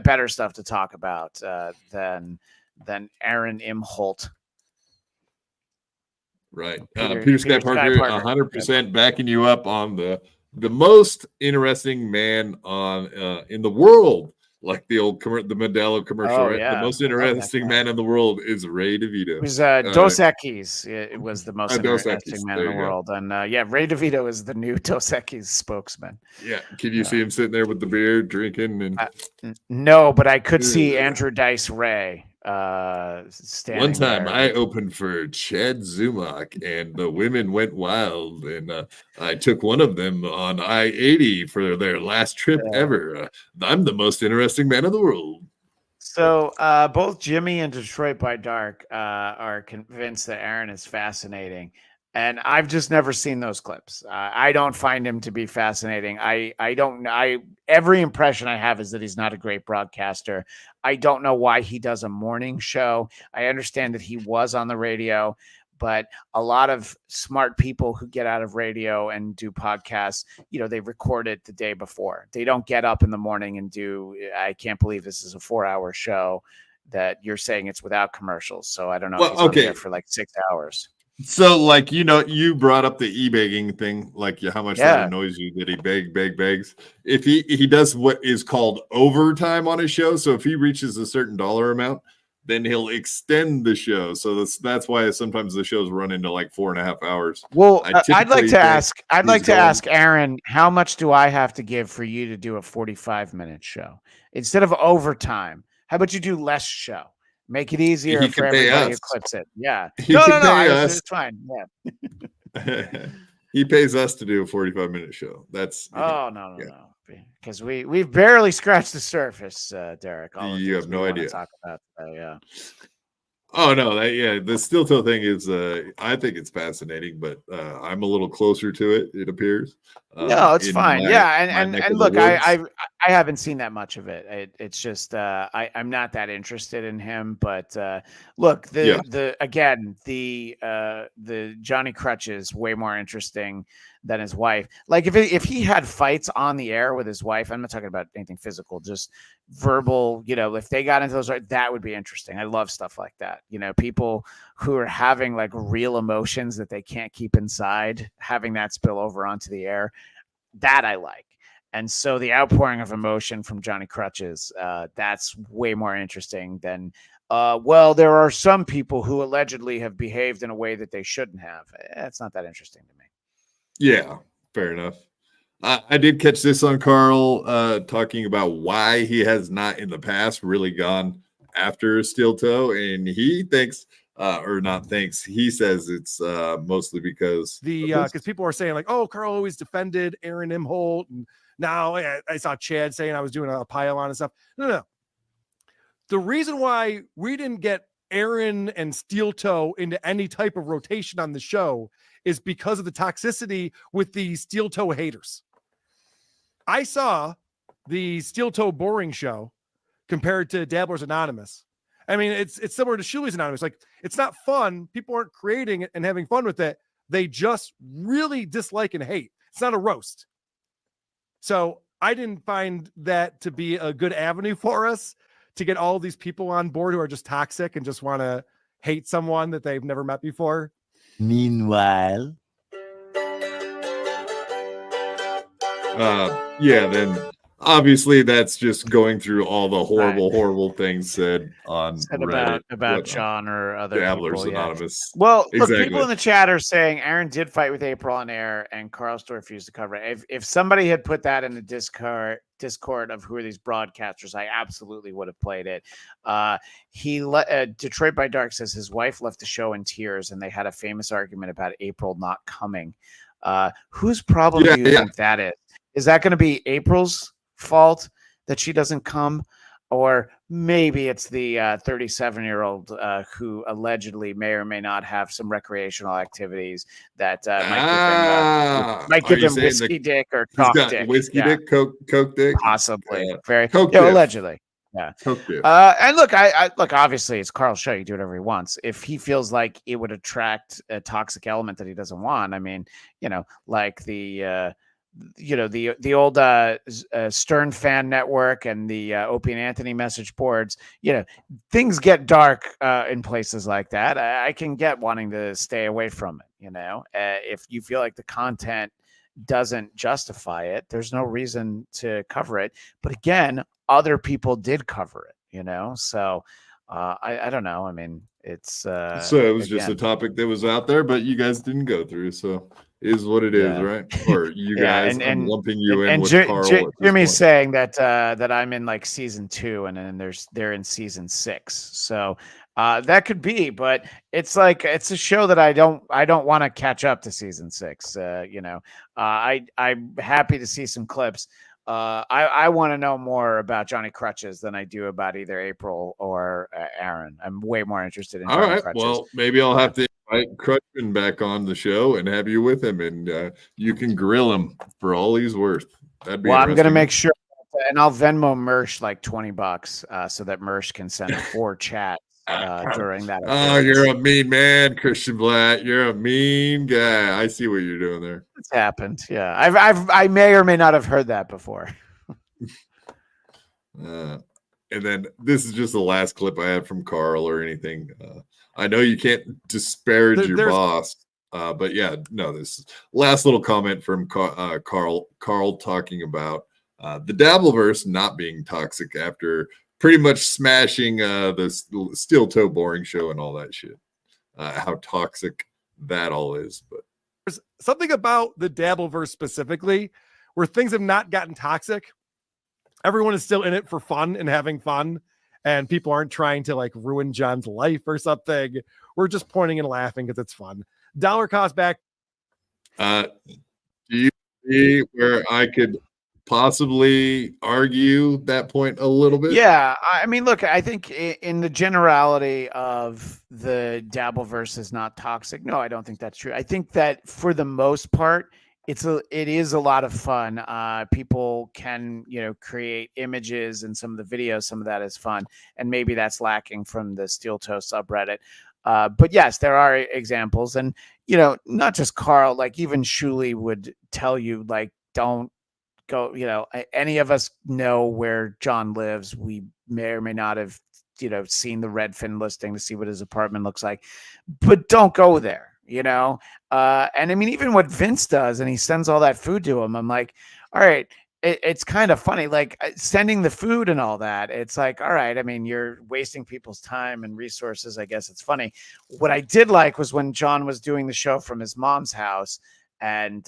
better stuff to talk about than Aaron Imholt. Right. Peter Sky Parker, 100% backing you up on the most interesting man on in the world. Like the old the Modelo commercial, right? Yeah. The most interesting man in the world is Ray DeVito. It was Dos Equis. It was the most interesting man in the world. And Ray DeVito is the new Dos Equis spokesman. Yeah. Can you see him sitting there with the beer drinking? And no, but I could see Andrew Dice Ray standing One time there. I opened for Chad Zumach and the women went wild, and I took one of them on I-80 for their last trip ever. I'm the most interesting man in the world. So both Jimmy and Detroit by Dark are convinced that Aaron is fascinating. And I've just never seen those clips. I don't find him to be fascinating. I don't know. Every impression I have is that he's not a great broadcaster. I don't know why he does a morning show. I understand that he was on the radio, but a lot of smart people who get out of radio and do podcasts, they record it the day before. They don't get up in the morning and I can't believe this is a 4-hour show that you're saying it's without commercials. So I don't know if he's on there for like 6 hours. So, like, you brought up the e-begging thing, like how much that annoys you that he begs. If he does what is called overtime on his show, so if he reaches a certain dollar amount, then he'll extend the show. So that's why sometimes the shows run into like 4.5 hours. Well, I'd like to ask Aaron, how much do I have to give for you to do a 45-minute show instead of overtime? How about you do less show? Make it easier for everybody who clips it. Yeah. No. It's fine. Yeah. He pays us to do a 45-minute show. That's no. Because we've barely scratched the surface, Derek. You have no idea. Talk about yeah. Oh no, the steel toe thing is I think it's fascinating, but I'm a little closer to it, it appears. No, it's fine. And look, I haven't seen that much of it. It's just I'm not that interested in him. But look, the Johnny Crutch is way more interesting than his wife. Like if he had fights on the air with his wife, I'm not talking about anything physical, just verbal, if they got into those, that would be interesting. I love stuff like that. People who are having like real emotions that they can't keep inside, having that spill over onto the air, that I like. And so the outpouring of emotion from Johnny Crutches, that's way more interesting than, there are some people who allegedly have behaved in a way that they shouldn't have. It's not that interesting to me. Yeah, fair enough. I did catch this on Carl talking about why he has not in the past really gone after steel toe, and he thinks he says it's mostly because people are saying like, oh, Carl always defended Aaron Imholt, and now I saw Chad saying I was doing a pile on and stuff. No. The reason why we didn't get Aaron and steel toe into any type of rotation on the show is because of the toxicity with the steel toe haters. I saw the steel toe boring show compared to Dabblers Anonymous. I mean, it's similar to Shuli's Anonymous. Like, it's not fun. People aren't creating it and having fun with it. They just really dislike and hate. It's not a roast. So I didn't find that to be a good avenue for us to get all these people on board who are just toxic and just want to hate someone that they've never met before. Meanwhile, then obviously that's just going through all the horrible things said on Reddit about John or other Dabblers people, Anonymous. Well, look, people in the chat are saying Aaron did fight with April on air and Carl still refused to cover it. If somebody had put that in the Discord of who are these broadcasters, I absolutely would have played it. Detroit by Dark says his wife left the show in tears and they had a famous argument about April not coming. Whose problem do you think that is? Is that going to be April's fault that she doesn't come? Or maybe it's the 37-year-old who allegedly may or may not have some recreational activities that might give him whiskey dick or coke dick. Whiskey dick, coke dick? Possibly. Allegedly. Yeah. And look, I look, obviously it's Carl's show. You do whatever he wants. If he feels like it would attract a toxic element that he doesn't want, I mean, like the old Stern Fan Network and the Opie and Anthony message boards, things get dark in places like that. I can get wanting to stay away from it. If you feel like the content doesn't justify it, there's no reason to cover it. But again, other people did cover it, so I don't know. I mean, it's so it was just a topic that was out there, but you guys didn't go through. So is what it is, Yeah. right? Or you Yeah, guys, I'm lumping you in and with Ji- Carl. Ji- at this Jimmy's point. saying that that I'm in like season 2, and then they're in season 6. So that could be, but it's like it's a show that I don't want to catch up to season 6. I'm happy to see some clips. I want to know more about Johnny Crutches than I do about either April or Aaron. I'm way more interested in All Johnny right. Crutches. Well, maybe I'll have to invite Crutchman back on the show and have you with him, and you can grill him for all he's worth. That'd be Well, I'm going to interesting. make sure, and I'll Venmo Mersh like $20 so that Mersh can send 4 chats during that. Oh, you're a mean man, Christian Bladt. You're a mean guy. I see what you're doing there. It's happened. Yeah, I may or may not have heard that before. And then this is just the last clip I have from Carl or anything. I know you can't disparage your boss, but yeah, no, this is last little comment from Carl talking about the Dabbleverse not being toxic after pretty much smashing the Steel Toe Boring Show and all that shit. How toxic that all is. But there's something about the Dabbleverse specifically where things have not gotten toxic. Everyone is still in it for fun and having fun, and people aren't trying to like ruin John's life or something. We're just pointing and laughing because it's fun. Dollar cost back. Do you see where I could possibly argue that point a little bit? Yeah, I mean, look, I think in the generality of the Dabbleverse is not toxic. No, I don't think that's true. I think that for the most part, it is a lot of fun. People can, create images and some of the videos. Some of that is fun, and maybe that's lacking from the Steel Toe subreddit. But yes, there are examples, and not just Carl. Like even Shuli would tell you, like, don't go. Any of us know where John lives. We may or may not have, seen the Redfin listing to see what his apartment looks like, but don't go there. And I mean, even what Vince does, and he sends all that food to him. I'm like, all right, it's kind of funny, like sending the food and all that. It's like, all right, I mean, you're wasting people's time and resources. I guess it's funny. What I did like was when John was doing the show from his mom's house, and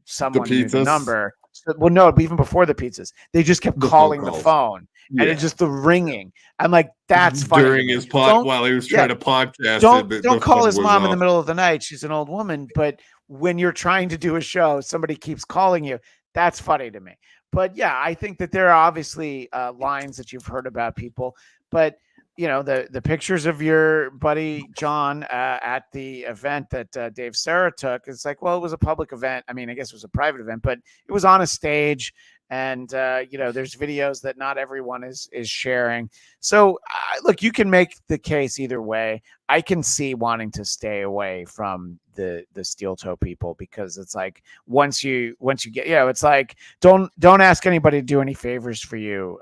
someone knew the number. Well, no, even before the pizzas, they just kept calling the phone. Yeah. And it's just the ringing. I'm like, that's funny. During his while he was trying to podcast. Don't call his mom in the middle of the night. She's an old woman. But when you're trying to do a show, somebody keeps calling you. That's funny to me. But yeah, I think that there are obviously lines that you've heard about people. But the pictures of your buddy John at the event that Dave Serra took, it's like, well, it was a public event. I mean, I guess it was a private event, but it was on a stage. And, there's videos that not everyone is sharing. So, look, you can make the case either way. I can see wanting to stay away from the Steel Toe people, because it's like once you get, it's like don't ask anybody to do any favors for you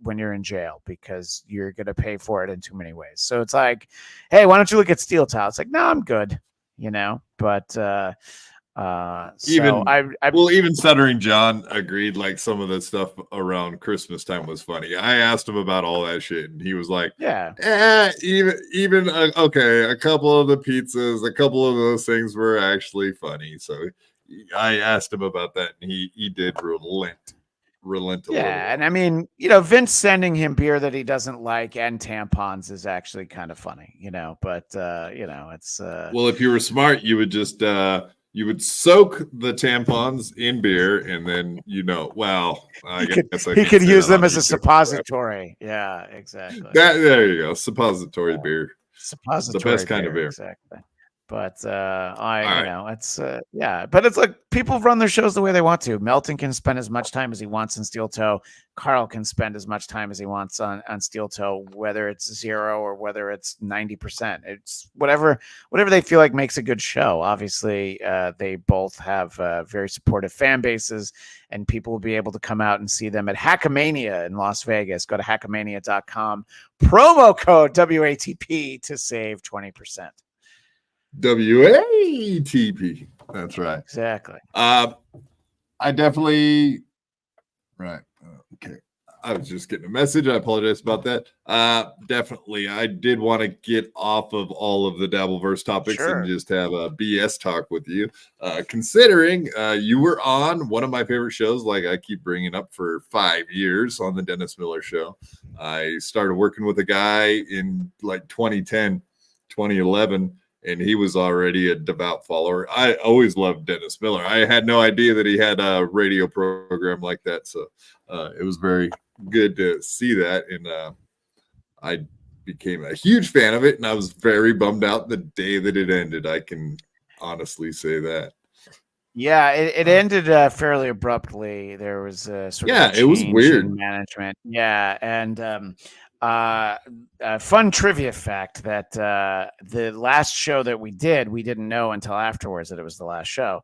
when you're in jail, because you're going to pay for it in too many ways. So it's like, hey, why don't you look at Steel Toe? It's like, no, I'm good, but even Stuttering John agreed, like some of the stuff around Christmas time was funny. I asked him about all that shit, and he was like, even okay, a couple of the pizzas, a couple of those things were actually funny. So I asked him about that, and he did relent a little. And I mean, Vince sending him beer that he doesn't like and tampons is actually kind of funny, but it's well, if you were smart, you would just you would soak the tampons in beer, and then I guess he could use them as a suppository. Yeah, exactly. There you go, suppository beer. Suppository, the best kind of beer. Exactly. But it's but it's like people run their shows the way they want to. Melton can spend as much time as he wants in Steel Toe. Carl can spend as much time as he wants on Steel Toe, whether it's 0 or whether it's 90%. It's whatever they feel like makes a good show. Obviously, they both have very supportive fan bases, and people will be able to come out and see them at Hackamania in Las Vegas. Go to hackamania.com, promo code WATP to save 20%. WATP. That's right. Exactly. I definitely right. Okay. I was just getting a message. I apologize about that. Definitely, I did want to get off of all of the Dabbleverse topics and just have a BS talk with you. Considering you were on one of my favorite shows, like I keep bringing up, for 5 years on the Dennis Miller Show. I started working with a guy in like 2010, 2011. And he was already a devout follower. I always loved Dennis Miller. I had no idea that he had a radio program like that. So it was very good to see that. And I became a huge fan of it. And I was very bummed out the day that it ended. I can honestly say that. Yeah, it ended fairly abruptly. There was a sort of it was change weird in management. Yeah, and fun trivia fact that the last show that we didn't know until afterwards that it was the last show.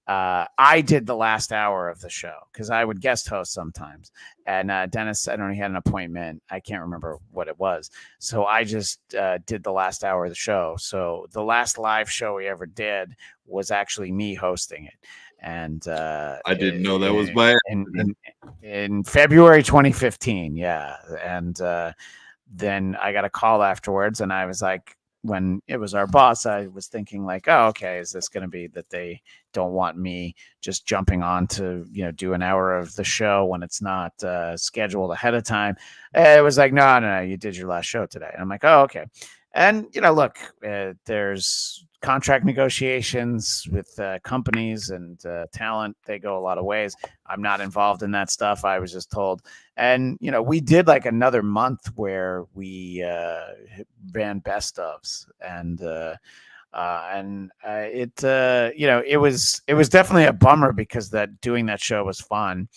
I did the last hour of the show because I would guest host sometimes. And Dennis, I don't know, he had an appointment. I can't remember what it was. So I just did the last hour of the show. So the last live show we ever did was actually me hosting it. And I didn't know that was by in February 2015. Yeah. And then I got a call afterwards, and I was like, when it was our boss, I was thinking like, oh, okay, is this going to be that they don't want me just jumping on to, do an hour of the show when it's not scheduled ahead of time? It was like, no, you did your last show today. And I'm like, oh, okay. And, look, there's contract negotiations with companies and talent. They go a lot of ways. I'm not involved in that stuff. I was just told. And, we did like another month where we ran best ofs. And it was definitely a bummer because doing that show was fun.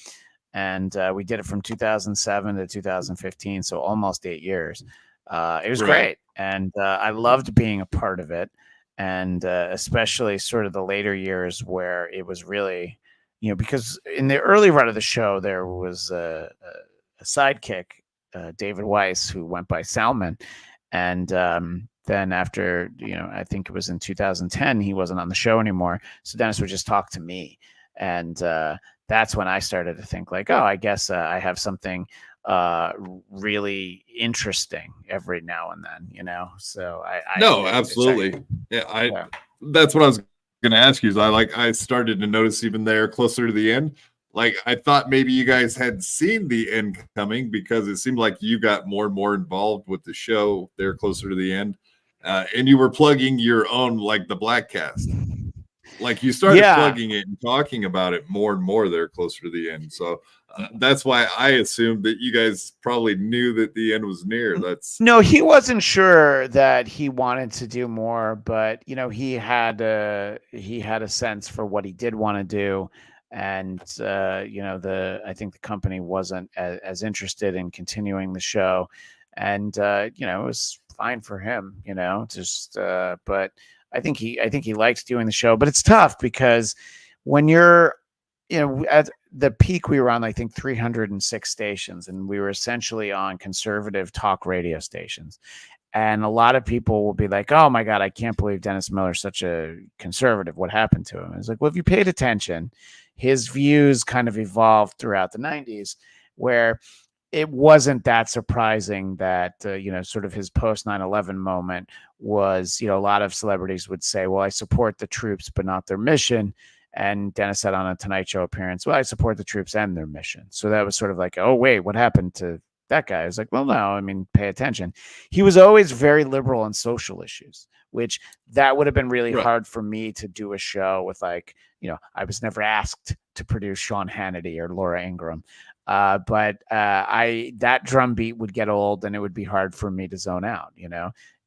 And we did it from 2007 to 2015. So almost 8 years. It was great. And I loved being a part of it. And especially sort of the later years where it was really, because in the early run of the show, there was a sidekick, David Weiss, who went by Salmon. And then after, I think it was in 2010, he wasn't on the show anymore. So Dennis would just talk to me. And that's when I started to think like, oh, I guess I have something really interesting every now and then, so absolutely. That's what I was going to ask you. Is I started to notice even there closer to the end, like I thought maybe you guys had seen the end coming because it seemed like you got more and more involved with the show there closer to the end. And you were plugging your own, like the Bladt cast. Like you started plugging it and talking about it more and more there closer to the end. So that's why I assumed that you guys probably knew that the end was near. No, he wasn't sure that he wanted to do more, but he had a sense for what he did want to do. And I think the company wasn't as interested in continuing the show. And it was fine for him, but I think he liked doing the show, but it's tough because when you're, at the peak, we were on, I think, 306 stations, and we were essentially on conservative talk radio stations. And a lot of people will be like, oh my God, I can't believe Dennis Miller's such a conservative. What happened to him? It's like, well, if you paid attention, his views kind of evolved throughout the 90s where it wasn't that surprising that, sort of his post 9/11 moment was, a lot of celebrities would say, well, I support the troops, but not their mission. And Dennis said on a Tonight Show appearance, well, I support the troops and their mission. So that was sort of like, oh, wait, what happened to that guy? I was like, well, no, I mean, pay attention. He was always very liberal on social issues, which that would have been really hard for me to do a show with, like, I was never asked to produce Sean Hannity or Laura Ingraham. But that drumbeat would get old and it would be hard for me to zone out,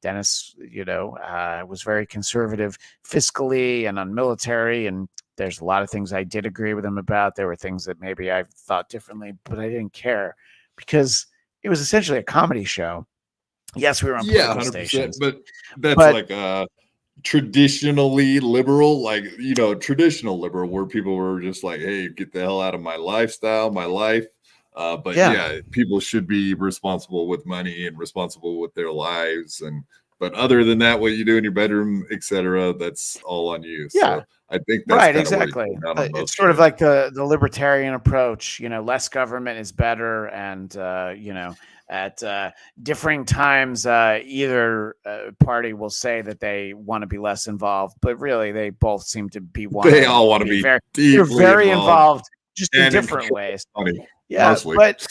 Dennis, was very conservative fiscally and on military. And there's a lot of things I did agree with him about. There were things that maybe I thought differently, but I didn't care because it was essentially a comedy show. Yes, we were on political stations. But that's like traditionally liberal, like, traditional liberal where people were just like, hey, get the hell out of my lifestyle, my life. But people should be responsible with money and responsible with their lives. But other than that, what you do in your bedroom, etc., that's all on you. Yeah. So I think that's Right, kinda what he exactly. put down on It's most sort of shows. like the libertarian approach, less government is better, and at differing times, either party will say that they want to be less involved, but really they both seem to be They all want to be they're deeply very involved, just in and different ways. funny, Yeah, mostly. but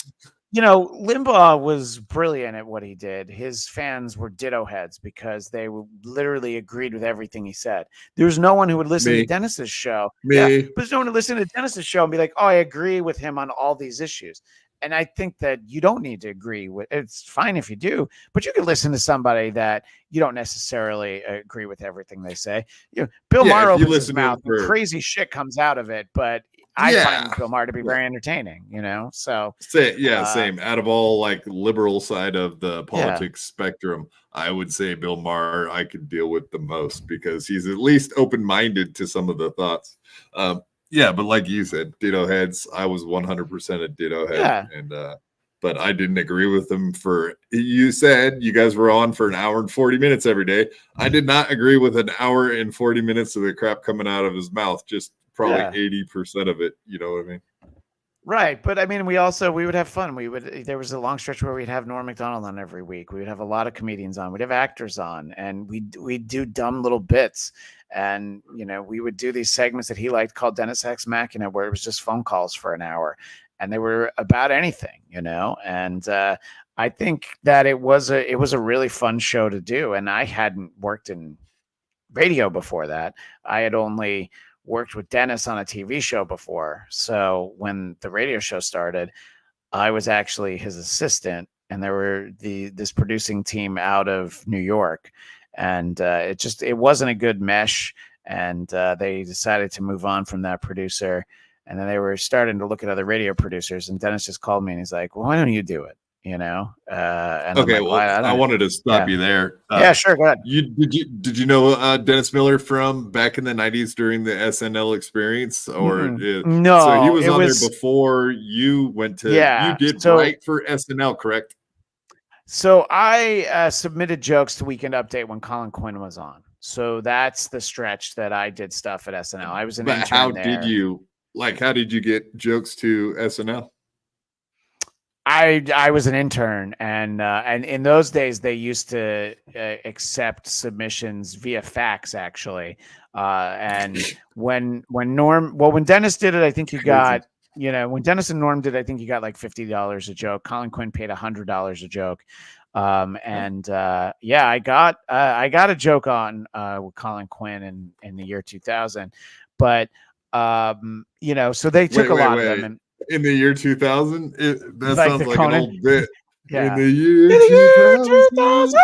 Limbaugh was brilliant at what he did. His fans were ditto heads because they literally agreed with everything he said. There's no one who would listen to Me. Dennis's show. Me. Yeah, but there's no one to listen to Dennis's show and be like, "Oh, I agree with him on all these issues." And I think that you don't need to agree with. It's fine if you do, but you can listen to somebody that you don't necessarily agree with everything they say. Bill Yeah, Maher if you opens his listen to him mouth, and for- crazy shit comes out of it, but I Yeah. find Bill Maher to be very entertaining. So Same. Out of all like liberal side of the Yeah. politics spectrum, I would say Bill Maher I could deal with the most because he's at least open-minded to some of the thoughts. Yeah, but like you said, ditto heads. I was 100% a ditto head, Yeah. and but I didn't agree with them for. You said you guys were on for an hour and 40 minutes every day. I did not agree with an hour and 40 minutes of the crap coming out of his mouth. Just probably Yeah. 80% of it. You know what I mean? Right, but I mean, we would have fun. There was a long stretch where we'd have Norm Macdonald on every week. We would have a lot of comedians on. We'd have actors on, and we'd do dumb little bits. And we would do these segments that he liked called Dennis X Machina, where it was just phone calls for an hour, and they were about anything, And I think that it was a really fun show to do. And I hadn't worked in radio before that. I had only worked with Dennis on a TV show before. So when the radio show started, I was actually his assistant, and there were this producing team out of New York, and it wasn't a good mesh. And they decided to move on from that producer, and then they were starting to look at other radio producers. And Dennis just called me and he's like, "Well, why don't you do it?" And I'm Okay, like, well, I wanted to stop you there. Yeah, sure, go ahead. Did you know Dennis Miller from back in the 90s during the SNL experience, or No? So he was it on there before you went to. Yeah, You did so- write for SNL, correct? So I submitted jokes to Weekend Update when Colin Quinn was on. So that's the stretch that I did stuff at SNL. I was an But intern how there. how did you get jokes to SNL? I was an intern, and in those days they used to accept submissions via fax, actually. And when Dennis did it, I think you got when Dennis and Norm did, I think you got like $50 a joke. Colin Quinn paid $100 a joke. I got a joke on with Colin Quinn in the year 2000, but so they took a lot of them. And, in the year 2000, that Like sounds the like Conan? an old bit. Yeah. In the year 2000.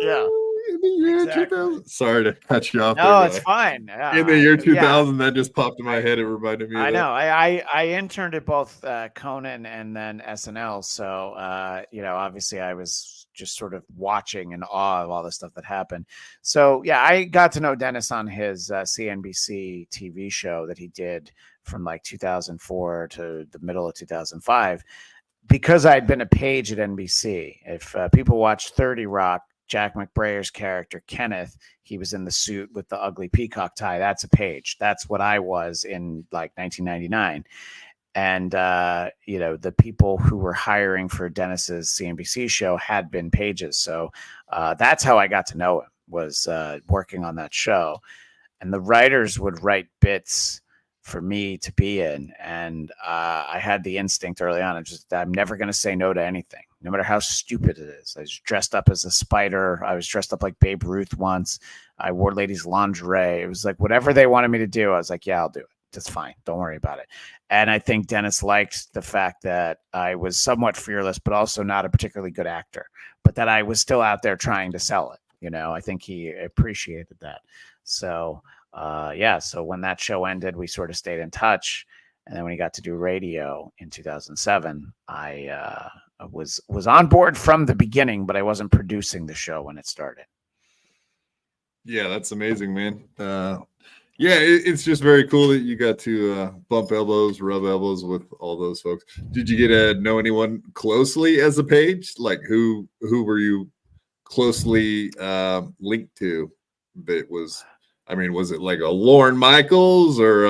Yeah. In the year Exactly. 2000. Sorry to cut you off. No, there, it's guy. fine. Yeah, In the year yeah. 2000, that just popped in my head. It reminded me of I that. know. I interned at both Conan and then SNL. So, obviously I was just sort of watching in awe of all the stuff that happened. So, yeah, I got to know Dennis on his CNBC TV show that he did from like 2004 to the middle of 2005 because I'd been a page at NBC. If people watch 30 Rock, Jack McBrayer's character, Kenneth, he was in the suit with the ugly peacock tie. That's a page. That's what I was in like 1999. And, the people who were hiring for Dennis's CNBC show had been pages. So that's how I got to know him, was working on that show. And the writers would write bits for me to be in. And I had the instinct early on. I'm never going to say no to anything, no matter how stupid it is. I was dressed up as a spider. I was dressed up like Babe Ruth once. I wore ladies' lingerie. It was like whatever they wanted me to do. I was like, yeah, I'll do it. That's fine. Don't worry about it. And I think Dennis liked the fact that I was somewhat fearless, but also not a particularly good actor, but that I was still out there trying to sell it. I think he appreciated that. So, so when that show ended, we sort of stayed in touch. And then when he got to do radio in 2007, I was on board from the beginning, but I wasn't producing the show when it started. Yeah, that's amazing, man. It's just very cool that you got to bump elbows, rub elbows with all those folks. Did you get to know anyone closely as a page? Like who were you closely linked to? That was, I mean, was it like a Lorne Michaels or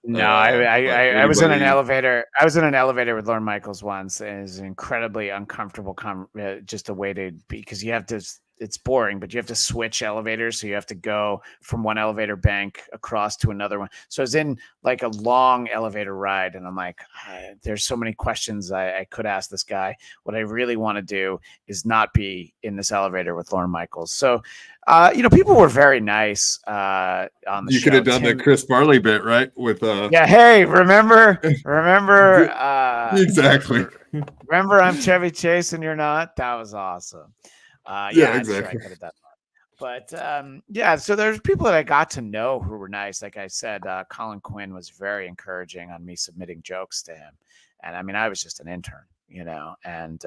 No, like I was in an anybody? elevator. I was in an elevator with Lorne Michaels once, and it's incredibly uncomfortable. Just a way to because you have to. It's boring, but you have to switch elevators, so you have to go from one elevator bank across to another one. So I was in like a long elevator ride, and I'm like, there's so many questions I could ask this guy. What I really want to do is not be in this elevator with Lorne Michaels. So, people were very nice on the show. You could have done the Chris Farley bit, right? With yeah. Hey, remember? Exactly. Remember, I'm Chevy Chase and you're not. That was awesome. Yeah, I'm exactly. sure I could have done that. But so there's people that I got to know who were nice. Like I said, Colin Quinn was very encouraging on me submitting jokes to him. And I mean, I was just an intern, and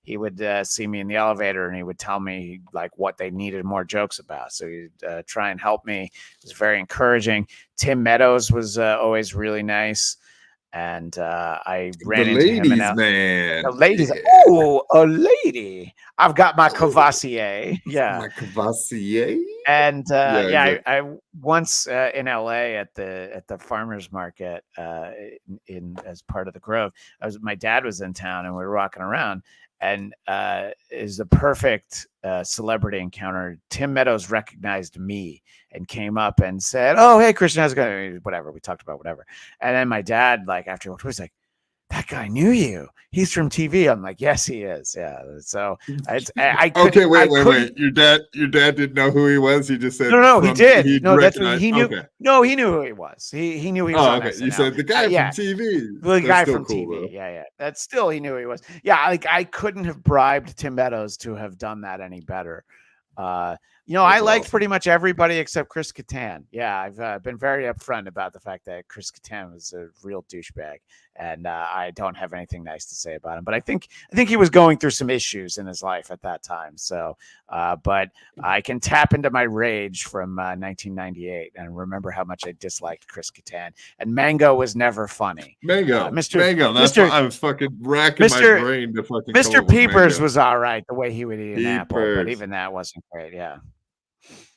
he would see me in the elevator and he would tell me like what they needed more jokes about. So he'd try and help me. It was very encouraging. Tim Meadows was always really nice. And I ran into him. Man. The ladies. Yeah. Oh, a lady. I've got my Cavassier. Yeah. My Cavassier. And exactly. I once in LA at the farmers market in as part of the Grove. My dad was in town and we were walking around, and is the perfect celebrity encounter. Tim Meadows recognized me and came up and said, "Oh, hey, Christian, how's it going?" Whatever. We talked about whatever. And then my dad, like afterwards, was like, "That guy knew you. He's from TV." I'm like, "Yes, he is." Yeah. So I okay, wait. Your dad didn't know who he was. He just said no, he did. No, that's what he knew. Okay. No, he knew who he was. He knew he was. On okay. SNL. You said the guy yeah. from TV. The guy still from cool, TV. though. Yeah. That's still he knew who he was. Yeah, like I couldn't have bribed Tim Meadows to have done that any better. I liked awesome. pretty much everybody except Chris Kattan. Yeah, I've been very upfront about the fact that Chris Kattan was a real douchebag, and I don't have anything nice to say about him. But I think he was going through some issues in his life at that time. So, but I can tap into my rage from 1998 and remember how much I disliked Chris Kattan. And Mango was never funny. Mango. Mr. That's why I was fucking racking my brain to fucking. Mr. Peepers was all right the way he would eat an apple, but even that wasn't great. Yeah.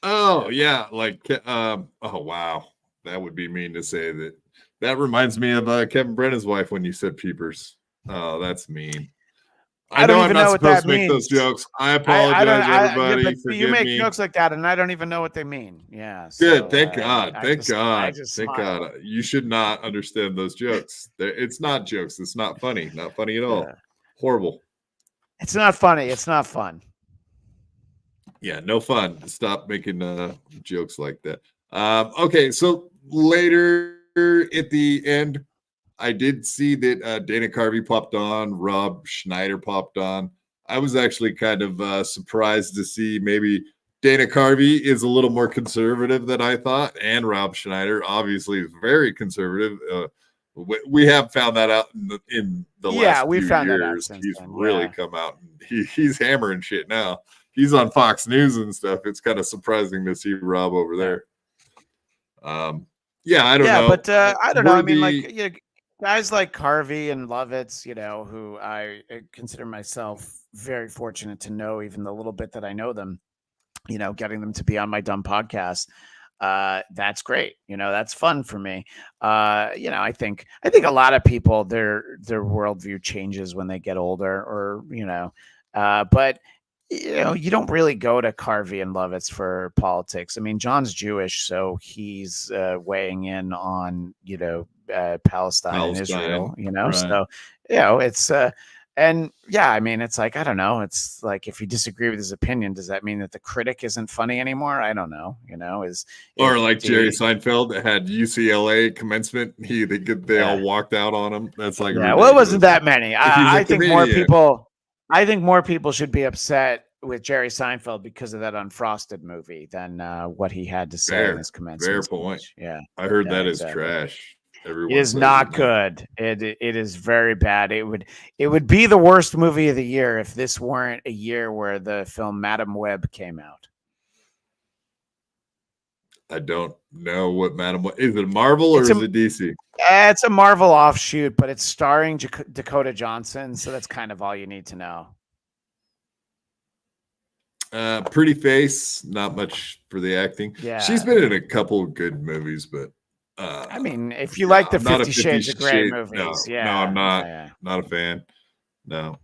Oh yeah, like oh wow, that would be mean to say that. That reminds me of Kevin Brennan's wife when you said Peepers. Oh, that's mean. I know I'm not supposed to make those jokes. I apologize, everybody. But you make jokes like that, and I don't even know what they mean. Yeah. Good. Thank God. Thank God. You should not understand those jokes. It's not jokes. It's not funny. Not funny at all. Horrible. It's not funny. It's not fun. Yeah, no fun. Stop making jokes like that. Okay, so later at the end, I did see that Dana Carvey popped on, Rob Schneider popped on. I was actually kind of surprised to see maybe Dana Carvey is a little more conservative than I thought, and Rob Schneider obviously is very conservative. We have found that out in the last few years. He's really come out. And he's hammering shit now. He's on Fox News and stuff. It's kind of surprising to see Rob over there. I don't know. Yeah, but I don't know. I mean, guys like Carvey and Lovitz, who I consider myself very fortunate to know, even the little bit that I know them, getting them to be on my dumb podcast. That's great. That's fun for me. I think a lot of people, their worldview changes when they get older, or, but you don't really go to Carvey and Lovitz for politics. I mean, John's Jewish, so he's weighing in on, Palestine and Israel, right. So, it's, I mean, it's like, I don't know. It's like, if you disagree with his opinion, does that mean that the critic isn't funny anymore? I don't know, or like Jerry Seinfeld that had UCLA commencement. They all walked out on him. That's like, well, it wasn't that many. I think more people should be upset with Jerry Seinfeld because of that Unfrosted movie than what he had to say in his commencement. Fair point. Speech. Yeah, I heard that is trash. Everyone it is not good. It is very bad. It would be the worst movie of the year if this weren't a year where the film Madam Web came out. I don't know what Madam Web is. It Marvel or is it DC? It's a Marvel offshoot, but it's starring Dakota Johnson, so that's kind of all you need to know. Pretty face, not much for the acting. Yeah. She's been in a couple of good movies, but I mean, if you like the I'm not a 50 Shades of Grey No, movies, no, I'm not. yeah. Not a fan. No,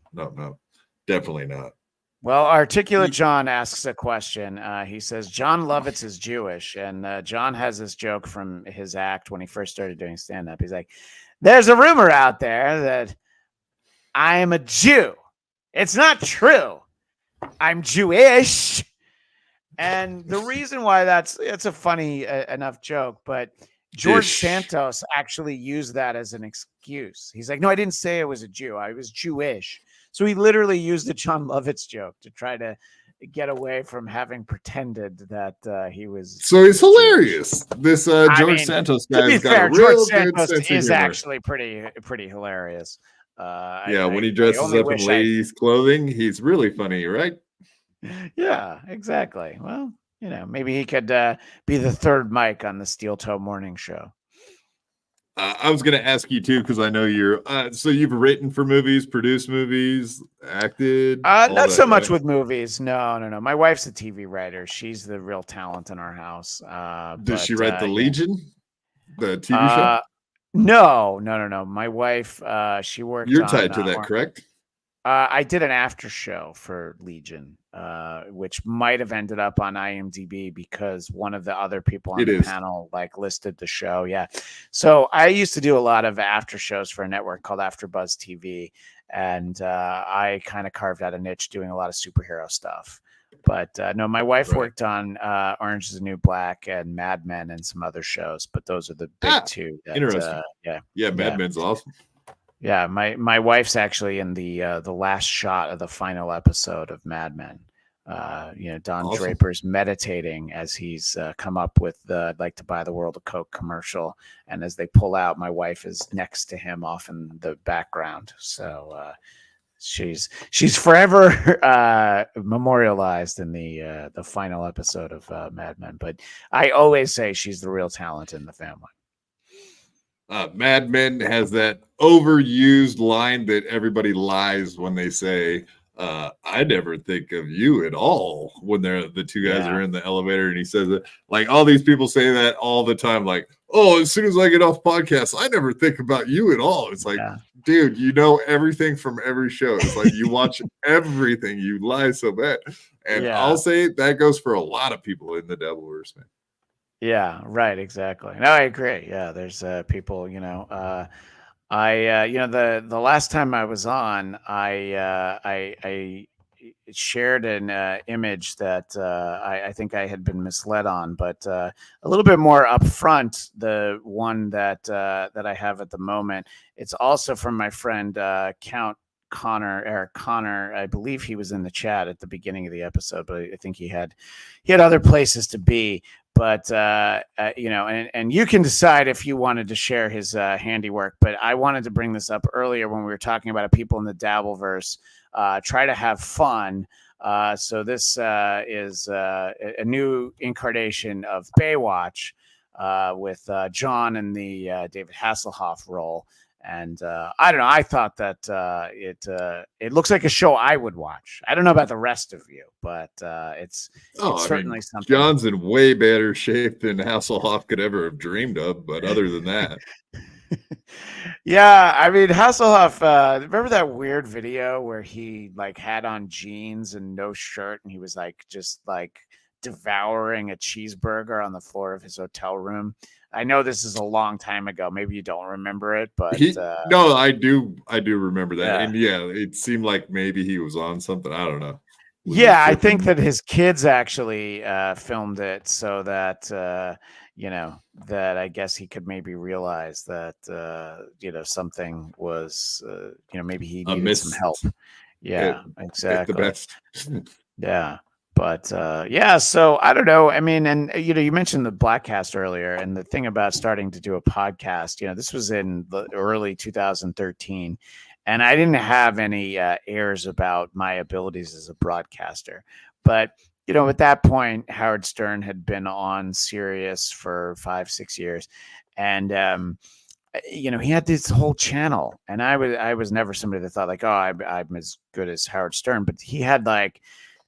definitely not. Well, Articulate John asks a question. He says, John Lovitz is Jewish. And John has this joke from his act when he first started doing stand-up. He's like, there's a rumor out there that I am a Jew. It's not true. I'm Jewish. And the reason why it's a funny enough joke, but George Santos actually used that as an excuse. He's like, no, I didn't say I was a Jew. I was Jewish. So he literally used a John Lovitz joke to try to get away from having pretended that he was. So he's hilarious. This George Santos guy's got a real good sense of humor. Actually pretty hilarious. When he dresses up in ladies' clothing, he's really funny, right? Yeah, exactly. Well, maybe he could be the third mic on the Steel Toe Morning Show. I was going to ask you too, because I know you're. So you've written for movies, produced movies, acted. Not so much with movies. No. My wife's a TV writer. She's the real talent in our house. Does she write The Legion, the TV show? No. My wife, she worked. You're tied to that, correct? I did an after show for Legion, which might have ended up on IMDb because one of the other people on the panel listed the show. Yeah. So I used to do a lot of after shows for a network called AfterBuzz TV. And I kind of carved out a niche doing a lot of superhero stuff. But no, my wife worked on Orange is the New Black and Mad Men and some other shows. But those are the big two. Interesting. Yeah, Mad Men's awesome. Yeah, my wife's actually in the last shot of the final episode of Mad Men. Don Draper's meditating as he's come up with the "I'd like to buy the world a Coke" commercial, and as they pull out, my wife is next to him off in the background. So she's forever memorialized in the final episode of Mad Men. But I always say she's the real talent in the family. Mad Men has that overused line that everybody lies when they say, I never think of you at all, when the two guys are in the elevator, and he says it. Like, all these people say that all the time, like, oh, as soon as I get off podcasts, I never think about you at all. It's like, dude, you know everything from every show. It's like you watch everything. You lie so bad. And I'll say that goes for a lot of people in the Devilverse, man. Yeah, right. Exactly. No, I agree. Yeah, there's people, the last time I was on, I shared an image that I think I had been misled on, but a little bit more upfront. The one that I have at the moment, it's also from my friend Count Eric Connor. I believe he was in the chat at the beginning of the episode, but I think he had other places to be. But, and you can decide if you wanted to share his handiwork. But I wanted to bring this up earlier when we were talking about people in the Dabbleverse. Try to have fun. So this is a new incarnation of Baywatch with John in the David Hasselhoff role. And I don't know. I thought that it looks like a show I would watch. I don't know about the rest of you, but it's certainly something. John's in way better shape than Hasselhoff could ever have dreamed of. But other than that, yeah, I mean Hasselhoff. Remember that weird video where he had on jeans and no shirt, and he was just devouring a cheeseburger on the floor of his hotel room. I know this is a long time ago. Maybe you don't remember it, but no, I do remember that. And it seemed like maybe he was on something. I don't know. I think that his kids actually filmed it so that that I guess he could maybe realize that something was maybe he needed some help. Yeah, exactly. The best. Yeah. But so I don't know. I mean, and you mentioned the Blackcast earlier, and the thing about starting to do a podcast, this was in the early 2013, and I didn't have any airs about my abilities as a broadcaster. But at that point, Howard Stern had been on Sirius for 5-6 years, and he had this whole channel, and I was never somebody that thought I'm as good as Howard Stern, but he had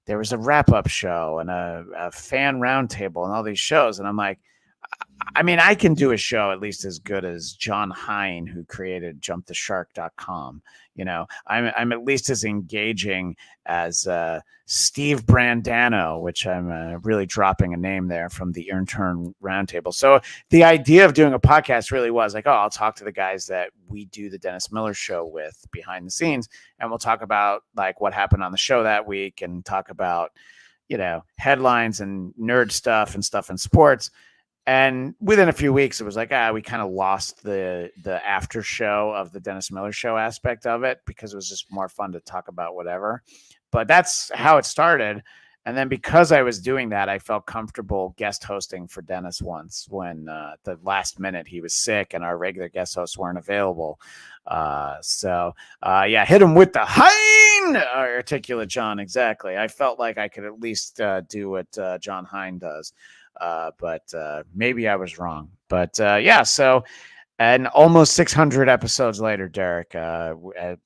there was a wrap-up show and a fan roundtable and all these shows. And I'm like, I mean, I can do a show at least as good as John Hine, who created jumptheshark.com. You know, I'm at least as engaging as Steve Brandano, which I'm really dropping a name there from the Intern Roundtable. So the idea of doing a podcast really was like, oh, I'll talk to the guys that we do the Dennis Miller Show with behind the scenes, and we'll talk about like what happened on the show that week and talk about, you know, headlines and nerd stuff and stuff in sports. And within a few weeks, it was like, we kind of lost the after show of the Dennis Miller Show aspect of it, because it was just more fun to talk about whatever. But that's how it started. And then because I was doing that, I felt comfortable guest hosting for Dennis once when the last minute he was sick and our regular guest hosts weren't available. Yeah, hit him with the Hine, articulate John. Exactly. I felt like I could at least do what John Hine does. But maybe I was wrong. But yeah, so and almost 600 episodes later, Derek,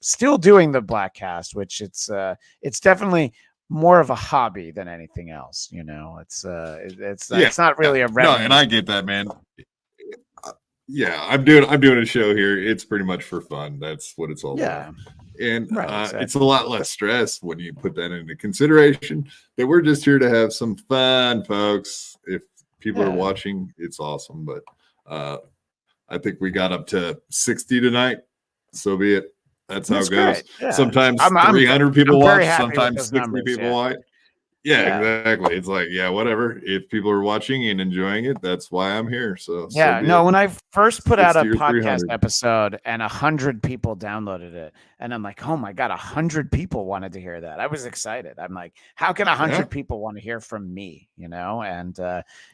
still doing the Blackcast, which it's definitely more of a hobby than anything else. You know, it's not really a revenue. No, and I get that, man. Yeah, I'm doing a show here. It's pretty much for fun. That's what it's all about. And exactly. It's a lot less stress when you put that into consideration, that we're just here to have some fun, folks. If people are watching, it's awesome. But I think we got up to 60 tonight. So be it. That's how it goes. Yeah. Sometimes 300 people watch, sometimes 60 people watch. Yeah, exactly. It's like, whatever. If people are watching and enjoying it, that's why I'm here. So when I first put out a podcast episode and 100 people downloaded it, and I'm like, oh my God, 100 people wanted to hear that. I was excited. I'm like, how can 100 people want to hear from me? You know, and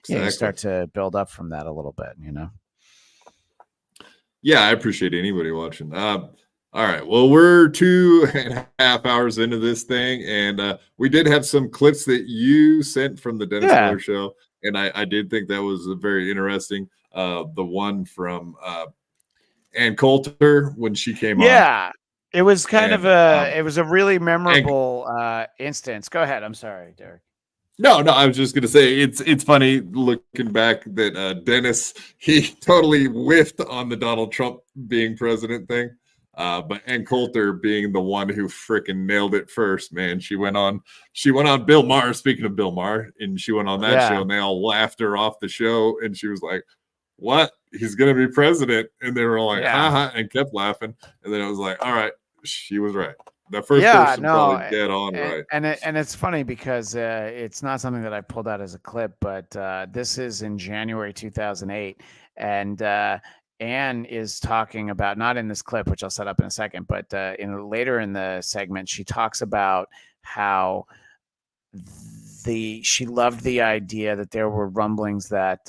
you start to build up from that a little bit. You know. Yeah, I appreciate anybody watching. All right. Well, we're 2.5 hours into this thing, and we did have some clips that you sent from the Dennis Miller Show, and I did think that was very interesting. The one from Ann Coulter when she came on. Yeah, it was kind of it was a really memorable instance. Go ahead. I'm sorry, Derek. No, I was just gonna say it's funny looking back that Dennis, he totally whiffed on the Donald Trump being president thing. But Ann Coulter being the one who freaking nailed it first, man. She went on Bill Maher, speaking of Bill Maher, and she went on that show and they all laughed her off the show. And she was like, what? He's going to be president. And they were all like, and kept laughing. And then it was like, all right, she was right. The first person probably dead on right. And it's funny because it's not something that I pulled out as a clip, but this is in January 2008. And Anne is talking about, not in this clip, which I'll set up in a second, but later in the segment, she talks about how she loved the idea that there were rumblings that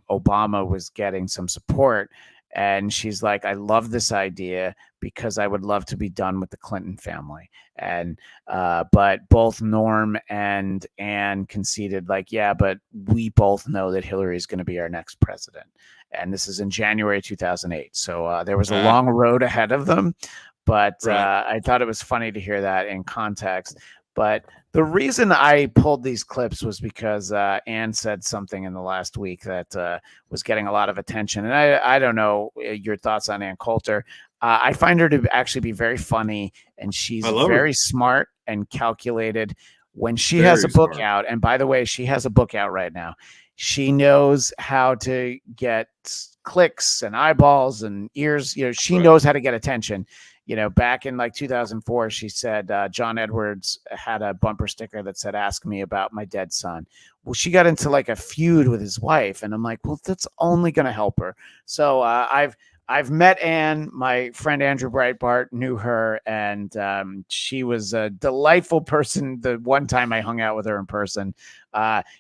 Obama was getting some support. And she's like, I love this idea because I would love to be done with the Clinton family. And but both Norm and Anne conceded, like, yeah, but we both know that Hillary is going to be our next president. And this is in January 2008. So there was a long road ahead of them. But I thought it was funny to hear that in context. But the reason I pulled these clips was because Ann said something in the last week that was getting a lot of attention. And I don't know your thoughts on Ann Coulter. I find her to actually be very funny, and she's very smart and calculated. When she has a book out, and by the way, she has a book out right now. She knows how to get clicks and eyeballs and ears. You know, she knows how to get attention. You know, back in like 2004, she said John Edwards had a bumper sticker that said, "Ask me about my dead son." Well, she got into like a feud with his wife, and I'm like, well, that's only going to help her. So I've met Ann. My friend Andrew Breitbart knew her, and she was a delightful person. The one time I hung out with her in person,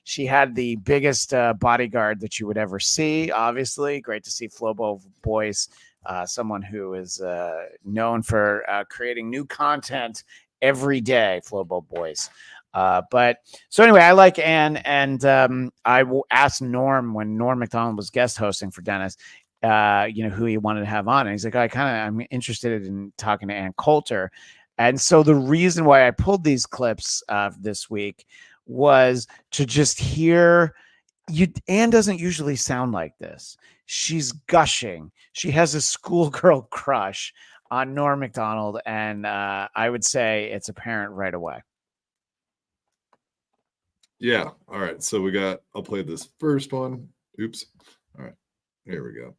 she had the biggest bodyguard that you would ever see. Obviously, great to see Flobo Boys, someone who is known for creating new content every day. Flobo Boys. But so anyway, I like Ann, and I asked Norm when Norm Macdonald was guest hosting for Dennis. Who he wanted to have on. And he's like, I'm interested in talking to Ann Coulter. And so the reason why I pulled these clips this week was to just hear Anne doesn't usually sound like this. She's gushing. She has a schoolgirl crush on Norm Macdonald, and I would say it's apparent right away. Yeah. All right. So I'll play this first one. Oops. All right. Here we go.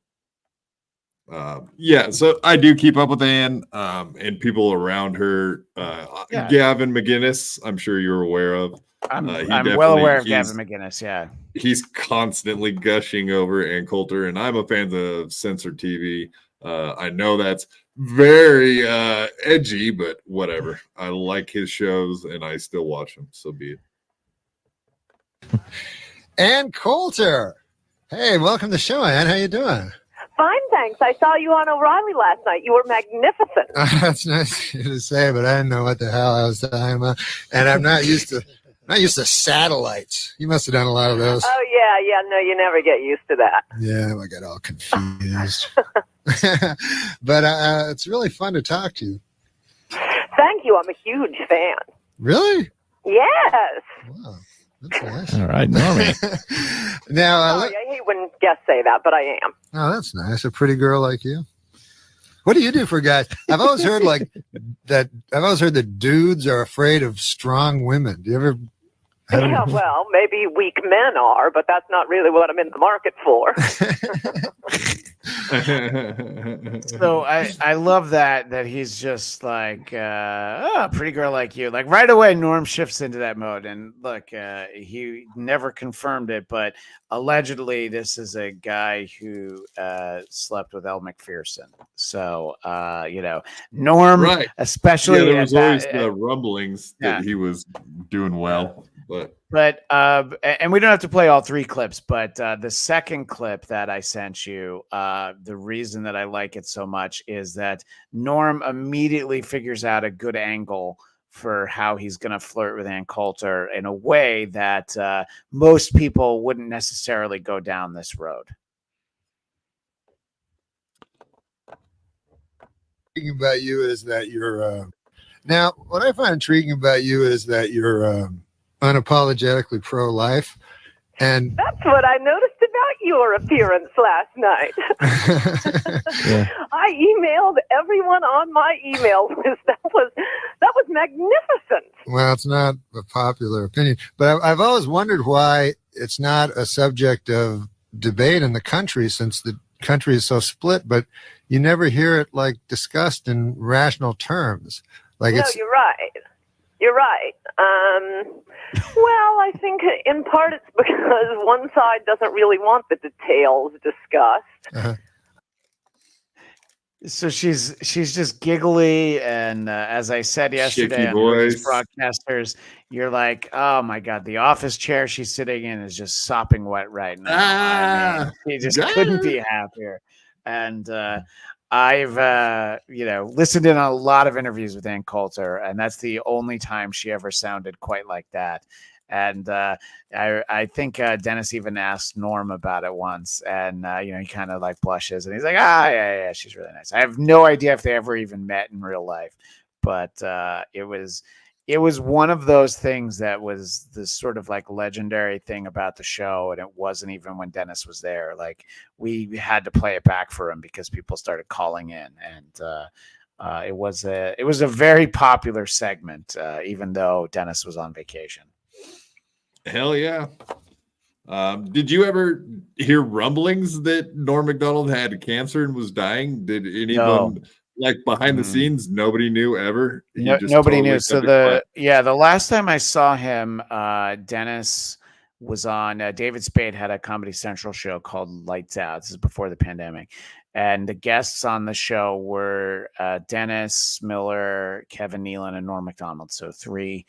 Yeah, so I do keep up with Anne and people around her. Gavin McGinnis, I'm sure you're aware of. I'm well aware of Gavin McGinnis. Yeah, he's constantly gushing over Ann Coulter, and I'm a fan of Censor TV. I know that's very edgy, but whatever. I like his shows, and I still watch them. So be it. Ann Coulter, hey, welcome to the show, Ann. How you doing? Fine, thanks. I saw you on O'Reilly last night. You were magnificent. That's nice of you to say, but I didn't know what the hell I was talking about, and I'm not used to satellites. You must have done a lot of those. Oh yeah. No, you never get used to that. Yeah, I got all confused. But it's really fun to talk to you. Thank you. I'm a huge fan. Really? Yes. Wow. That's nice. All right, Normie. Now, I hate when guests say that, but I am. Oh, that's nice. A pretty girl like you. What do you do for guys? I've always heard that dudes are afraid of strong women. Do you ever? Yeah, well, maybe weak men are, but that's not really what I'm in the market for. So I love that he's just like pretty girl like you. Like right away, Norm shifts into that mode. And look, he never confirmed it, but allegedly this is a guy who slept with Elle Macpherson. So Norm, right? Especially there was always the rumblings that he was doing well. But and we don't have to play all three clips, but the second clip that I sent you, the reason that I like it so much is that Norm immediately figures out a good angle for how he's going to flirt with Ann Coulter in a way that most people wouldn't necessarily go down this road. Intriguing about you is that you're now what I find intriguing about you is that you're unapologetically pro-life, and that's what I noticed about your appearance last night. Yeah. I emailed everyone on my email list. That was magnificent. Well, it's not a popular opinion, but I've always wondered why it's not a subject of debate in the country, since the country is so split. But you never hear it like discussed in rational terms. Like no, you're right. You're right. Well, I think in part it's because one side doesn't really want the details discussed. Uh-huh. So she's just giggly, and as I said yesterday on Rookies Broadcasters, you're like, oh my god, the office chair she's sitting in is just sopping wet right now. I mean, she just couldn't be happier. And I've listened in on a lot of interviews with Ann Coulter, and that's the only time she ever sounded quite like that. And I think Dennis even asked Norm about it once, and he kind of like blushes, and he's like, yeah, she's really nice. I have no idea if they ever even met in real life, but it was one of those things that was this sort of like legendary thing about the show. And it wasn't even when Dennis was there. Like we had to play it back for him because people started calling in, and it was a very popular segment, even though Dennis was on vacation. Hell yeah. Did you ever hear rumblings that Norm Macdonald had cancer and was dying? Did anyone like behind the scenes? Nobody knew ever. Nobody knew. So the last time I saw him, Dennis was on. David Spade had a Comedy Central show called Lights Out. This is before the pandemic, and the guests on the show were Dennis Miller, Kevin Nealon, and Norm Macdonald. So three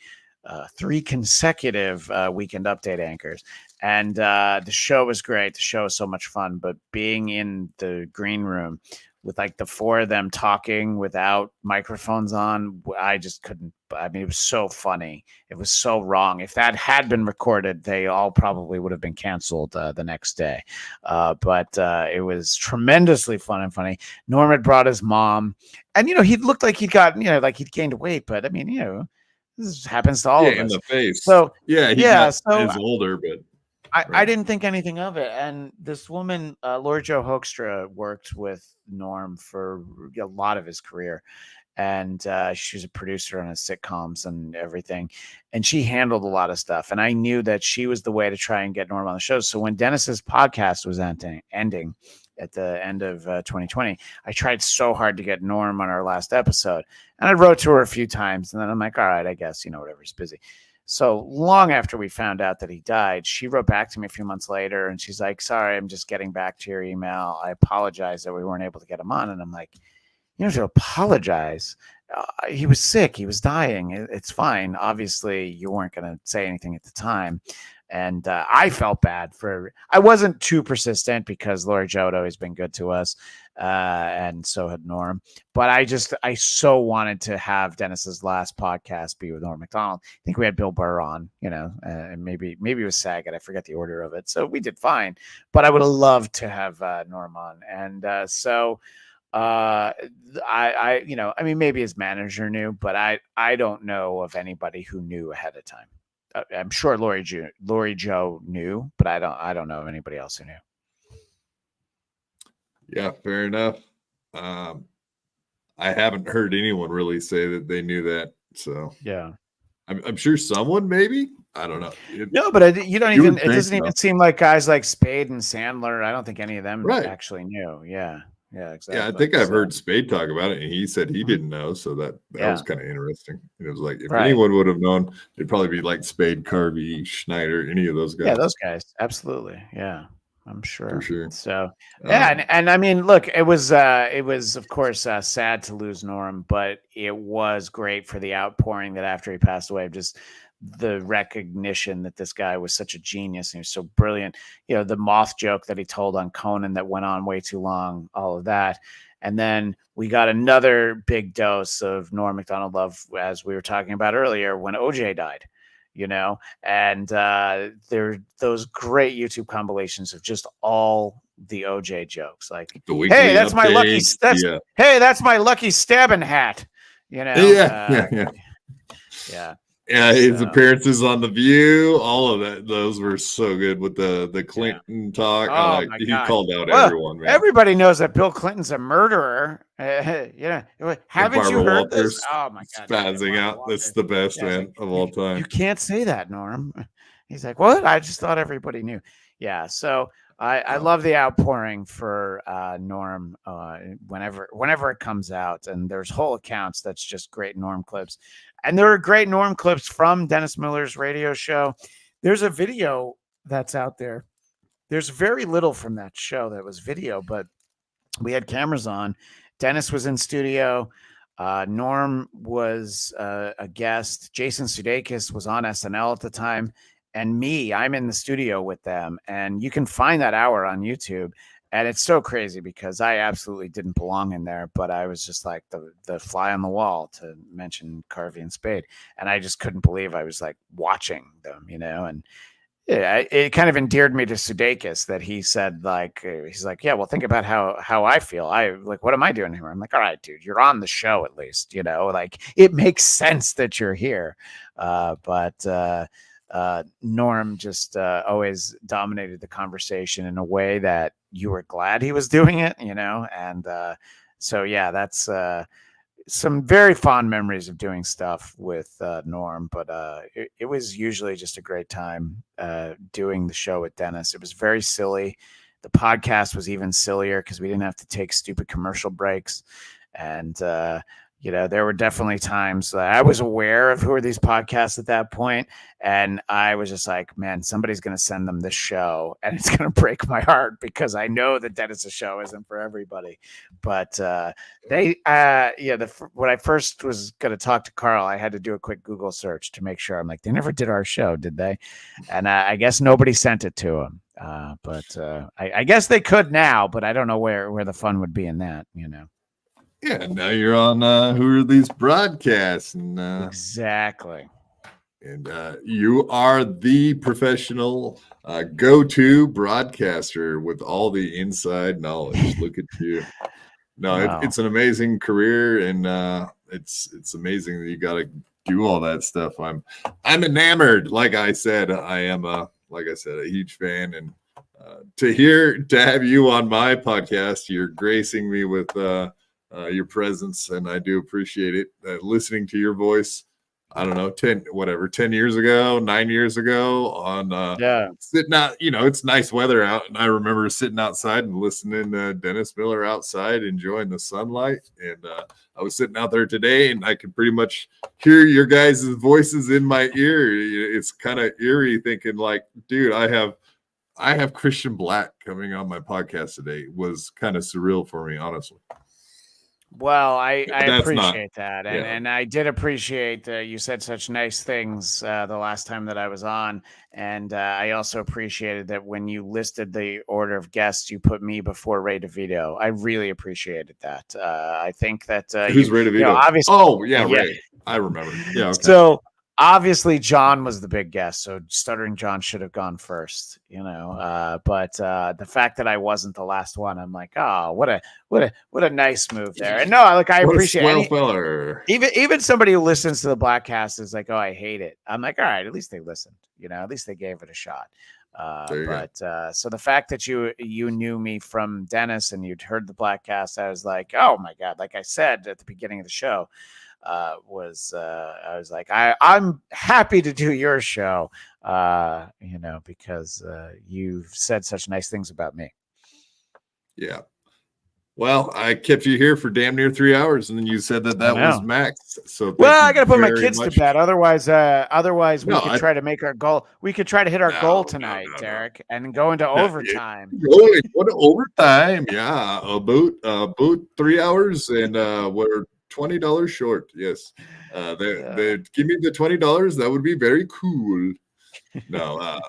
consecutive Weekend Update anchors. And the show was great. The show was so much fun, but being in the green room with like the four of them talking without microphones on. I just couldn't. I mean, it was so funny. It was so wrong. If that had been recorded, they all probably would have been canceled the next day. But it was tremendously fun and funny. Norm had brought his mom, and he looked like he'd gotten, like he'd gained weight. But I mean, this happens to all of us. In the face. So He's older, but. I didn't think anything of it. And this woman, Lori Jo Hoekstra, worked with Norm for a lot of his career. And she was a producer on his sitcoms and everything. And she handled a lot of stuff. And I knew that she was the way to try and get Norm on the show. So when Dennis's podcast was ending at the end of 2020, I tried so hard to get Norm on our last episode. And I wrote to her a few times. And then I'm like, all right, I guess, whatever, he's busy. So long after we found out that he died, she wrote back to me a few months later, and she's like, sorry, I'm just getting back to your email. I apologize that we weren't able to get him on. And I'm like, you don't have to apologize. He was sick. He was dying. It's fine. Obviously, you weren't going to say anything at the time. And I felt bad I wasn't too persistent because Lori Jo had always been good to us. And so had Norm. But I so wanted to have Dennis's last podcast be with Norm Macdonald. I think we had Bill Burr on, and maybe it was Saget. I forget the order of it. So we did fine. But I would have loved to have Norm on. And I mean, maybe his manager knew, but I don't know of anybody who knew ahead of time. I'm sure Lori Jo knew, but I don't know of anybody else who knew. Yeah, fair enough. I haven't heard anyone really say that they knew that. So yeah, I'm sure someone maybe. I don't know. No, but it doesn't even seem like guys like Spade and Sandler. I don't think any of them actually knew. Yeah. Yeah, exactly. Yeah, I think I've heard Spade talk about it, and he said he didn't know, so that was kind of interesting. It was like if anyone would have known, it'd probably be like Spade, Carvey, Schneider, any of those guys. Yeah, those guys, absolutely. Yeah, I'm sure. For sure. So and I mean, look, it was of course sad to lose Norm, but it was great for the outpouring that after he passed away, just the recognition that this guy was such a genius and he was so brilliant. The moth joke that he told on Conan that went on way too long, all of that. And then we got another big dose of Norm Macdonald love, as we were talking about earlier, when OJ died, and there those great YouTube compilations of just all the OJ jokes, like, hey, that's my lucky, hey, that's my lucky stabbing hat, Yeah, his appearances on The View, all of that, those were so good with the Clinton talk. He called out everyone, man. Everybody knows that Bill Clinton's a murderer. Haven't you heard this? Oh my God. Spazzing out. That's the best, man, of all time. You can't say that, Norm. He's like, what? I just thought everybody knew. Yeah, so I love the outpouring for Norm whenever it comes out, and there's whole accounts that's just great Norm clips. And there are great Norm clips from Dennis Miller's radio show. There's a video that's out there. There's very little from that show that was video, but we had cameras on. Dennis was in studio. Norm was a guest. Jason Sudeikis was on SNL at the time. And I'm in the studio with them. And you can find that hour on YouTube. And it's so crazy because I absolutely didn't belong in there, but I was just like the fly on the wall, to mention Carvey and Spade. And I just couldn't believe I was like watching them, and it kind of endeared me to Sudeikis that he said, like, he's like, yeah, well, think about how I feel. What am I doing here? I'm like, all right, dude, you're on the show at least, like it makes sense that you're here. Norm just always dominated the conversation in a way that you were glad he was doing it, and so yeah, that's some very fond memories of doing stuff with Norm, but it was usually just a great time doing the show with Dennis. It was very silly. The podcast was even sillier because we didn't have to take stupid commercial breaks, and there were definitely times that I was aware of who are these podcasts at that point. And I was just like, man, somebody's going to send them this show and it's going to break my heart because I know that Dennis's show isn't for everybody. But when I first was going to talk to Carl, I had to do a quick Google search to make sure. I'm like, they never did our show, did they? And I guess nobody sent it to him. But I guess they could now, but I don't know where the fun would be in that, Yeah, now you're on Who Are These Broadcasts? And, exactly. And you are the professional go-to broadcaster with all the inside knowledge. Look at you. No, Wow. it's an amazing career, and it's amazing that you got to do all that stuff. I'm enamored. Like I said, I am a huge fan, and to have you on my podcast, you're gracing me with your presence, and I do appreciate it. Listening to your voice, I don't know, 10 years ago, 9 years ago on sitting out, it's nice weather out. And I remember sitting outside and listening to Dennis Miller outside, enjoying the sunlight. And I was sitting out there today and I could pretty much hear your guys' voices in my ear. It's kind of eerie thinking like, dude, I have Christian Bladt coming on my podcast today. It was kind of surreal for me, honestly. Well, I appreciate that. And I did appreciate you said such nice things the last time that I was on. And I also appreciated that when you listed the order of guests, you put me before Ray DeVito. I really appreciated that. I think that who's Ray DeVito? Obviously, Ray. I remember. Yeah. Okay. So obviously John was the big guest, so Stuttering John should have gone first, but the fact that I wasn't the last one, I'm like, oh, what a nice move there. And no, I appreciate it. Even somebody who listens to the Blackcast is like, oh, I hate it. I'm like, all right, at least they listened, at least they gave it a shot. So the fact that you knew me from Dennis and you'd heard the Blackcast, I was like, oh my God, like I said at the beginning of the show, I was like, I'm happy to do your show, because you've said such nice things about me. Yeah. Well, I kept you here for damn near 3 hours, and then you said that was max. So I got to put my kids to bed. Otherwise, we could try to make our goal. We could try to hit our goal tonight, Derek, and go into overtime. What overtime? Yeah, about 3 hours, and we're $20 short. Yes, they give me the $20. That would be very cool. No,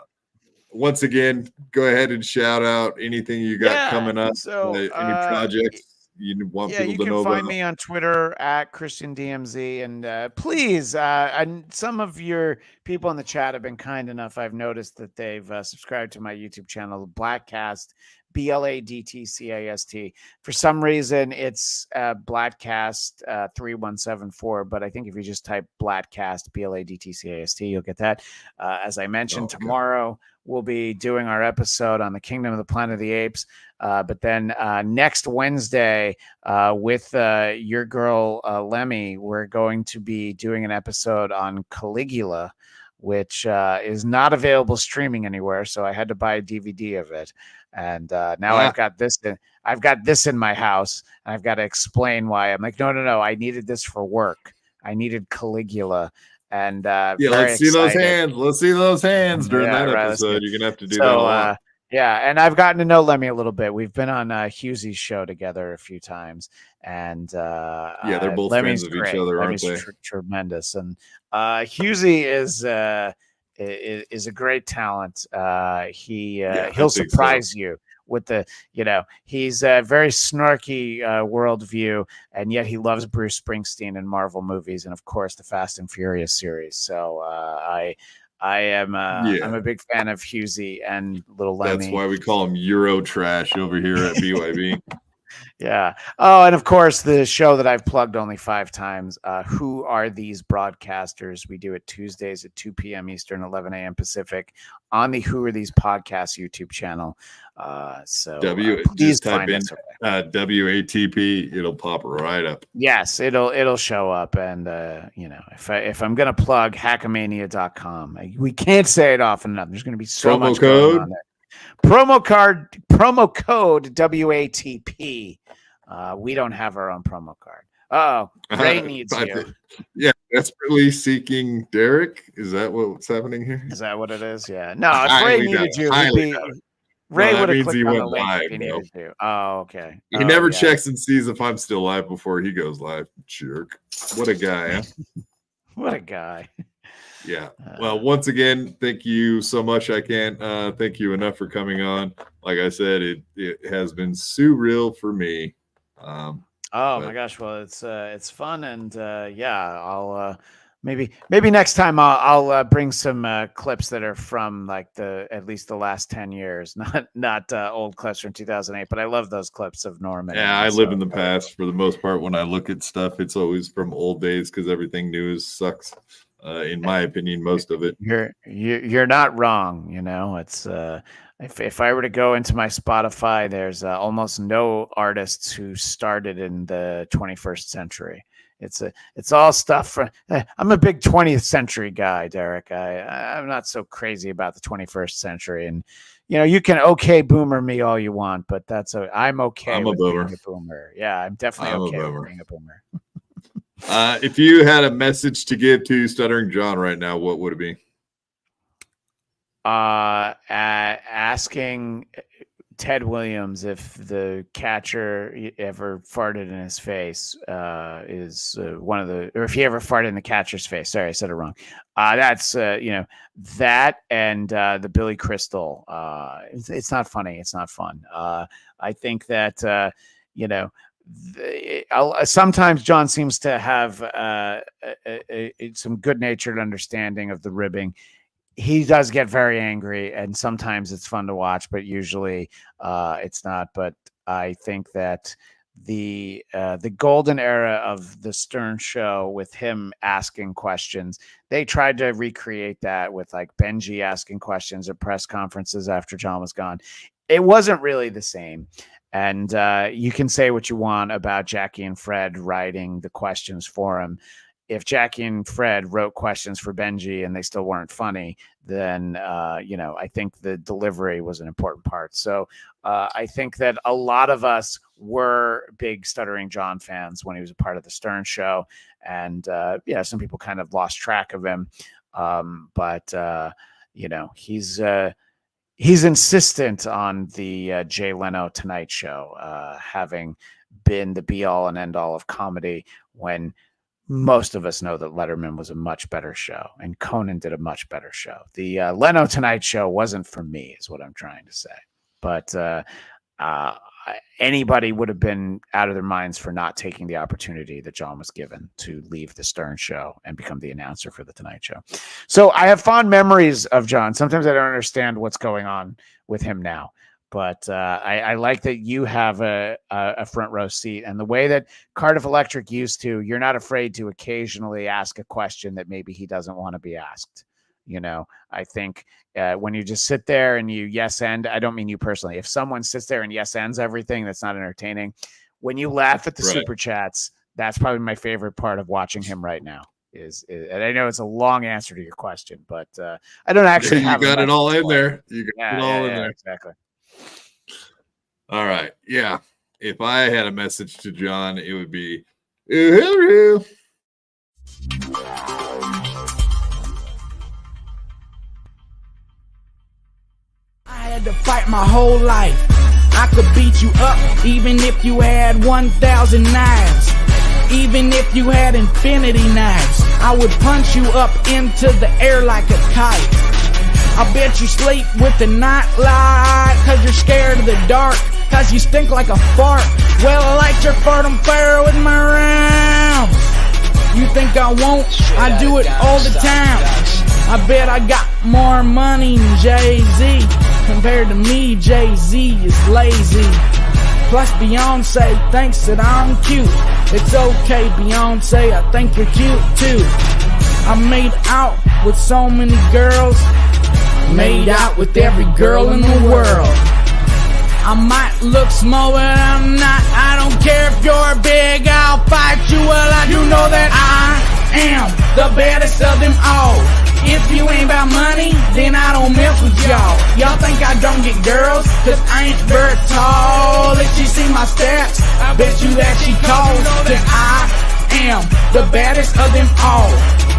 once again, go ahead and shout out anything you got coming up. So any projects you want people to know about. You can find me on Twitter at ChristianDMZ, and please, and some of your people in the chat have been kind enough. I've noticed that they've subscribed to my YouTube channel, Blackcast. BLADTCAST. For some reason, it's Blackcast 3174, but I think if you just type Blackcast BLADTCAST, you'll get that. As I mentioned, tomorrow we'll be doing our episode on the Kingdom of the Planet of the Apes. But then next Wednesday, with your girl Lemmy, we're going to be doing an episode on Caligula, which is not available streaming anywhere. So I had to buy a DVD of it. And now I've got this in my house, and I've got to explain why. I'm like, no, I needed this for work. I needed Caligula, and let's see those hands. Let's see those hands during that episode. You're gonna have to do that a lot. And I've gotten to know Lemmy a little bit. We've been on Hughesy's show together a few times, and they're both Lemmy's fans of each other, aren't they? Tremendous, and Hughesy is a great talent. He'll surprise you with he's a very snarky worldview, and yet he loves Bruce Springsteen and Marvel movies, and of course the Fast and Furious series. So I'm a big fan of Hughesy and Little Lemmy. That's why we call him Euro Trash over here at BYB. Yeah. Oh, and of course, the show that I've plugged only 5 times, Who Are These Broadcasters? We do it Tuesdays at 2 p.m. Eastern, 11 a.m. Pacific on the Who Are These Podcasts YouTube channel. Please type in WATP. It'll pop right up. Yes, it'll show up. And, if I'm going to plug hackamania.com, we can't say it often enough. There's going to be so much going on there. Promo code WATP. We don't have our own promo card. Oh, Ray needs you. Yeah, desperately seeking Derek. Is that what's happening here? Is that what it is? Yeah. No, if Ray needed you, Ray would have clicked on the link if he needed to. Oh, okay. He never checks and sees if I'm still live before he goes live. Jerk. What a guy. Huh? What a guy. Yeah. Well, once again, thank you so much. I can't thank you enough for coming on. Like I said, it has been surreal for me. My gosh. Well, it's fun. And I'll maybe next time I'll bring some clips that are from like at least the last 10 years, not old clips from 2008, but I love those clips of Norman. Yeah, I live in the past for the most part. When I look at stuff, it's always from old days because everything new sucks. In my opinion, most of it. You're not wrong. It's if I were to go into my Spotify, there's almost no artists who started in the 21st century. It's all stuff from. I'm a big 20th century guy, Derek. I'm not so crazy about the 21st century, and you can boomer me all you want, but I'm okay. I'm a boomer. Being a boomer. Yeah, I'm definitely okay with being a boomer. If you had a message to give to Stuttering John right now, what would it be? Asking Ted Williams if the catcher ever farted in his face is one of the, or if he ever farted in the catcher's face. Sorry, I said it wrong. That's that and the Billy Crystal. It's not funny. It's not fun. I think that sometimes John seems to have some good-natured understanding of the ribbing. He does get very angry, and sometimes it's fun to watch, but usually it's not. But I think that the golden era of the Stern Show, with him asking questions, they tried to recreate that with like Benji asking questions at press conferences after John was gone. It wasn't really the same. And you can say what you want about Jackie and Fred writing the questions for him. If Jackie and Fred wrote questions for Benji and they still weren't funny, then, I think the delivery was an important part. So I think that a lot of us were big Stuttering John fans when he was a part of the Stern Show. And, some people kind of lost track of him. He's insistent on the Jay Leno Tonight Show, having been the be-all and end-all of comedy, when most of us know that Letterman was a much better show and Conan did a much better show. The Leno Tonight Show wasn't for me, is what I'm trying to say. But anybody would have been out of their minds for not taking the opportunity that John was given to leave the Stern Show and become the announcer for the Tonight Show. So I have fond memories of John. Sometimes I don't understand what's going on with him now, but I like that you have a front row seat, and the way that Cardiff Electric used to, you're not afraid to occasionally ask a question that maybe he doesn't want to be asked. I think when you just sit there and you yes and, I don't mean you personally, if someone sits there and yes ands everything that's not entertaining, when you laugh at the super chats, that's probably my favorite part of watching him right now. Is and I know it's a long answer to your question, but I don't actually have got it all in there. You got it all in there. Exactly. All right. Yeah. If I had a message to John, it would be, hello. I had to fight my whole life. I could beat you up even if you had 1,000 knives. Even if you had infinity knives, I would punch you up into the air like a kite. I bet you sleep with the night light, cause you're scared of the dark, cause you stink like a fart. Well, I like your fart on fire with my rounds. You think I won't? I do it all the time. I bet I got more money than Jay-Z. Compared to me, Jay-Z is lazy. Plus Beyonce thinks that I'm cute. It's okay, Beyonce, I think you're cute too. I made out with so many girls. Made out with every girl in the world. I might look small, but I'm not. I don't care if you're big, I'll fight you. Well, I do know that I am the baddest of them all. If you ain't about money, then I don't mess with y'all. Y'all think I don't get girls, cause I ain't very tall. If she see my stats, I bet you that she calls. Cause I am the baddest of them all.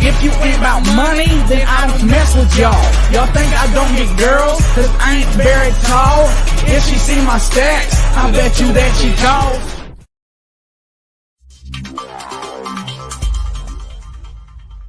If you ain't about money, then I don't mess with y'all. Y'all think I don't get girls, cause I ain't very tall. If she see my stats, I bet you that she calls.